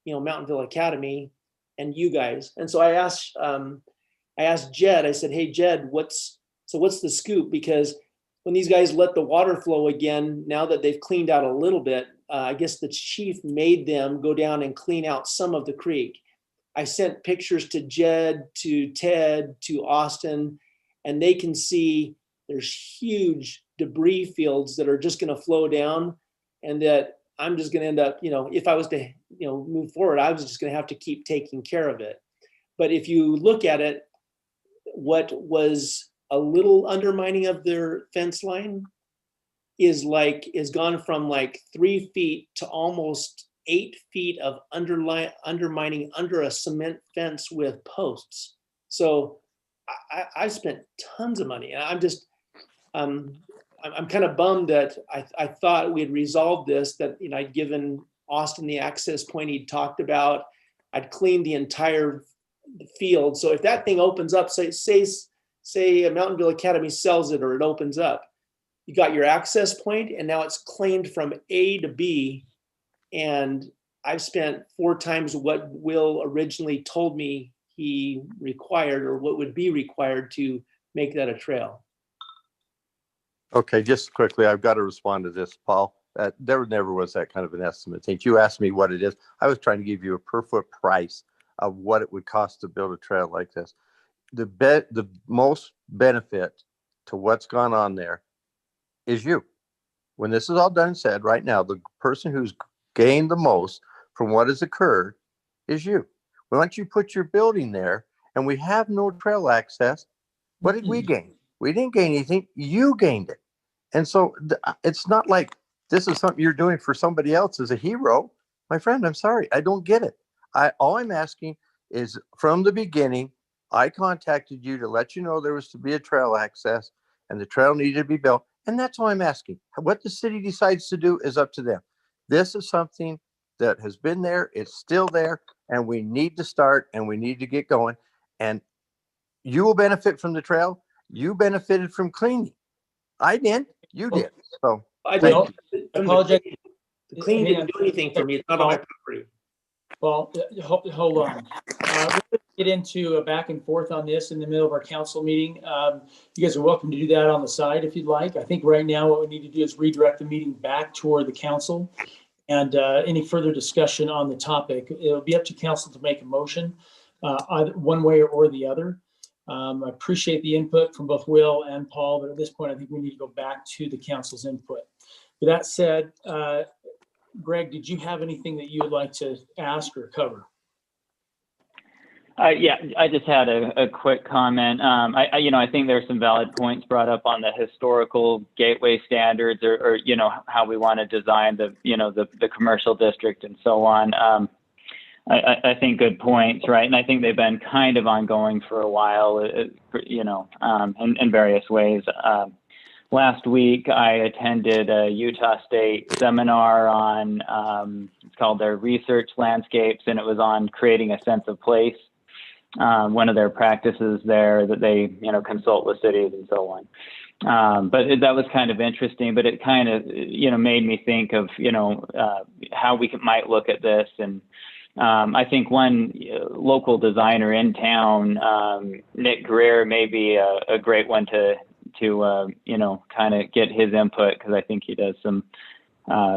Mountainville Academy and you guys. And so I asked Jed, I said, hey, Jed, what's the scoop? Because when these guys let the water flow again, now that they've cleaned out a little bit, I guess the chief made them go down and clean out some of the creek. I sent pictures to Jed, to Ted, to Austin, and they can see there's huge debris fields that are just going to flow down, and that I'm just going to end up, if I was to, move forward, I was just going to have to keep taking care of it. But if you look at it, what was a little undermining of their fence line is gone from like 3 feet to almost 8 feet of undermining under a cement fence with posts. So I spent tons of money. I'm just, I'm kind of bummed that I thought we had resolved this, that, I'd given Austin the access point he'd talked about. I'd cleaned the entire field. So if that thing opens up, say Mountainville Academy sells it or it opens up, you got your access point and now it's claimed from A to B. And I've spent 4 times what Will originally told me he required, or what would be required to make that a trail. Okay, just quickly, I've got to respond to this, Paul. There never was that kind of an estimate. Since you asked me what it is, I was trying to give you a per foot price of what it would cost to build a trail like this. The most benefit to what's gone on there is you. When this is all done and said, right now, the person who's gained the most from what has occurred is you. Once you put your building there and we have no trail access, what did we gain? We didn't gain anything. You gained it. And so it's not like this is something you're doing for somebody else as a hero. My friend, I'm sorry. I don't get it. All I'm asking is, from the beginning, I contacted you to let you know there was to be a trail access and the trail needed to be built. And that's all I'm asking. What the city decides to do is up to them. This is something that has been there. It's still there. And we need to start and we need to get going. And you will benefit from the trail. You benefited from cleaning. I did. You did. So I thank did. you. Apologize. The cleaning didn't do anything for me. It's not on my property. Well, hold on. We'll get into a back and forth on this in the middle of our council meeting. You guys are welcome to do that on the side if you'd like. I think right now what we need to do is redirect the meeting back toward the council, and any further discussion on the topic, it'll be up to council to make a motion, either one way or the other. I appreciate the input from both Will and Paul, but at this point, I think we need to go back to the council's input. With that said, Greg, did you have anything that you would like to ask or cover? Yeah, I just had a quick comment. I think there are some valid points brought up on the historical gateway standards, or how we want to design the commercial district and so on. I think good points, right? And I think they've been kind of ongoing for a while, in various ways. Last week, I attended a Utah State seminar on, it's called their Research Landscapes, and it was on creating a sense of place. One of their practices there that they, consult with cities and so on. But that was kind of interesting, but it kind of, made me think of, how we might look at this. And I think one local designer in town, Nick Greer, may be a great one to kind of get his input, because I think he does some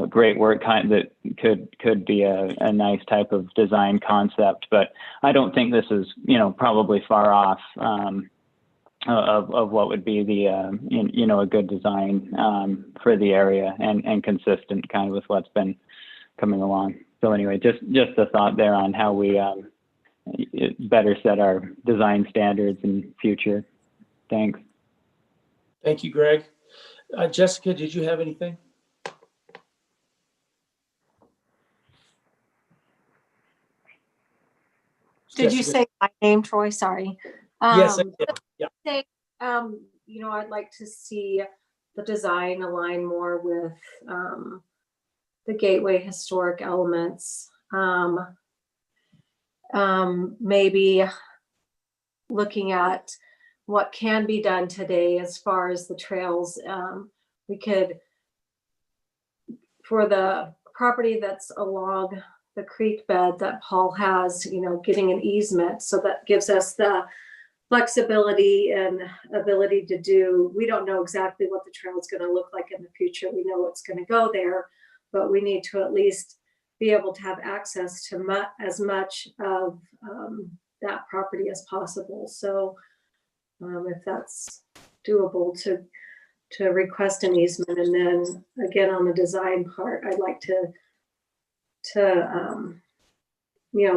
great work that could be a nice type of design concept. But I don't think this is probably far off of what would be the a good design for the area, and consistent kind of with what's been coming along. So anyway, just a thought there on how we better set our design standards in future. Thanks. Thank you, Greg. Jessica, did you have anything? Did you say my name, Troy? Sorry. Yes, I did. Yeah. Say, I'd like to see the design align more with the gateway historic elements. Maybe looking at what can be done today as far as the trails. We could, for the property that's along the creek bed that Paul has, getting an easement, so that gives us the flexibility and ability to do. We don't know exactly what the trail is going to look like in the future. We know it's going to go there, but we need to at least be able to have access to as much of that property as possible. So if that's doable, to request an easement, and then again on the design part, I'd like to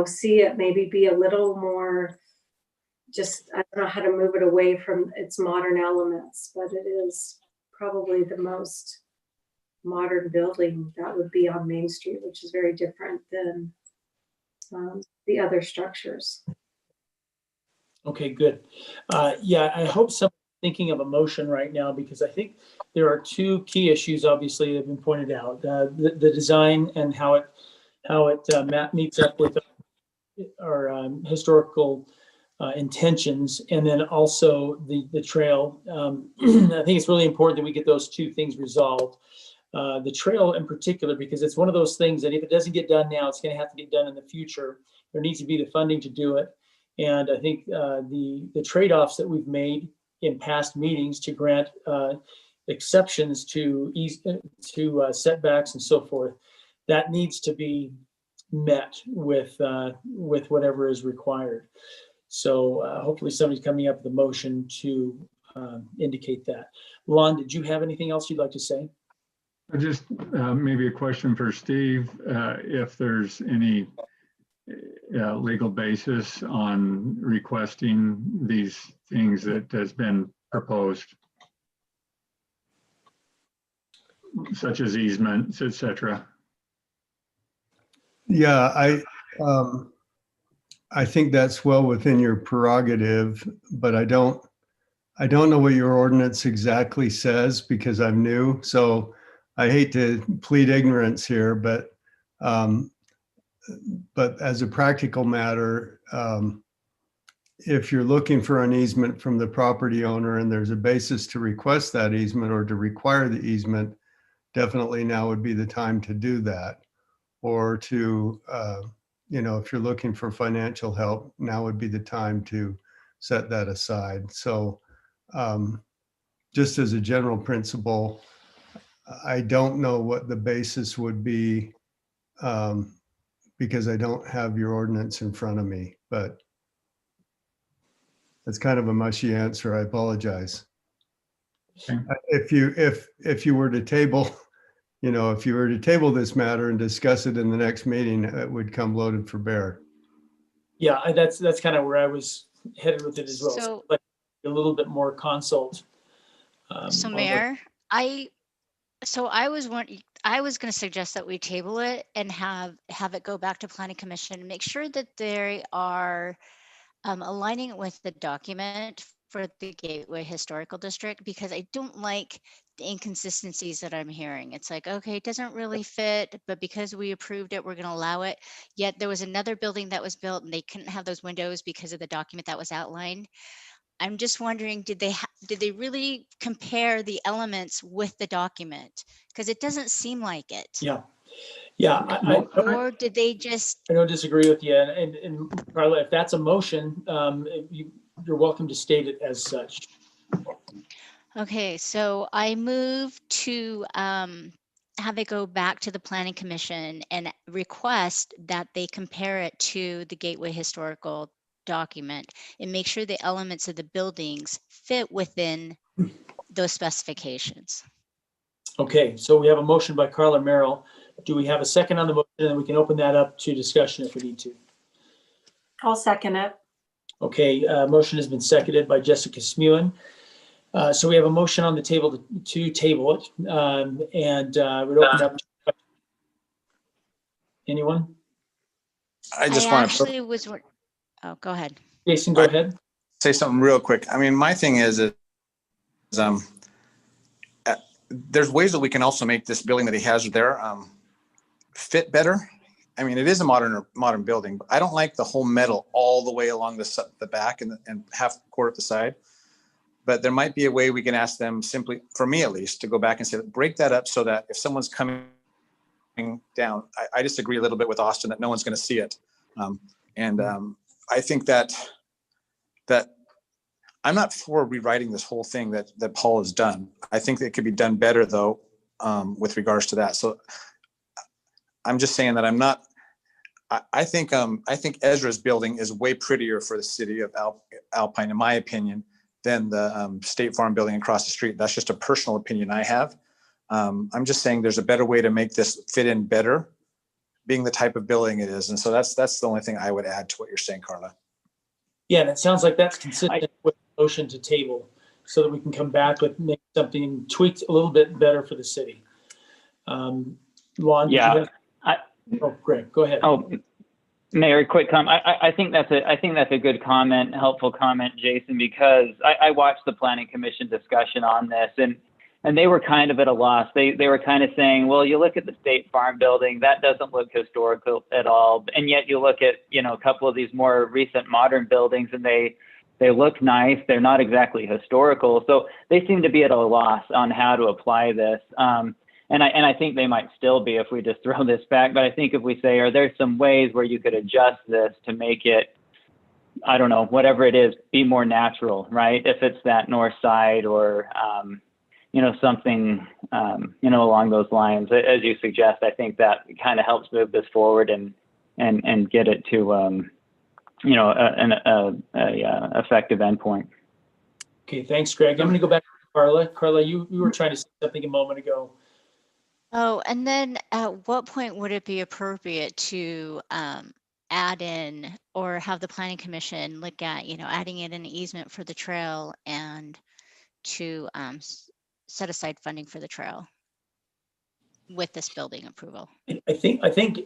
see it maybe be a little more. Just, I don't know how to move it away from its modern elements, but it is probably the most modern building that would be on Main Street, which is very different than the other structures. Okay, good. Yeah, I hope someone's thinking of a motion right now, because I think there are two key issues, obviously, that have been pointed out. The design and how it meets up with our historical intentions, and then also the trail. I think it's really important that we get those two things resolved. The trail in particular, because it's one of those things that if it doesn't get done now, it's going to have to get done in the future. There needs to be the funding to do it. And I think the trade-offs that we've made in past meetings to grant exceptions to setbacks and so forth, that needs to be met with whatever is required. So hopefully somebody's coming up with a motion to indicate that. Lon, did you have anything else you'd like to say? Just maybe a question for Steve, if there's any legal basis on requesting these things that has been proposed, such as easements, etc. Yeah, I think that's well within your prerogative, but I don't know what your ordinance exactly says, because I'm new. So I hate to plead ignorance here, but as a practical matter, if you're looking for an easement from the property owner and there's a basis to request that easement or to require the easement, definitely now would be the time to do that. Or to, if you're looking for financial help, now would be the time to set that aside. So just as a general principle, I don't know what the basis would be, because I don't have your ordinance in front of me, but it's kind of a mushy answer. I apologize. Okay. If you were to table, if you were to table this matter and discuss it in the next meeting, it would come loaded for bear. Yeah, that's kind of where I was headed with it as well. So like a little bit more consult. So Mayor, I was going to suggest that we table it and have it go back to Planning Commission and make sure that they are aligning it with the document for the Gateway Historical District, because I don't like the inconsistencies that I'm hearing. It's like, okay, it doesn't really fit, but because we approved it, we're going to allow it. Yet there was another building that was built and they couldn't have those windows because of the document that was outlined. I'm just wondering, did they really compare the elements with the document? Because it doesn't seem like it. Yeah. Or did they just? I don't disagree with you, and Carla, if that's a motion, you're welcome to state it as such. Okay, so I move to have it go back to the Planning Commission and request that they compare it to the Gateway Historical document and make sure the elements of the buildings fit within those specifications. Okay, so we have a motion by Carla Merrill. Do we have a second on the motion? And then we can open that up to discussion if we need to. I'll second it. Okay, motion has been seconded by Jessica Smewen. So we have a motion on the table to table it, and we'd open up to anyone. I just want to. Oh, go ahead. Jason, go ahead. Say something real quick. I mean, my thing is there's ways that we can also make this building that he has there fit better. I mean, it is a modern building, but I don't like the whole metal all the way along the back and half court at the side. But there might be a way we can ask them simply, for me at least, to go back and say, break that up so that if someone's coming down, I disagree a little bit with Austin that no one's going to see it. I think that I'm not for rewriting this whole thing that Paul has done. I think that it could be done better though, with regards to that. So I'm just saying that I'm not, I think Ezra's building is way prettier for the city of Alpine, in my opinion, than the State Farm building across the street. That's just a personal opinion I have. I'm just saying there's a better way to make this fit in better, being the type of building it is. And so that's the only thing I would add to what you're saying, Carla. Yeah, and it sounds like that's consistent with the motion to table, so that we can come back with make something tweaked a little bit better for the city. Lon, Yeah. Oh, Greg, go ahead. Oh, Mayor, quick comment. I think that's a good comment, helpful comment, Jason, because I watched the Planning Commission discussion on this, and they were kind of at a loss. They were kind of saying, well, you look at the State Farm building, that doesn't look historical at all, and yet you look at a couple of these more recent modern buildings, and they look nice. They're not exactly historical, so they seem to be at a loss on how to apply this. And I think they might still be if we just throw this back. But I think if we say, are there some ways where you could adjust this to make it, I don't know, whatever it is, be more natural, right? If it's that north side or, something, along those lines, as you suggest, I think that kind of helps move this forward and get it to, an effective endpoint. Okay, thanks, Greg. I'm going to go back to Carla. Carla, you were trying to say something a moment ago. Oh, and then at what point would it be appropriate to add in or have the Planning Commission look at, adding in an easement for the trail and to set aside funding for the trail with this building approval? I think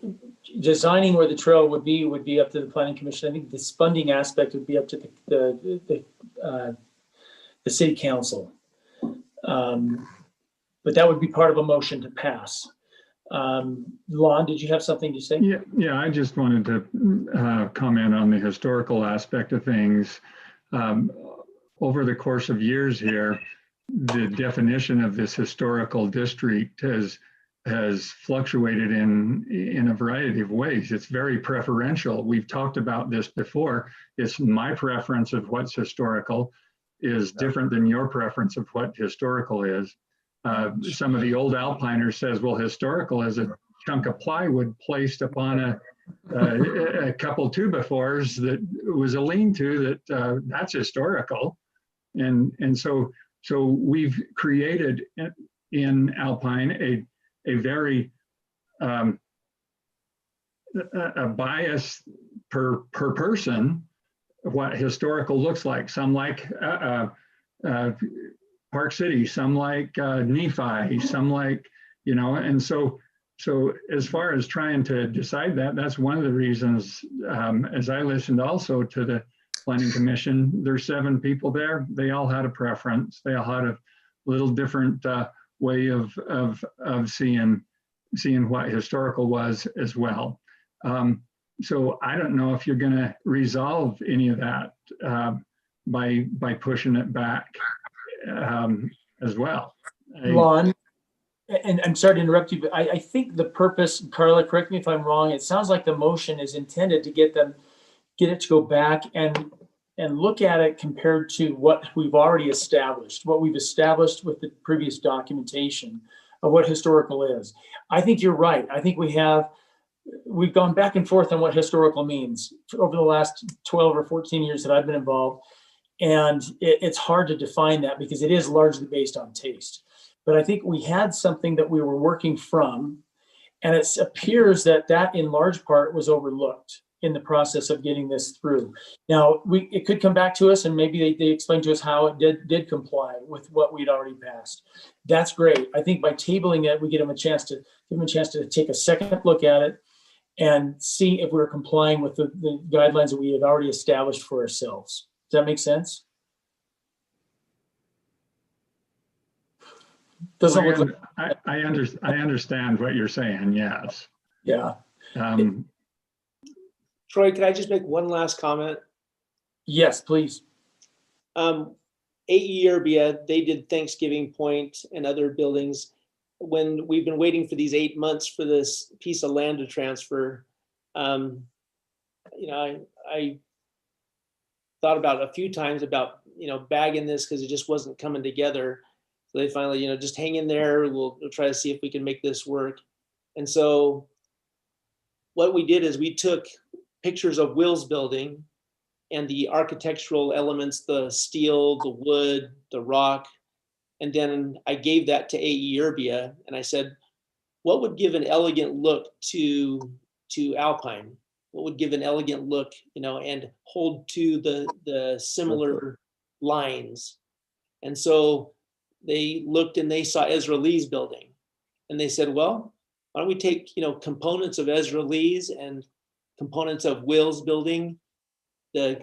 designing where the trail would be up to the Planning Commission. I think this funding aspect would be up to the City Council. But that would be part of a motion to pass. Lon, did you have something to say? Yeah. I just wanted to comment on the historical aspect of things. Over the course of years here, the definition of this historical district has fluctuated in a variety of ways. It's very preferential. We've talked about this before. It's my preference of what's historical is different than your preference of what historical is. Some of the old Alpiners says, well, historical is a chunk of plywood placed upon a couple two-by-fours that was a lean-to that's historical. And so we've created in Alpine a very a bias per person what historical looks like. Some like Park City, some like Nephi, some like, and so as far as trying to decide that's one of the reasons, as I listened also to the Planning Commission, there's 7 people there. They all had a preference. They all had a little different way of seeing what historical was as well. So I don't know if you're going to resolve any of that by pushing it back as well. Lon, and I'm sorry to interrupt you, but I think the purpose, Carla, correct me if I'm wrong, it sounds like the motion is intended to get it to go back and look at it compared to what we've already established, what we've established with the previous documentation of what historical is. I think you're right. I think we've gone back and forth on what historical means over the last 12 or 14 years that I've been involved. And it's hard to define that because it is largely based on taste. But I think we had something that we were working from, and it appears that in large part was overlooked in the process of getting this through. Now, it could come back to us and maybe they explain to us how it did comply with what we'd already passed. That's great. I think by tabling it, we give them a chance to take a second look at it and see if we're complying with the guidelines that we had already established for ourselves. Does that make sense? Doesn't look like I understand what you're saying. Yes. Yeah. Troy, can I just make one last comment? Yes, please. AERBA, they did Thanksgiving Point and other buildings. When we've been waiting for these 8 months for this piece of land to transfer, thought about a few times about, bagging this because it just wasn't coming together. So they finally, just hang in there. We'll try to see if we can make this work. And so what we did is we took pictures of Will's building and the architectural elements, the steel, the wood, the rock. And then I gave that to AE Urbia and I said, what would give an elegant look to Alpine? What would give an elegant look, and hold to the similar lines? And so they looked and they saw Ezra Lee's building. And they said, well, why don't we take, components of Ezra Lee's and components of Will's building, the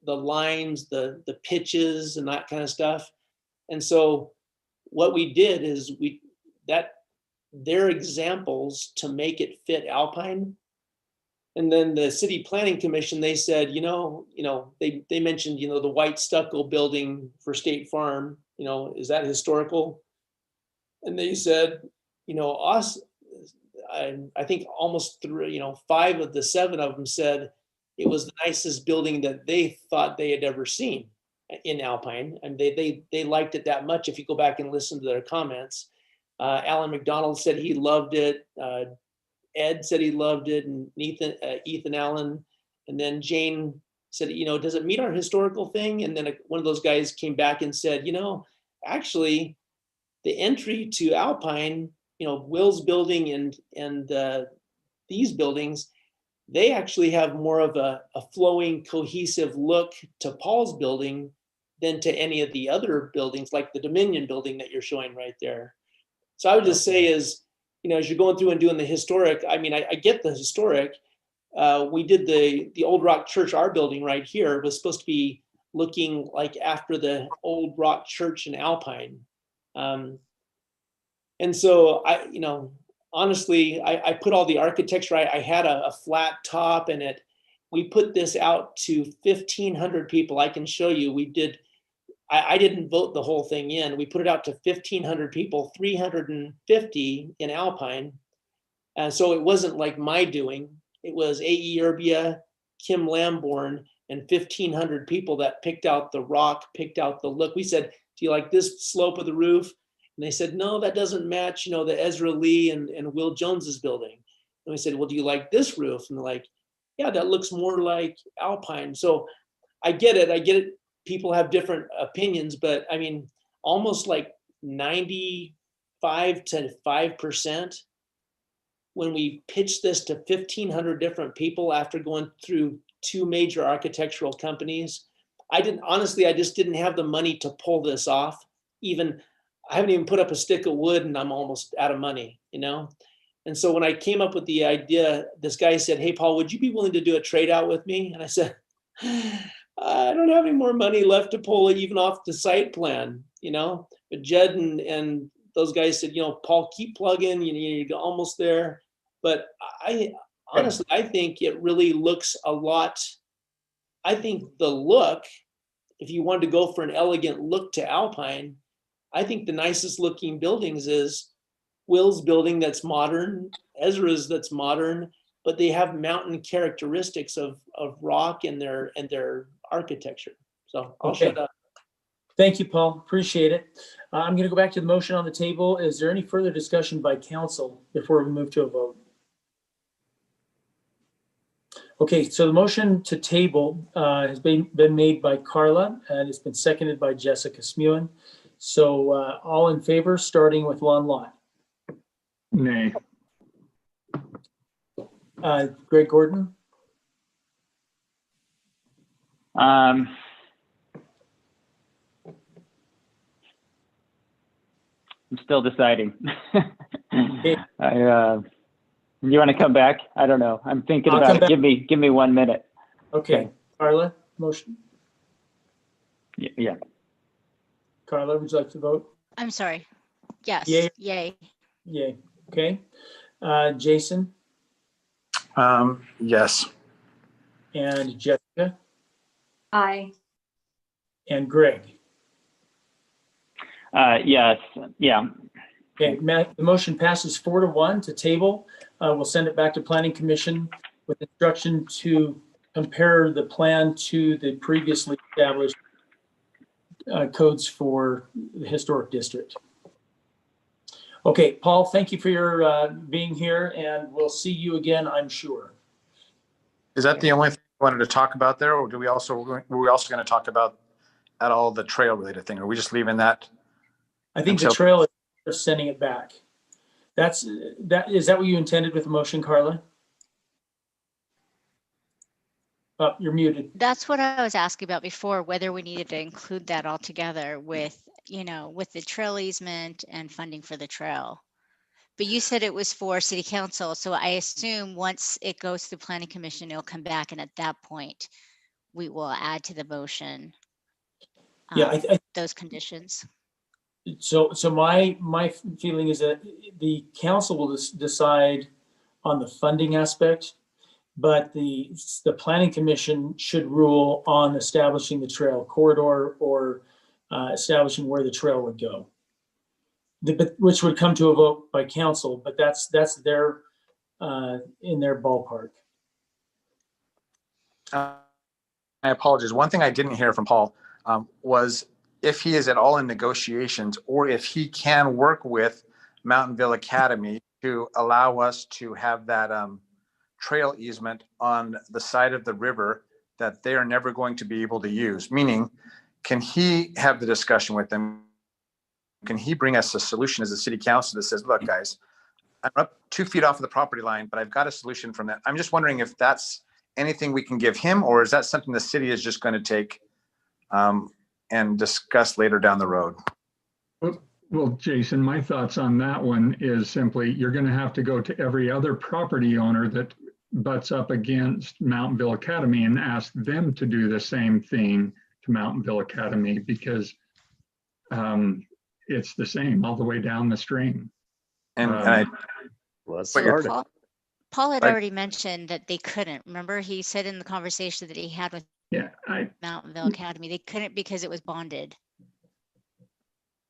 lines, the pitches and that kind of stuff. And so what we did is they're examples to make it fit Alpine. And then the city planning commission, they said, they mentioned, the white stucco building for State Farm, is that historical? And they said, us, I think almost 5 of the 7 of them said it was the nicest building that they thought they had ever seen in Alpine. And they liked it that much. If you go back and listen to their comments, Alan McDonald said he loved it. Ed said he loved it, and Ethan Allen, and then Jane said, does it meet our historical thing? And then one of those guys came back and said, actually, the entry to Alpine, Will's building and these buildings, they actually have more of a flowing, cohesive look to Paul's building than to any of the other buildings, like the Dominion building that you're showing right there. So I would just say is, as you're going through and doing the historic, I get the historic. We did the Old Rock Church, our building right here was supposed to be looking like after the Old Rock Church in Alpine. And so honestly, I put all the architecture, I had a flat top and we put this out to 1,500 people. I can show you, I didn't vote the whole thing in. We put it out to 1,500 people, 350 in Alpine. So it wasn't like my doing. It was AE Urbia, Kim Lamborn, and 1,500 people that picked out the rock, picked out the look. We said, do you like this slope of the roof? And they said, no, that doesn't match, the Ezra Lee and Will Jones's building. And we said, well, do you like this roof? And they're like, yeah, that looks more like Alpine. So I get it. People have different opinions, but almost like 95 to 5% when we pitched this to 1,500 different people after going through 2 major architectural companies. I just didn't have the money to pull this off. I haven't even put up a stick of wood and I'm almost out of money, And so when I came up with the idea, this guy said, hey, Paul, would you be willing to do a trade out with me? And I said, I don't have any more money left to pull even off the site plan, But Jed and those guys said, Paul, keep plugging, you're almost there. But I think it really looks a lot. I think the look, if you wanted to go for an elegant look to Alpine, I think the nicest looking buildings is Will's building that's modern, Ezra's that's modern, but they have mountain characteristics of rock and their architecture. So I'll shut up. Thank you, Paul. Appreciate it. I'm going to go back to the motion on the table. Is there any further discussion by council before we move to a vote? Okay, so the motion to table has been made by Carla and it's been seconded by Jessica Smewen. So all in favor, starting with Lon Lott. Nay. Greg Gordon. I'm still deciding. You want to come back? I don't know. I'm thinking about it. Give me 1 minute. Okay. Carla, motion. Yeah. Carla, would you like to vote? I'm sorry. Yes. Yay. Yay. Yay. Okay. Jason. Yes. And Jessica. Aye. And Greg. Yes. Yeah. Okay. The motion passes 4-1 to table. We'll send it back to Planning Commission with instruction to compare the plan to the previously established codes for the historic district. Okay, Paul, thank you for your being here, and we'll see you again, I'm sure. Is that the only thing you wanted to talk about there, or were we also going to talk about at all the trail related thing? Or are we just leaving that? I think the trail is sending it back. Is that what you intended with the motion, Carla? Oh, you're muted. That's what I was asking about before, whether we needed to include that all together with, with the trail easement and funding for the trail. But you said it was for city council. So I assume once it goes through planning commission, it'll come back. And at that point, we will add to the motion those conditions. So my feeling is that the council will decide on the funding aspect, but the planning commission should rule on establishing the trail corridor or establishing where the trail would go, which would come to a vote by council. But that's their in their ballpark. I apologize. One thing I didn't hear from Paul was if he is at all in negotiations, or if he can work with Mountainville Academy to allow us to have that trail easement on the side of the river that they are never going to be able to use. Meaning, can he have the discussion with them? Can he bring us a solution as a city council that says, look, guys, I'm up 2 feet off of the property line, but I've got a solution from that. I'm just wondering if that's anything we can give him, or is that something the city is just going to take and discuss later down the road? Well, Jason, my thoughts on that one is simply you're going to have to go to every other property owner that butts up against Mountainville Academy and ask them to do the same thing to Mountainville Academy, because it's the same all the way down the stream. Paul had already mentioned that they couldn't. Remember, he said in the conversation that he had with Mountainville Academy, they couldn't because it was bonded.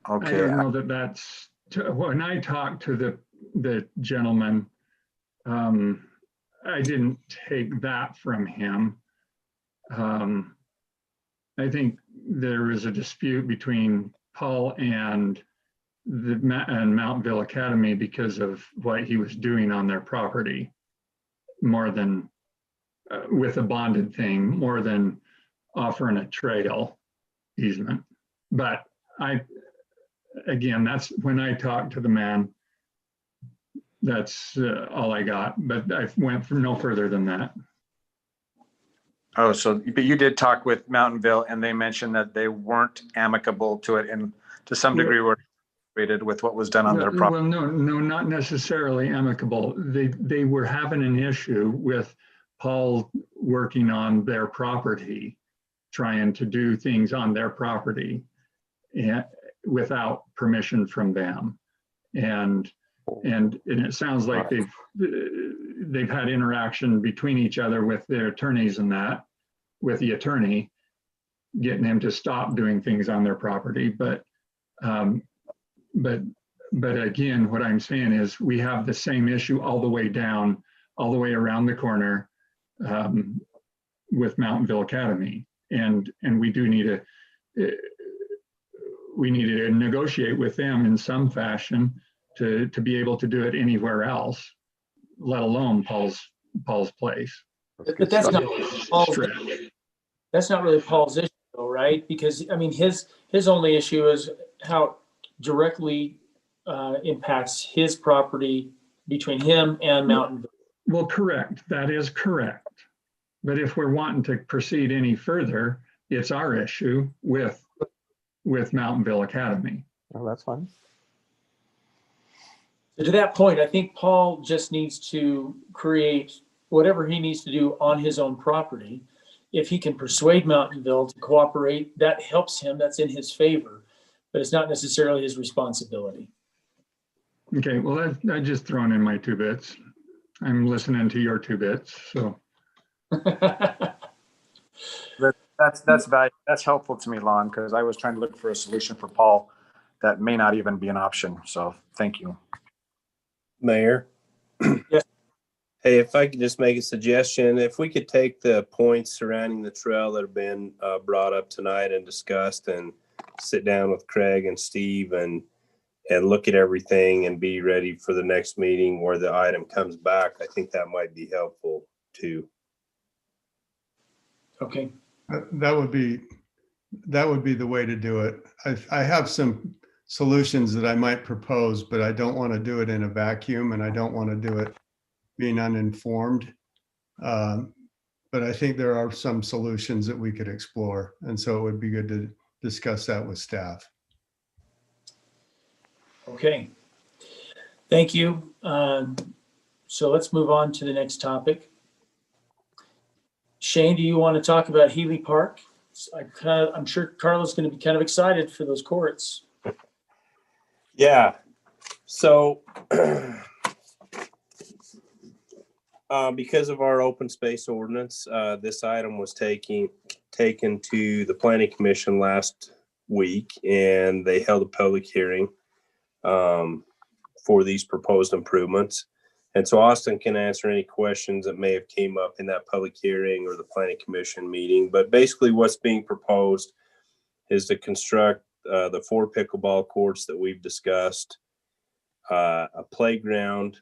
Okay. I don't know that that's, when I talked to the gentleman, I didn't take that from him. I think there was a dispute between Paul and Mountainville Academy because of what he was doing on their property, more than with a bonded thing, more than offering a trail easement. But again, that's when I talked to the man, that's all I got, but I went from no further than that. Oh, but you did talk with Mountainville, and they mentioned that they weren't amicable to it, and to some degree were frustrated with what was done on their property. Well, no, not necessarily amicable. They were having an issue with Paul working on their property, trying to do things on their property and without permission from them. And it sounds like they've had interaction between each other with their attorneys and that, with the attorney getting him to stop doing things on their property. But again, what I'm saying is we have the same issue all the way down, all the way around the corner with Mountainville Academy. And we do need to, negotiate with them in some fashion to be able to do it anywhere else, let alone Paul's place. But that's not really Paul's issue, though, right? Because I mean, his only issue is how directly impacts his property between him and Mountainville. Well, correct. That is correct. But if we're wanting to proceed any further, it's our issue with Mountainville Academy. Oh, that's fine. To that point, I think Paul just needs to create whatever he needs to do on his own property. If he can persuade Mountainville to cooperate, that helps him, that's in his favor, but it's not necessarily his responsibility. Okay, well, I just thrown in my 2 bits. I'm listening to your 2 bits, so. That's helpful to me, Lon, because I was trying to look for a solution for Paul that may not even be an option. So thank you. Mayor. Yes. Hey, if I could just make a suggestion, if we could take the points surrounding the trail that have been brought up tonight and discussed, and sit down with Craig and Steve and look at everything and be ready for the next meeting where the item comes back, I think that might be helpful too. Okay. That would be the way to do it. I have some solutions that I might propose, but I don't want to do it in a vacuum, and I don't want to do it being uninformed. But I think there are some solutions that we could explore. And so it would be good to discuss that with staff. Okay. Thank you. So let's move on to the next topic. Shane, do you want to talk about Healy Park? I'm sure Carla's going to be kind of excited for those courts. Yeah. So because of our open space ordinance, this item was taken to the Planning Commission last week, and they held a public hearing for these proposed improvements. And so Austin can answer any questions that may have came up in that public hearing or the Planning Commission meeting. But basically what's being proposed is to construct the 4 pickleball courts that we've discussed, a playground,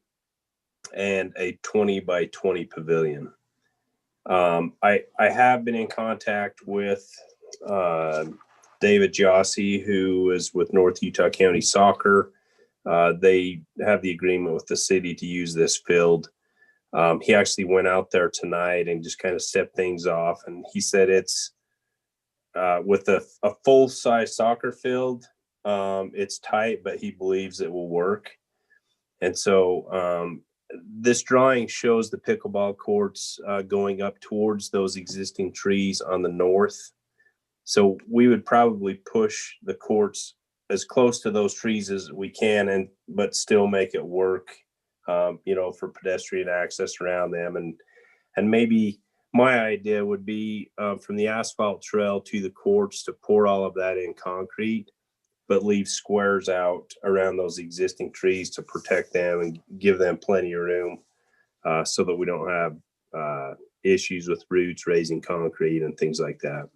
and a 20 by 20 pavilion. I have been in contact with David Jossi, who is with North Utah County Soccer. They have the agreement with the city to use this field. He actually went out there tonight and just kind of stepped things off. And he said it's with a full-size soccer field, it's tight, but he believes it will work. And so this drawing shows the pickleball courts going up towards those existing trees on the north. So we would probably push the courts as close to those trees as we can, but still make it work, for pedestrian access around them. And maybe my idea would be from the asphalt trail to the courts to pour all of that in concrete, but leave squares out around those existing trees to protect them and give them plenty of room so that we don't have issues with roots raising concrete and things like that.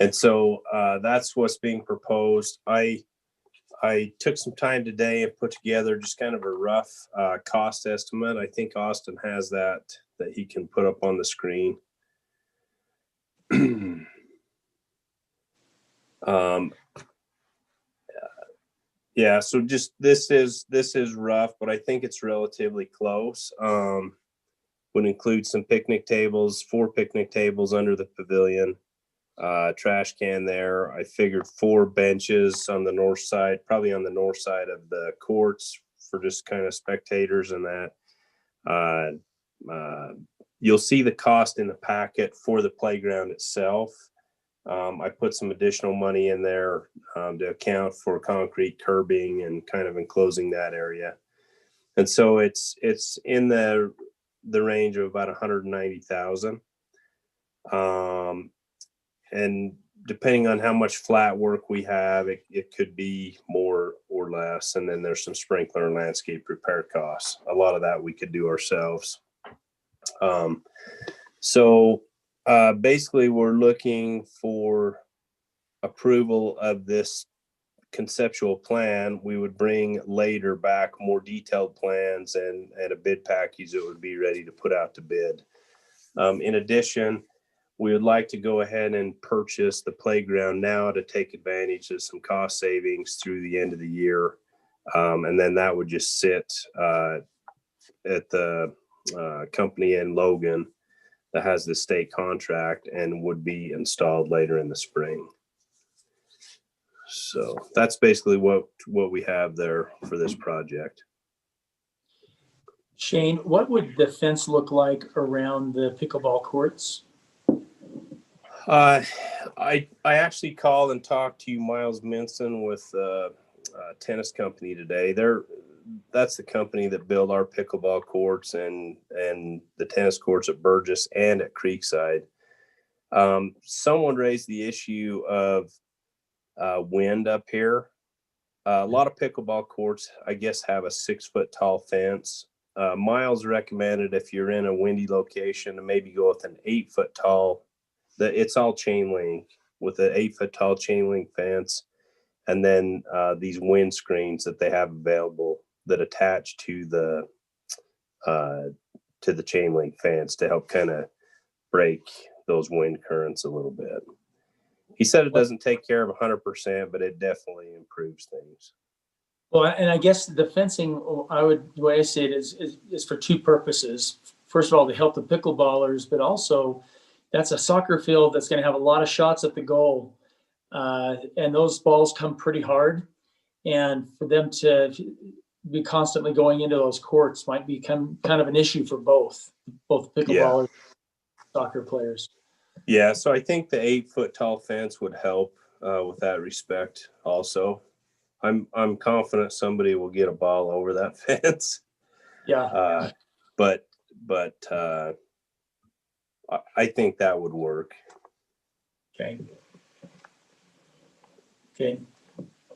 And so that's what's being proposed. I took some time today and put together just kind of a rough cost estimate. I think Austin has that he can put up on the screen. Yeah, so just this is rough, but I think it's relatively close. Would include some picnic tables, 4 picnic tables under the pavilion, trash can there. I figured 4 benches on the north side, probably on the north side of the courts for just kind of spectators and that. You'll see the cost in the packet for the playground itself. I put some additional money in there to account for concrete curbing and kind of enclosing that area. And so it's in the range of about $190,000. And depending on how much flat work we have, it could be more or less. And then there's some sprinkler and landscape repair costs. A lot of that we could do ourselves. Basically we're looking for approval of this conceptual plan. We would bring later back more detailed plans and a bid package that would be ready to put out to bid. In addition, we would like to go ahead and purchase the playground now to take advantage of some cost savings through the end of the year. And then that would just sit at the company in Logan that has the state contract and would be installed later in the spring. So that's basically what we have there for this project. Shane, what would the fence look like around the pickleball courts? I actually called and talked to Miles Minson with a tennis company today. That's the company that built our pickleball courts and the tennis courts at Burgess and at Creekside. Someone raised the issue of wind up here. A lot of pickleball courts, I guess, have a 6-foot tall fence. Miles recommended if you're in a windy location to maybe go with an 8-foot tall, it's all chain link with an 8-foot tall chain link fence. And then these wind screens that they have available that attach to the chain link fence to help kind of break those wind currents a little bit. He said it doesn't take care of 100%, but it definitely improves things. Well, and I guess the fencing, the way I see it is for two purposes. First of all, to help the pickleballers, but also that's a soccer field that's going to have a lot of shots at the goal. And those balls come pretty hard. And for them to be constantly going into those courts might become kind of an issue for both pickleballers and soccer players. Yeah, so I think the 8-foot tall fence would help with that respect also. I'm confident somebody will get a ball over that fence. Yeah. But I think that would work. Okay. Okay.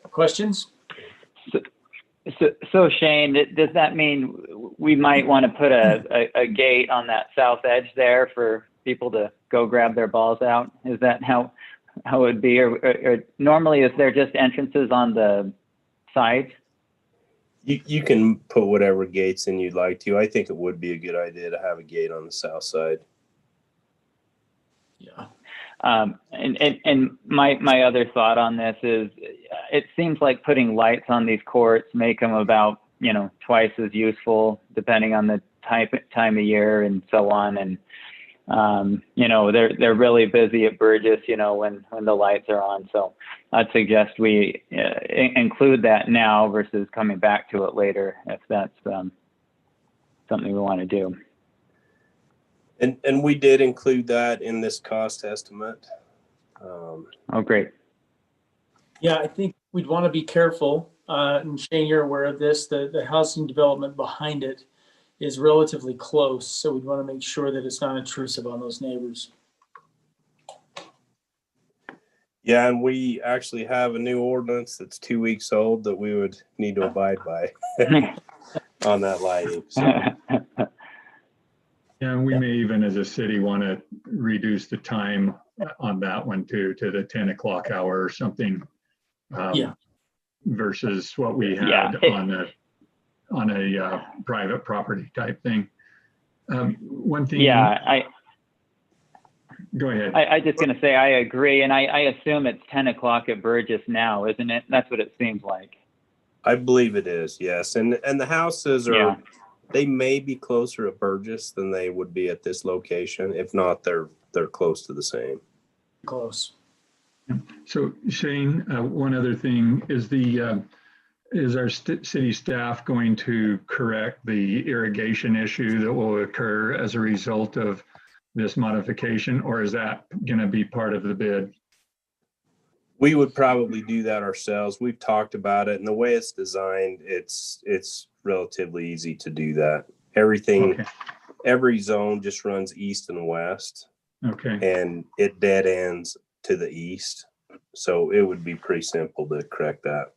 Questions? So Shane, does that mean we might want to put a gate on that south edge there for people to go grab their balls out? Is that how it would be? Or normally is there just entrances on the sides? You can put whatever gates in you'd like to. I think it would be a good idea to have a gate on the south side. Yeah. And my other thought on this is it seems like putting lights on these courts make them about, twice as useful depending on the time of year and so on. And, they're really busy at Burgess, when the lights are on. So I'd suggest we include that now versus coming back to it later if that's something we want to do. And we did include that in this cost estimate. Oh, great. Yeah, I think we'd want to be careful. And Shane, you're aware of this. The housing development behind it is relatively close. So we'd want to make sure that it's not intrusive on those neighbors. Yeah, and we actually have a new ordinance that's 2 weeks old that we would need to abide by on that lighting. So. Yeah, and we may even as a city want to reduce the time on that one too, to the 10 o'clock hour or something. Versus what we had on a private property type thing. One thing. Yeah, go ahead. I just going to say I agree, and I assume it's 10 o'clock at Burgess now, isn't it? That's what it seems like. I believe it is, yes. And the houses are, they may be closer at Burgess than they would be at this location. If not, they're close to the same. Close. So Shane, one other thing is our city staff going to correct the irrigation issue that will occur as a result of this modification, or is that going to be part of the bid? We would probably do that ourselves. We've talked about it, and the way it's designed, it's relatively easy to do that. Every zone just runs east and west. Okay. And it dead ends to the east. So it would be pretty simple to correct that.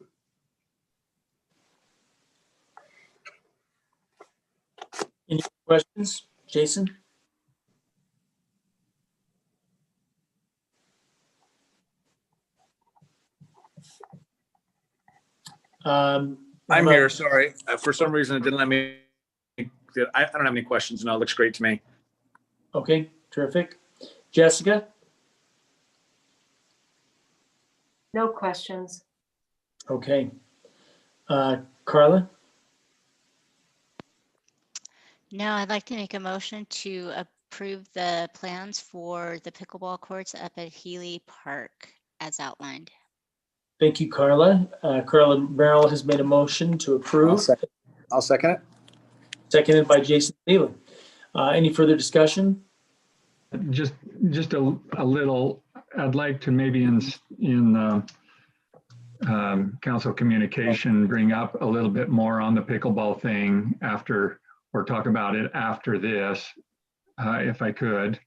Any questions, Jason? I'm here. Sorry. For some reason, it didn't let me. I don't have any questions. No, it looks great to me. Okay, terrific. Jessica? No questions. Okay. Carla? No, I'd like to make a motion to approve the plans for the pickleball courts up at Healy Park as outlined. Thank you, Carla. Carla Merrill has made a motion to approve. I'll second it. Seconded by Jason Thielen. Any further discussion? Just a little. I'd like to maybe in council communication bring up a little bit more on the pickleball thing after, or talk about it after this, if I could.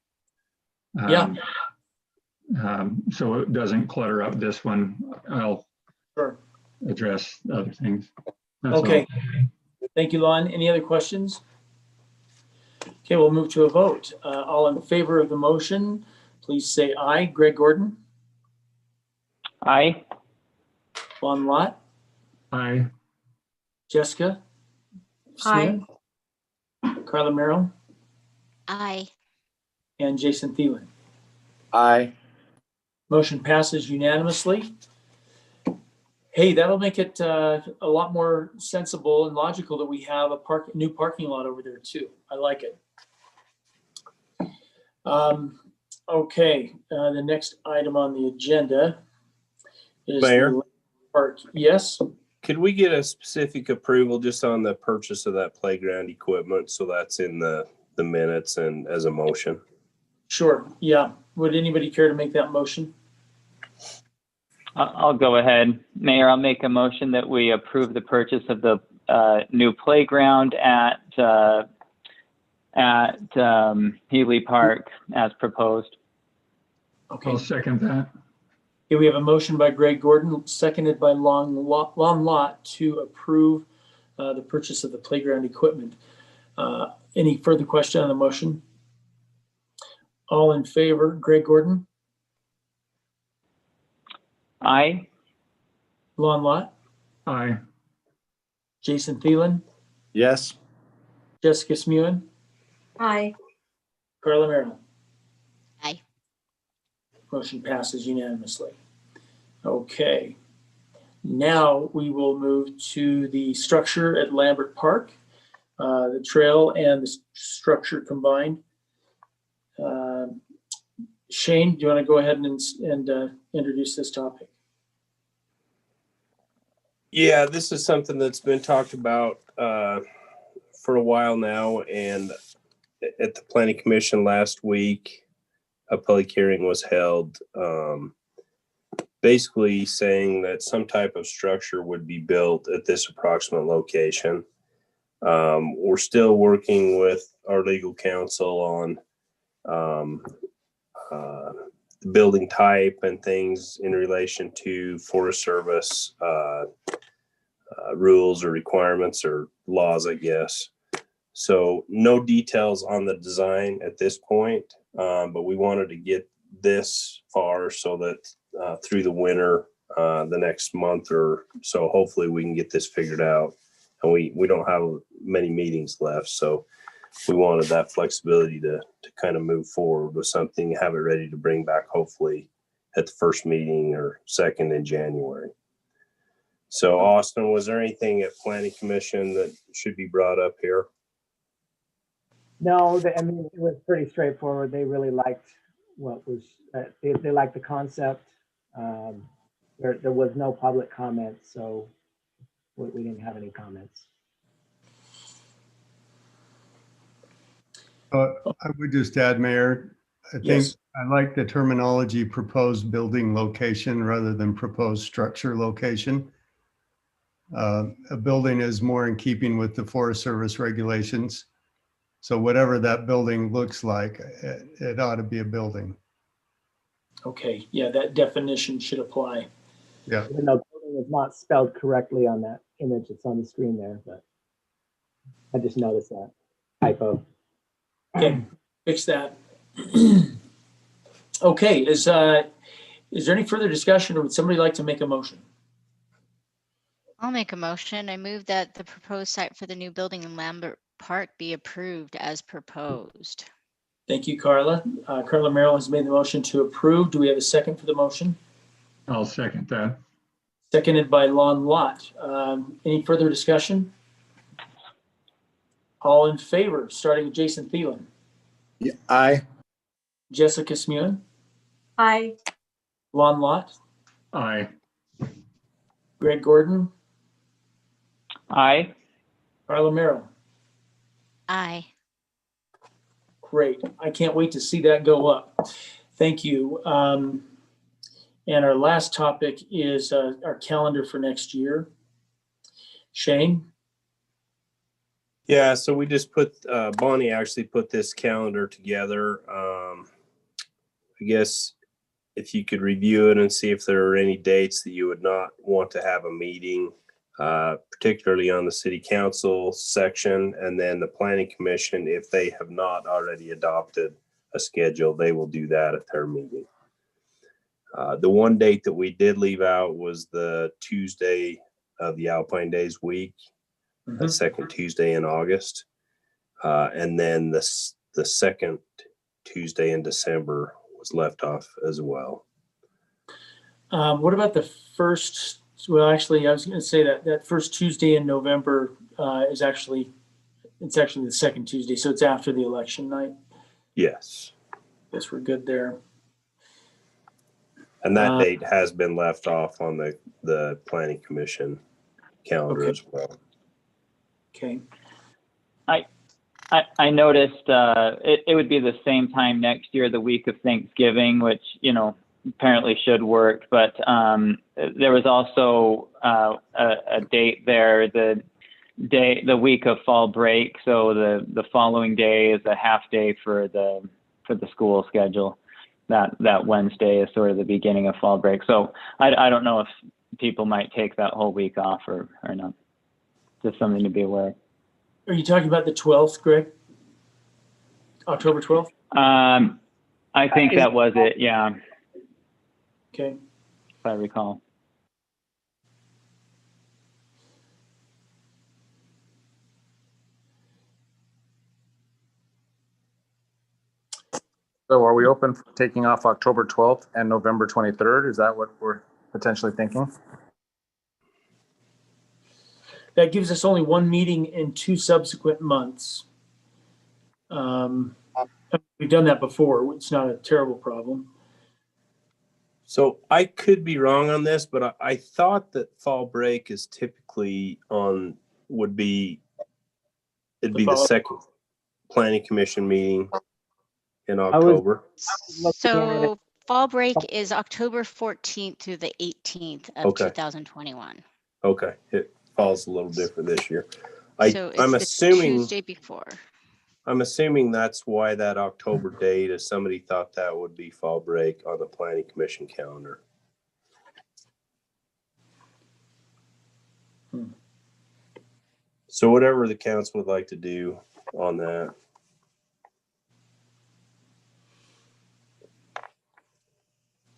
So it doesn't clutter up this one. I'll address other things. That's okay. all. Thank you, Lon. Any other questions? Okay, we'll move to a vote. All in favor of the motion, please say aye. Greg Gordon? Aye. Lon Lot? Aye. Jessica? Aye. Carla Merrill? Aye. And Jason Thielen? Aye. Motion passes unanimously. Hey, that'll make it a lot more sensible and logical that we have a new parking lot over there too. I like it. Okay, the next item on the agenda is Mayor? the park. Yes, Could we get a specific approval just on the purchase of that playground equipment? So that's in the minutes and as a motion. sure. Yeah. Would anybody care to make that motion? I'll go ahead. Mayor, I'll make a motion that we approve the purchase of the new playground at Healy Park as proposed. Okay. I'll second that. Okay, we have a motion by Greg Gordon, seconded by Lon Lot to approve the purchase of the playground equipment. Any further question on the motion? All in favor, Greg Gordon? Aye. Lon Lot? Aye. Jason Thielen? Yes. Jessica Smuin? Aye. Carla Merrill? Aye. Motion passes unanimously. Okay. Now we will move to the structure at Lambert Park, the trail and the structure combined. Shane, do you want to go ahead and introduce this topic? Yeah, this is something that's been talked about for a while now. And at the Planning Commission last week, a public hearing was held, basically saying that some type of structure would be built at this approximate location. We're still working with our legal counsel on the building type and things in relation to Forest Service rules or requirements or laws, I guess. So no details on the design at this point, but we wanted to get this far so that through the winter, the next month or so, hopefully we can get this figured out. And we don't have many meetings left, so we wanted that flexibility to kind of move forward with something, have it ready to bring back hopefully at the first meeting or second in January. So Austin, was there anything at Planning Commission that should be brought up here? No, I mean, it was pretty straightforward. They really liked what was, they liked the concept. There was no public comment, so we didn't have any comments. I would just add, Mayor, I think Yes. I like the terminology proposed building location rather than proposed structure location. A building is more in keeping with the Forest Service regulations. So whatever that building looks like, it ought to be a building. Okay, yeah, that definition should apply. Yeah. Even though building is not spelled correctly on that image that's on the screen there, but I just noticed that typo. Okay, fix that. Okay, is there any further discussion, or would somebody like to make a motion? I'll make a motion. I move that the proposed site for the new building in Lambert Park be approved as proposed. Thank you, Carla. Carla Merrill has made the motion to approve. Do we have a second for the motion? I'll second that. Seconded by Lon Lot. Any further discussion? All in favor, starting with Jason Thielen. Yeah, aye. Jessica Smuin. Aye. Lon Lot. Aye. Greg Gordon. Aye. Carla Merrill. Aye. Great. I can't wait to see that go up. Thank you. And our last topic is our calendar for next year. Shane? Yeah, so we just put, Bonnie actually put this calendar together. I guess if you could review it and see if there are any dates that you would not want to have a meeting. particularly on the city council section, and then the planning commission, if they have not already adopted a schedule, they will do that at their meeting. The one date that we did leave out was the Tuesday of the Alpine Days week, the second Tuesday in August. And then the second Tuesday in December was left off as well. What about the first? Well, actually, I was going to say that first Tuesday in November it's actually the second Tuesday, so it's after the election night. Yes. Guess we're good there. And that date has been left off on the planning commission calendar as well. Okay. I noticed it would be the same time next year, the week of Thanksgiving, which, apparently should work. But there was also a date there, the week of fall break. So the following day is a half day for the school schedule. That Wednesday is sort of the beginning of fall break. So I don't know if people might take that whole week off or not. Just something to be aware of. Are you talking about the 12th, Greg? October 12th? I think that was it, yeah. Okay. If I recall. So are we open for taking off October 12th and November 23rd? Is that what we're potentially thinking? That gives us only one meeting in 2 subsequent months. We've done that before. It's not a terrible problem. So I could be wrong on this, but I thought that fall break is typically it'd be the second planning commission meeting in October. So fall break is October 14th through the 18th of 2021. Okay, it falls a little different this year. So I'm it's assuming the Tuesday before. I'm assuming that's why that October date is. Somebody thought that would be fall break on the planning commission calendar. So whatever the council would like to do on that.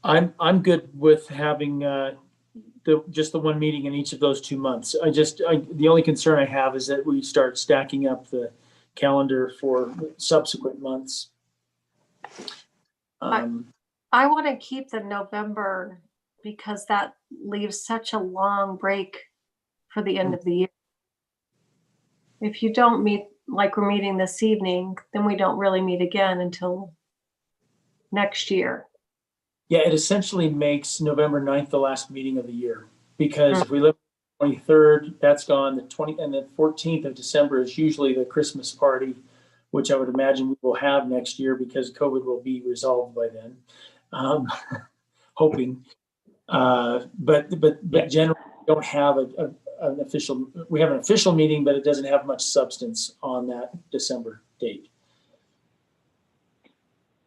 I'm good with having just the one meeting in each of those 2 months. The only concern I have is that we start stacking up the calendar for subsequent months. I want to keep the November because that leaves such a long break for the end of the year. If you don't meet like we're meeting this evening, then we don't really meet again until next year. Yeah, it essentially makes November 9th the last meeting of the year, because if we live on the 23rd, that's gone. The 20th and the 14th of December is usually the Christmas party, which I would imagine we will have next year because COVID will be resolved by then. Hoping, but generally we don't have an official. We have an official meeting, but it doesn't have much substance on that December date.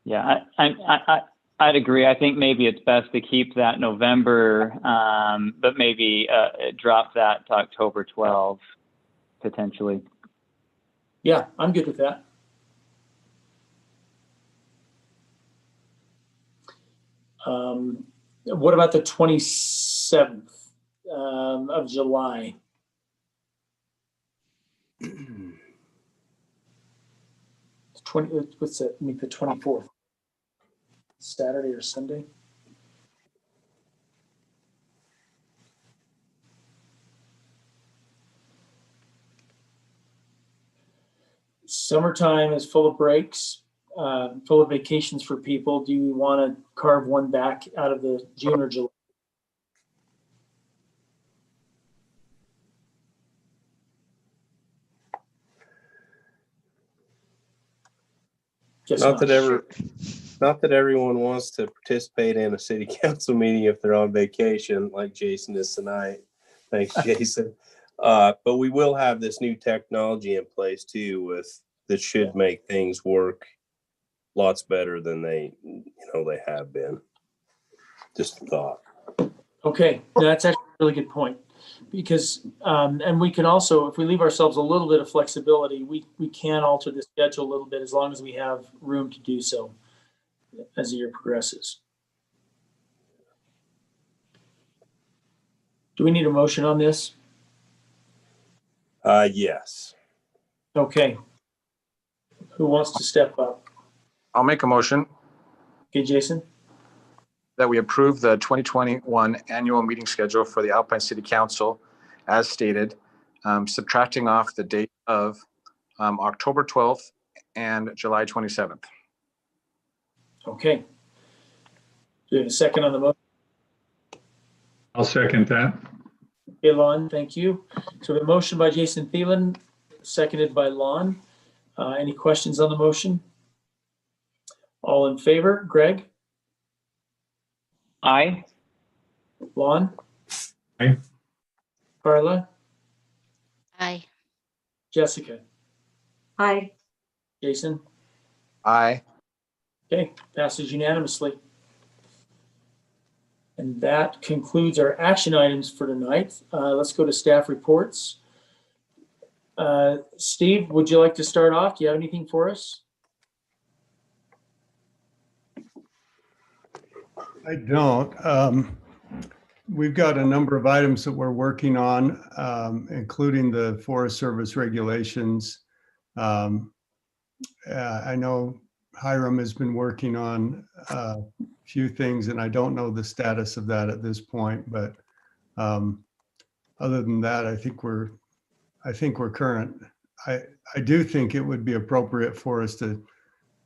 Yeah, I'd agree. I think maybe it's best to keep that November, but maybe drop that to October 12 potentially. Yeah, I'm good with that. What about the 27th of July? What's that? Make the 24th. Saturday or Sunday? Summertime is full of breaks, full of vacations for people. Do you want to carve one back out of the June or July? Not that everyone wants to participate in a city council meeting if they're on vacation, like Jason is tonight. Thanks, Jason. But we will have this new technology in place too, that should make things work lots better than they have been. Just a thought. Okay, that's actually a really good point. because, and we can also, if we leave ourselves a little bit of flexibility, we can alter the schedule a little bit as long as we have room to do so as the year progresses. Do we need a motion on this? Yes. Okay. Who wants to step up? I'll make a motion Okay, Jason? that we approve the 2021 annual meeting schedule for the Alpine City Council as stated, subtracting off the date of October 12th and July 27th. Okay. Do we have a second on the motion? I'll second that. Okay, Lon, thank you. So the motion by Jason Thielen, seconded by Lon. Any questions on the motion? All in favor? Greg? Aye. Lon? Aye. Carla? Aye. Jessica? Aye. Jason? Aye. Okay, passes unanimously. And that concludes our action items for tonight. Let's go to staff reports. Steve, would you like to start off? Do you have anything for us? I don't. We've got a number of items that we're working on, including the Forest Service regulations. I know Hiram has been working on a few things, and I don't know the status of that at this point. But other than that, I think we're current. I do think it would be appropriate for us to.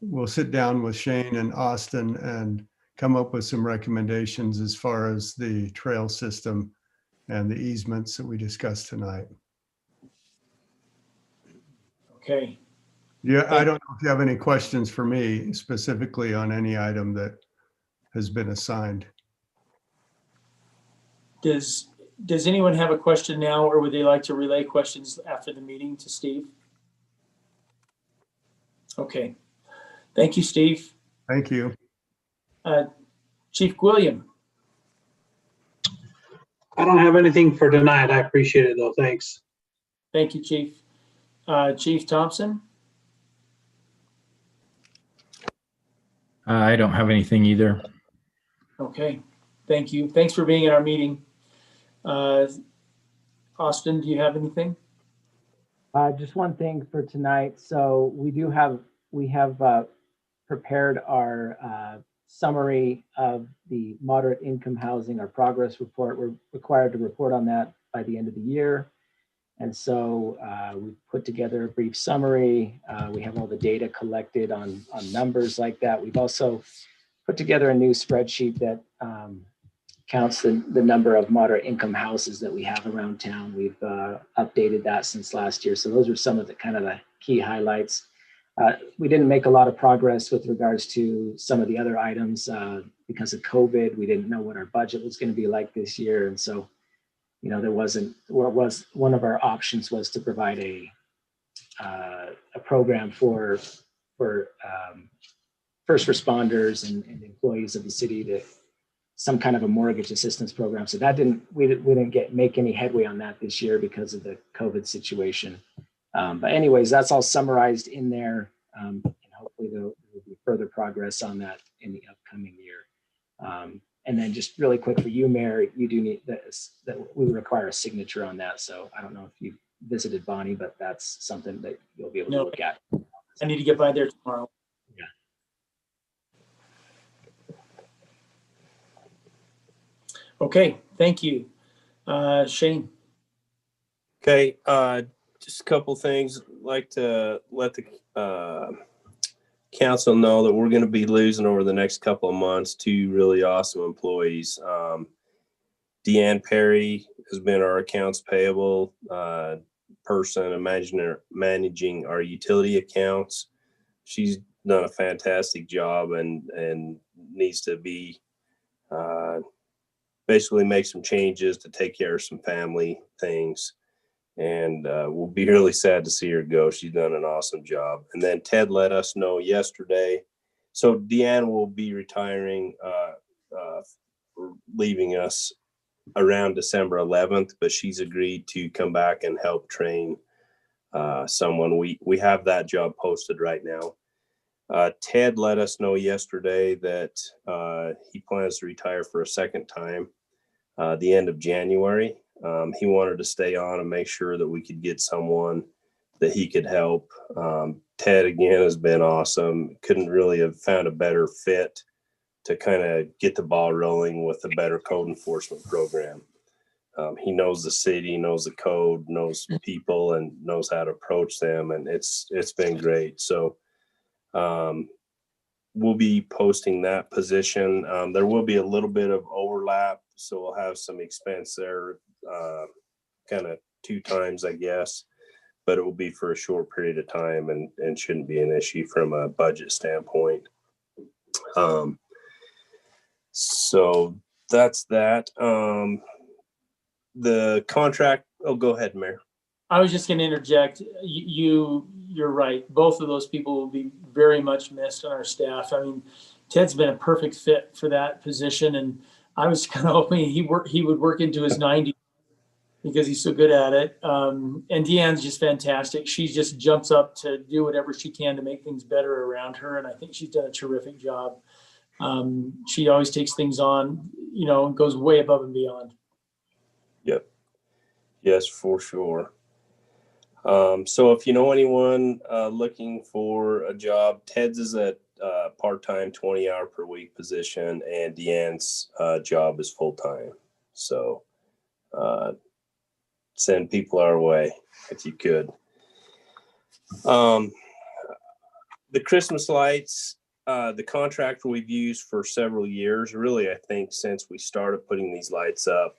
We'll sit down with Shane and Austin and come up with some recommendations as far as the trail system and the easements that we discussed tonight. Okay. Yeah, I don't know if you have any questions for me specifically on any item that has been assigned. Does anyone have a question now, or would they like to relay questions after the meeting to Steve? Okay. Thank you, Steve. Thank you. Chief William. I don't have anything for tonight. I appreciate it though. Thanks. Thank you, Chief. Chief Thompson. I don't have anything either. Okay. Thank you. Thanks for being at our meeting. Austin, do you have anything? Just one thing for tonight. So we have prepared our summary of the moderate income housing, our progress report. We're required to report on that by the end of the year. And so we put together a brief summary. We have all the data collected on numbers like that. We've also put together a new spreadsheet that counts the number of moderate income houses that we have around town. We've updated that since last year. So those are some of the kind of the key highlights. We didn't make a lot of progress with regards to some of the other items because of COVID. We didn't know what our budget was going to be like this year. And so, you know, one of our options was to provide a program for first responders and employees of the city, to some kind of a mortgage assistance program. So that we didn't make any headway on that this year because of the COVID situation. But anyways, that's all summarized in there. And hopefully there will be further progress on that in the upcoming year. And then just really quick for you, Mayor, you do need this, that we require a signature on that. So I don't know if you visited Bonnie, but that's something that you'll be able to look at. I need to get by there tomorrow. Yeah. Okay, thank you. Shane. Okay, just a couple things. I'd like to let the council know that we're going to be losing over the next couple of months two really awesome employees. Deanne Perry has been our accounts payable person and managing our utility accounts. She's done a fantastic job and needs to be basically make some changes to take care of some family things. And we'll be really sad to see her go. She's done an awesome job. And then Ted let us know yesterday. So Deanne will be retiring, leaving us around December 11th, but she's agreed to come back and help train someone. We have that job posted right now. Ted let us know yesterday that he plans to retire for a second time the end of January. He wanted to stay on and make sure that we could get someone that he could help. Ted, again, has been awesome. Couldn't really have found a better fit to kind of get the ball rolling with a better code enforcement program. He knows the city, knows the code, knows people, and knows how to approach them. And it's been great. So we'll be posting that position. There will be a little bit of overlap. So we'll have some expense there, kind of 2 times, I guess, but it will be for a short period of time and shouldn't be an issue from a budget standpoint. So that's that. The contract, oh, go ahead, Mayor. I was just going to interject. You're right. Both of those people will be very much missed on our staff. I mean, Ted's been a perfect fit for that position, and I was kind of hoping he would work into his 90s because he's so good at it. And Deanne's just fantastic. She just jumps up to do whatever she can to make things better around her, and I think she's done a terrific job. She always takes things on, and goes way above and beyond. Yep. Yes, for sure. So if you know anyone looking for a job, Ted's is a part-time 20-hour per week position, and Deanne's job is full-time. So send people our way if you could. The Christmas lights, the contractor we've used for several years, really, I think since we started putting these lights up,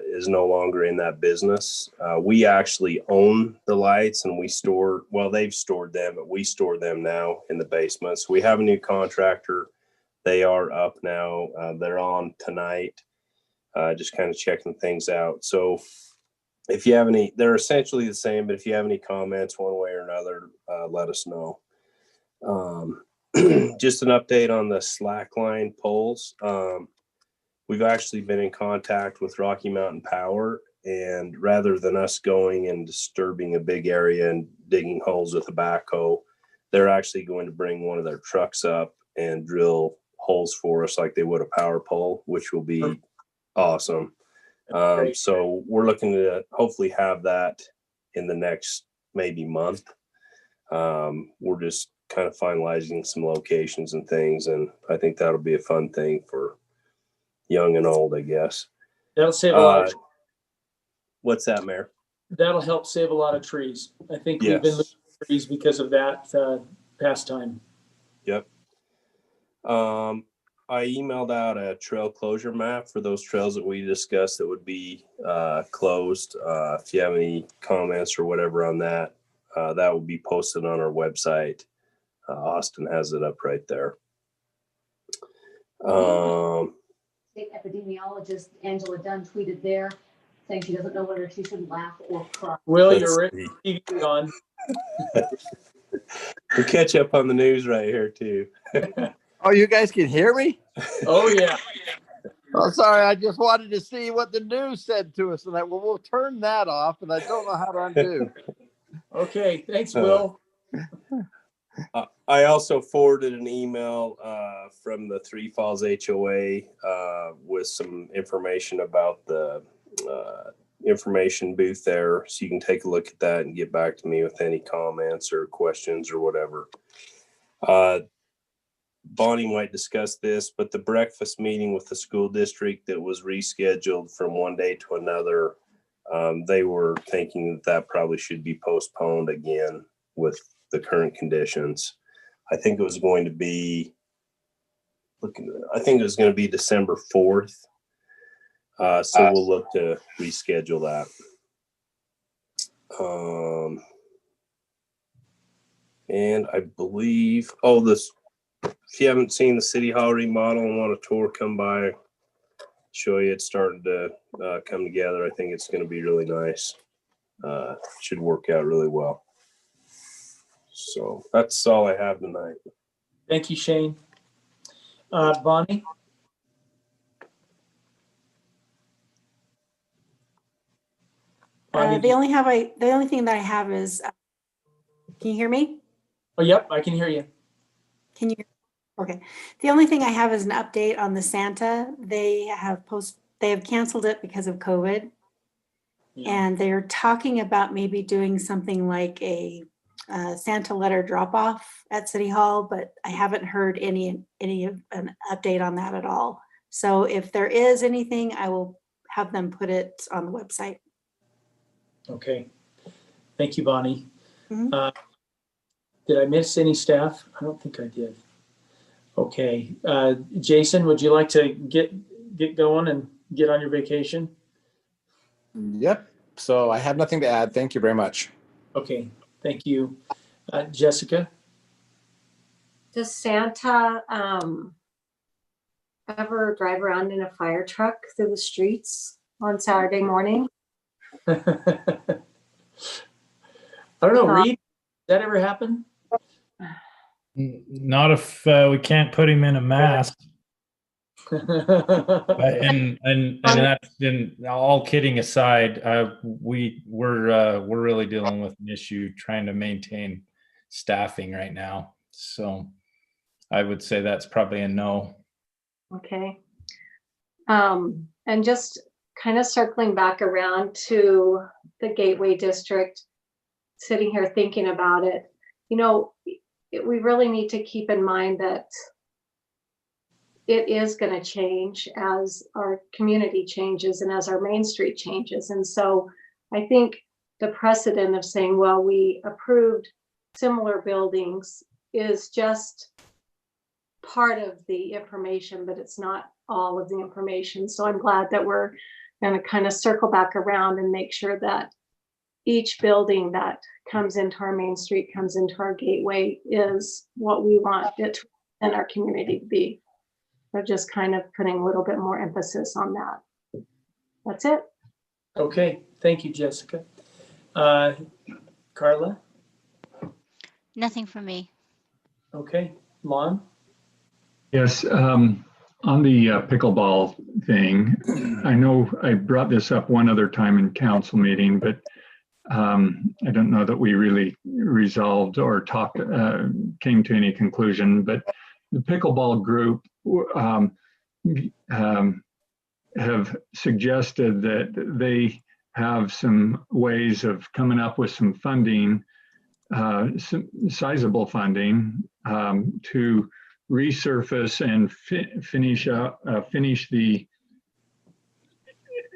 is no longer in that business. We actually own the lights, and they've stored them, but we store them now in the basement. So we have a new contractor. They are up now. They're on tonight, just kind of checking things out. So if you have any, they're essentially the same, but if you have any comments one way or another, let us know. Just an update on the slackline poles. We've actually been in contact with Rocky Mountain Power, and rather than us going and disturbing a big area and digging holes with a backhoe, they're actually going to bring one of their trucks up and drill holes for us like they would a power pole, which will be awesome. So we're looking to hopefully have that in the next maybe month. We're just kind of finalizing some locations and things, and I think that'll be a fun thing for young and old, I guess. That'll save a lot. What's that, Mayor? That'll help save a lot of trees. I think we've been losing trees because of that pastime. Yep. I emailed out a trail closure map for those trails that we discussed that would be closed. If you have any comments or whatever on that, that will be posted on our website. Austin has it up right there. State epidemiologist Angela Dunn tweeted there saying she doesn't know whether she should laugh or cry. Will, you're on. We catch up on the news right here too. Oh, you guys can hear me? Oh yeah. Oh, sorry. I just wanted to see what the news said to us, and we'll turn that off, and I don't know how to undo. Okay, thanks, Will. I also forwarded an email from the Three Falls HOA with some information about the information booth there, so you can take a look at that and get back to me with any comments or questions or whatever. Bonnie might discuss this, but the breakfast meeting with the school district that was rescheduled from one day to another, they were thinking that probably should be postponed again with the current conditions. I think it was going to be December 4th. So we'll look to reschedule that. And I believe, if you haven't seen the City Hall remodel and want a tour, come by, show you. It's starting to come together. I think it's going to be really nice. Should work out really well. So that's all I have tonight. Thank you, Shane. Bonnie? Bonnie, The only thing that I have is, can you hear me? oh, yep, I can hear you. Can you? Okay. The only thing I have is an update on the Santa. They have canceled it because of COVID. Yeah. And they're talking about maybe doing something like a Santa letter drop off at City Hall, but I haven't heard any of an update on that at all. So if there is anything, I will have them put it on the website. Okay. Thank you, Bonnie. Mhm. Did I miss any staff? I don't think I did. Okay. Jason, would you like to get going and get on your vacation? Yep. So I have nothing to add. Thank you very much. Okay. Thank you. Jessica? Does Santa ever drive around in a fire truck through the streets on Saturday morning? I don't know, Reed, did that ever happen? Not if we can't put him in a mask. and that's been, all kidding aside, we're really dealing with an issue trying to maintain staffing right now. So I would say that's probably a no. Okay. And just kind of circling back around to the Gateway District, sitting here thinking about it, we really need to keep in mind that it is going to change as our community changes and as our Main Street changes. And so I think the precedent of saying, well, we approved similar buildings is just part of the information, but it's not all of the information. So I'm glad that we're going to kind of circle back around and make sure that each building that comes into our Main Street, comes into our Gateway, is what we want it in our community to be. So just kind of putting a little bit more emphasis on that. That's it. Okay. Thank you, Jessica. Carla? Nothing from me. Okay. Lon? Yes, on the pickleball thing, I know I brought this up one other time in council meeting, but I don't know that we really resolved or came to any conclusion. But the pickleball group have suggested that they have some ways of coming up with some funding, some sizable funding, to resurface and finish the,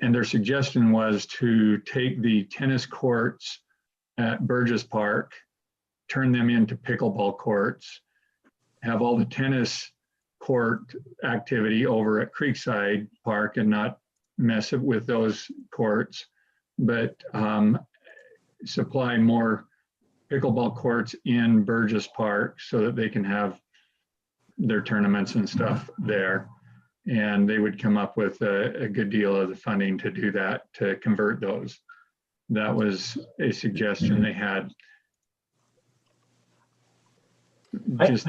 and their suggestion was to take the tennis courts at Burgess Park, turn them into pickleball courts, have all the tennis court activity over at Creekside Park and not mess with those courts, but supply more pickleball courts in Burgess Park so that they can have their tournaments and stuff there. And they would come up with a good deal of the funding to do that, to convert those. That was a suggestion they had. Just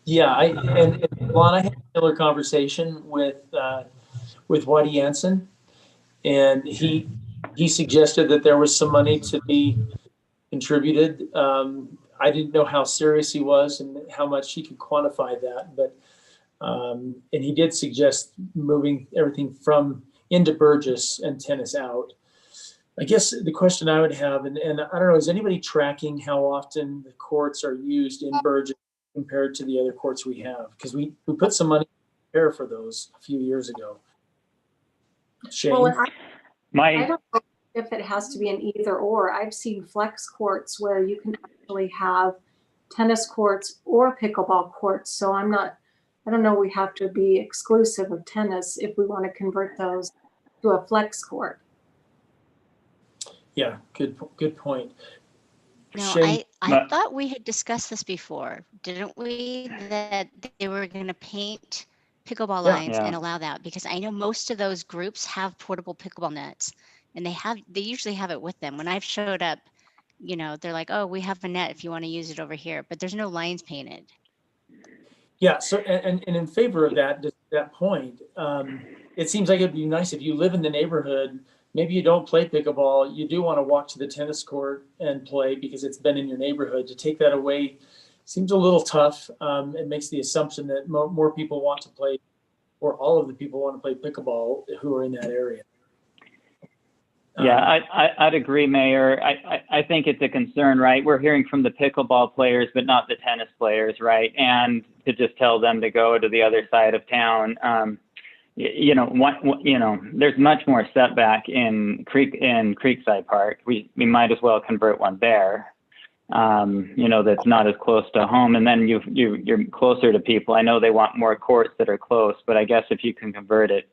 Yeah, and Lon, I had a similar conversation with Waddy Jensen, and he suggested that there was some money to be contributed. I didn't know how serious he was and how much he could quantify that, but and he did suggest moving everything from into Burgess and tennis out. I guess the question I would have, and I don't know, is anybody tracking how often the courts are used in Burgess compared to the other courts we have? Because we put some money to prepare for those a few years ago. Shane? Well, I don't know if it has to be an either or. I've seen flex courts where you can actually have tennis courts or pickleball courts. So I don't know, we have to be exclusive of tennis if we want to convert those to a flex court. Yeah, good point. No, Shane? I thought we had discussed this before, didn't we? That they were going to paint pickleball lines and allow that, because I know most of those groups have portable pickleball nets, and they usually have it with them. When I've showed up, they're like, "Oh, we have a net if you want to use it over here," but there's no lines painted. Yeah. So, and in favor of that point, it seems like it'd be nice if you live in the neighborhood maybe you don't play pickleball. You do want to walk to the tennis court and play because it's been in your neighborhood. To take that away seems a little tough. It makes the assumption that more people want to play, or all of the people want to play pickleball who are in that area. Yeah, I'd agree, Mayor. I think it's a concern, right? We're hearing from the pickleball players, but not the tennis players, right? And to just tell them to go to the other side of town, there's much more setback in Creekside Park. We might as well convert one there. That's not as close to home, and then you're closer to people. I know they want more courts that are close, but I guess if you can convert it.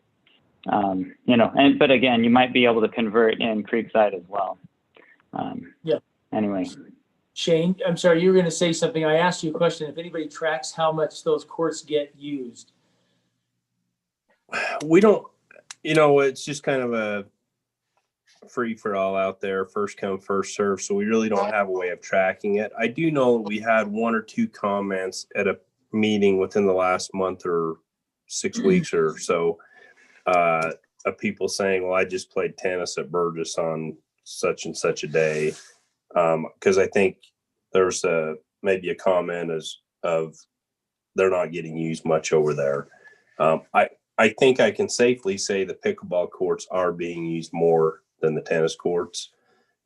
But again, you might be able to convert in Creekside as well. Yeah. Anyway. Shane, I'm sorry, you were going to say something. I asked you a question. If anybody tracks how much those courts get used. We don't, it's just kind of a free for all out there, first come, first serve. So we really don't have a way of tracking it. I do know we had one or two comments at a meeting within the last month or 6 weeks or so. Of people saying, well, I just played tennis at Burgess on such and such a day. Because I think there's maybe a comment of they're not getting used much over there. I think I can safely say the pickleball courts are being used more than the tennis courts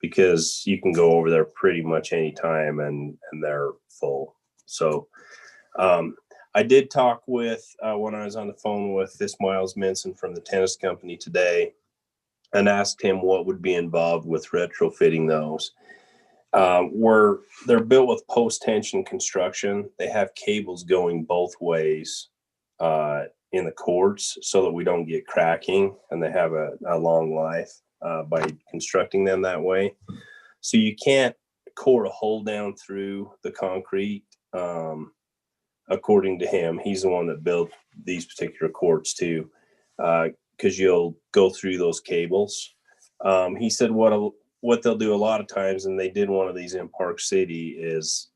because you can go over there pretty much any time and they're full. So, I did talk with, when I was on the phone with this Miles Minson from the tennis company today and asked him what would be involved with retrofitting those. They're built with post-tension construction. They have cables going both ways in the courts so that we don't get cracking, and they have a long life by constructing them that way. So you can't core a hole down through the concrete. According to him, he's the one that built these particular courts too, because you'll go through those cables. He said what they'll do a lot of times, and they did one of these in Park City, is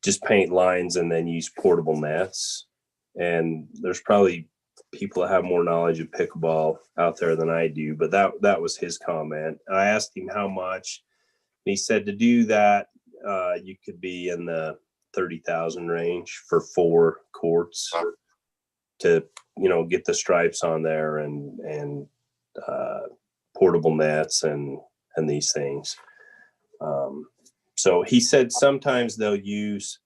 just paint lines and then use portable nets. And there's probably people that have more knowledge of pickleball out there than I do, but that was his comment. I asked him how much, and he said to do that, you could be in the 30,000 range for 4 courts to, get the stripes on there and portable nets and these things. So he said sometimes they'll use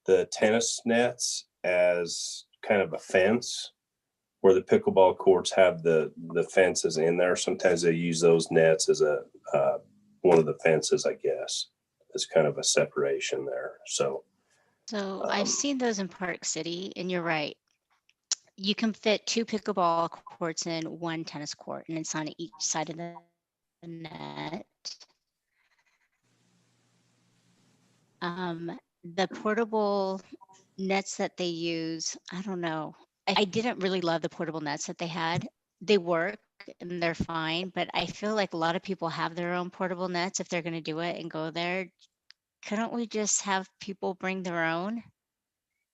the tennis nets as kind of a fence where the pickleball courts have the fences in there. Sometimes they use those nets as one of the fences, I guess. It's kind of a separation there. So I've seen those in Park City, and you're right. You can fit 2 pickleball courts in 1 tennis court, and it's on each side of the net. The portable nets that they use, I don't know. I didn't really love the portable nets that they had. They work and they're fine, but I feel like a lot of people have their own portable nets if they're going to do it and go there. Couldn't we just have people bring their own?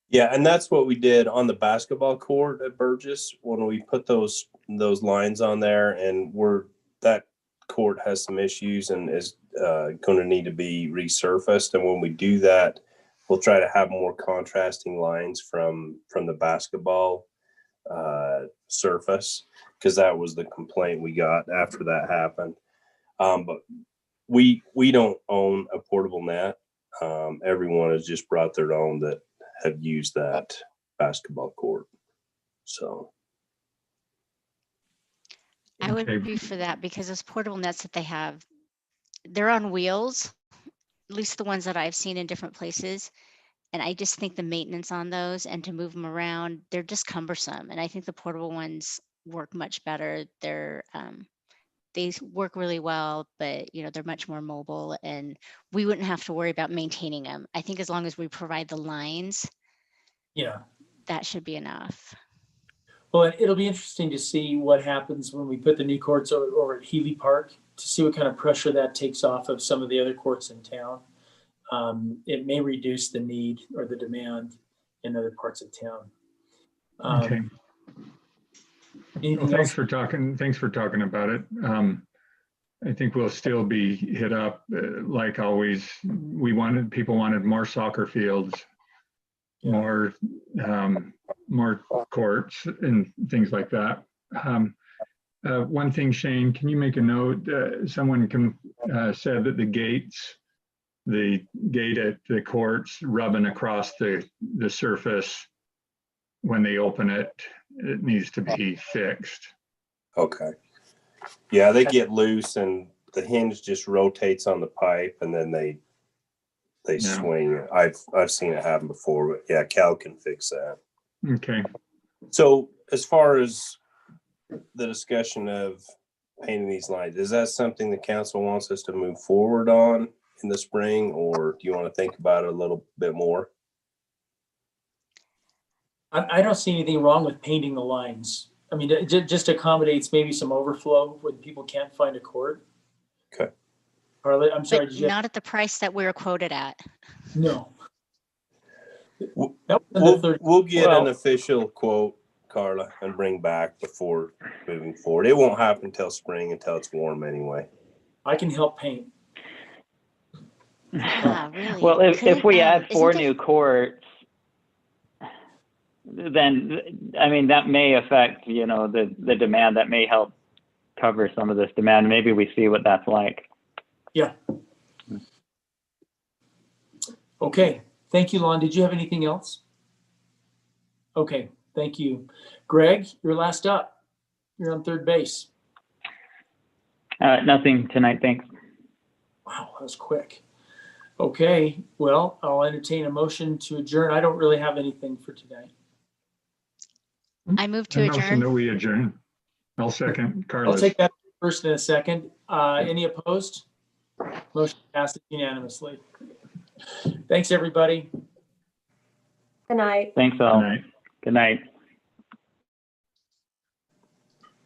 yeah, and that's what we did on the basketball court at Burgess when we put those lines on there, and that court has some issues and is going to need to be resurfaced. And when we do that, we'll try to have more contrasting lines from the basketball surface, because that was the complaint we got after that happened. But we don't own a portable net. Everyone has just brought their own that have used that basketball court. So I would be for that, because those portable nets that they have, they're on wheels, at least the ones that I've seen in different places. And I just think the maintenance on those and to move them around, they're just cumbersome. And I think the portable ones work much better. They work really well, but they're much more mobile, and we wouldn't have to worry about maintaining them. I think as long as we provide the lines, Yeah. that should be enough. Well, it'll be interesting to see what happens when we put the new courts over at Healy Park, to see what kind of pressure that takes off of some of the other courts in town. It may reduce the need or the demand in other parts of town. Okay. Anything Thanks else? for talking. Thanks for talking about it. I think we'll still be hit up like always. People wanted more soccer fields, more courts and things like that. One thing, Shane, can you make a note? Someone said that the gate at the courts rubbing across the surface when they open it, it needs to be fixed. Okay. Yeah, they get loose and the hinge just rotates on the pipe and then they swing it. I've seen it happen before, but yeah, Cal can fix that. Okay. So as far as the discussion of painting these lines, is that something the council wants us to move forward on in the spring, or do you want to think about it a little bit more? I don't see anything wrong with painting the lines. I mean, it just accommodates maybe some overflow when people can't find a court. Okay. Carla, I'm sorry. But not at the price that we were quoted at. No. We'll get an official quote, Carla, and bring back before moving forward. It won't happen until spring, until it's warm anyway. I can help paint. Really? Well, if we add 4 new courts, then I mean that may affect the demand. That may help cover some of this demand. Maybe we see what that's like. Yeah. Okay. Thank you, Lon. Did you have anything else? Okay. Thank you. Greg, you're last up. You're on third base. Nothing tonight. Thanks. Wow, that was quick. Okay. Well, I'll entertain a motion to adjourn. I don't really have anything for tonight. I move to Motion adjourn. that we adjourn. I'll second. Carlos. I'll take that first in a second. Any opposed? Motion passes unanimously. Thanks, everybody. Good night. Thanks all. Good night. Good night.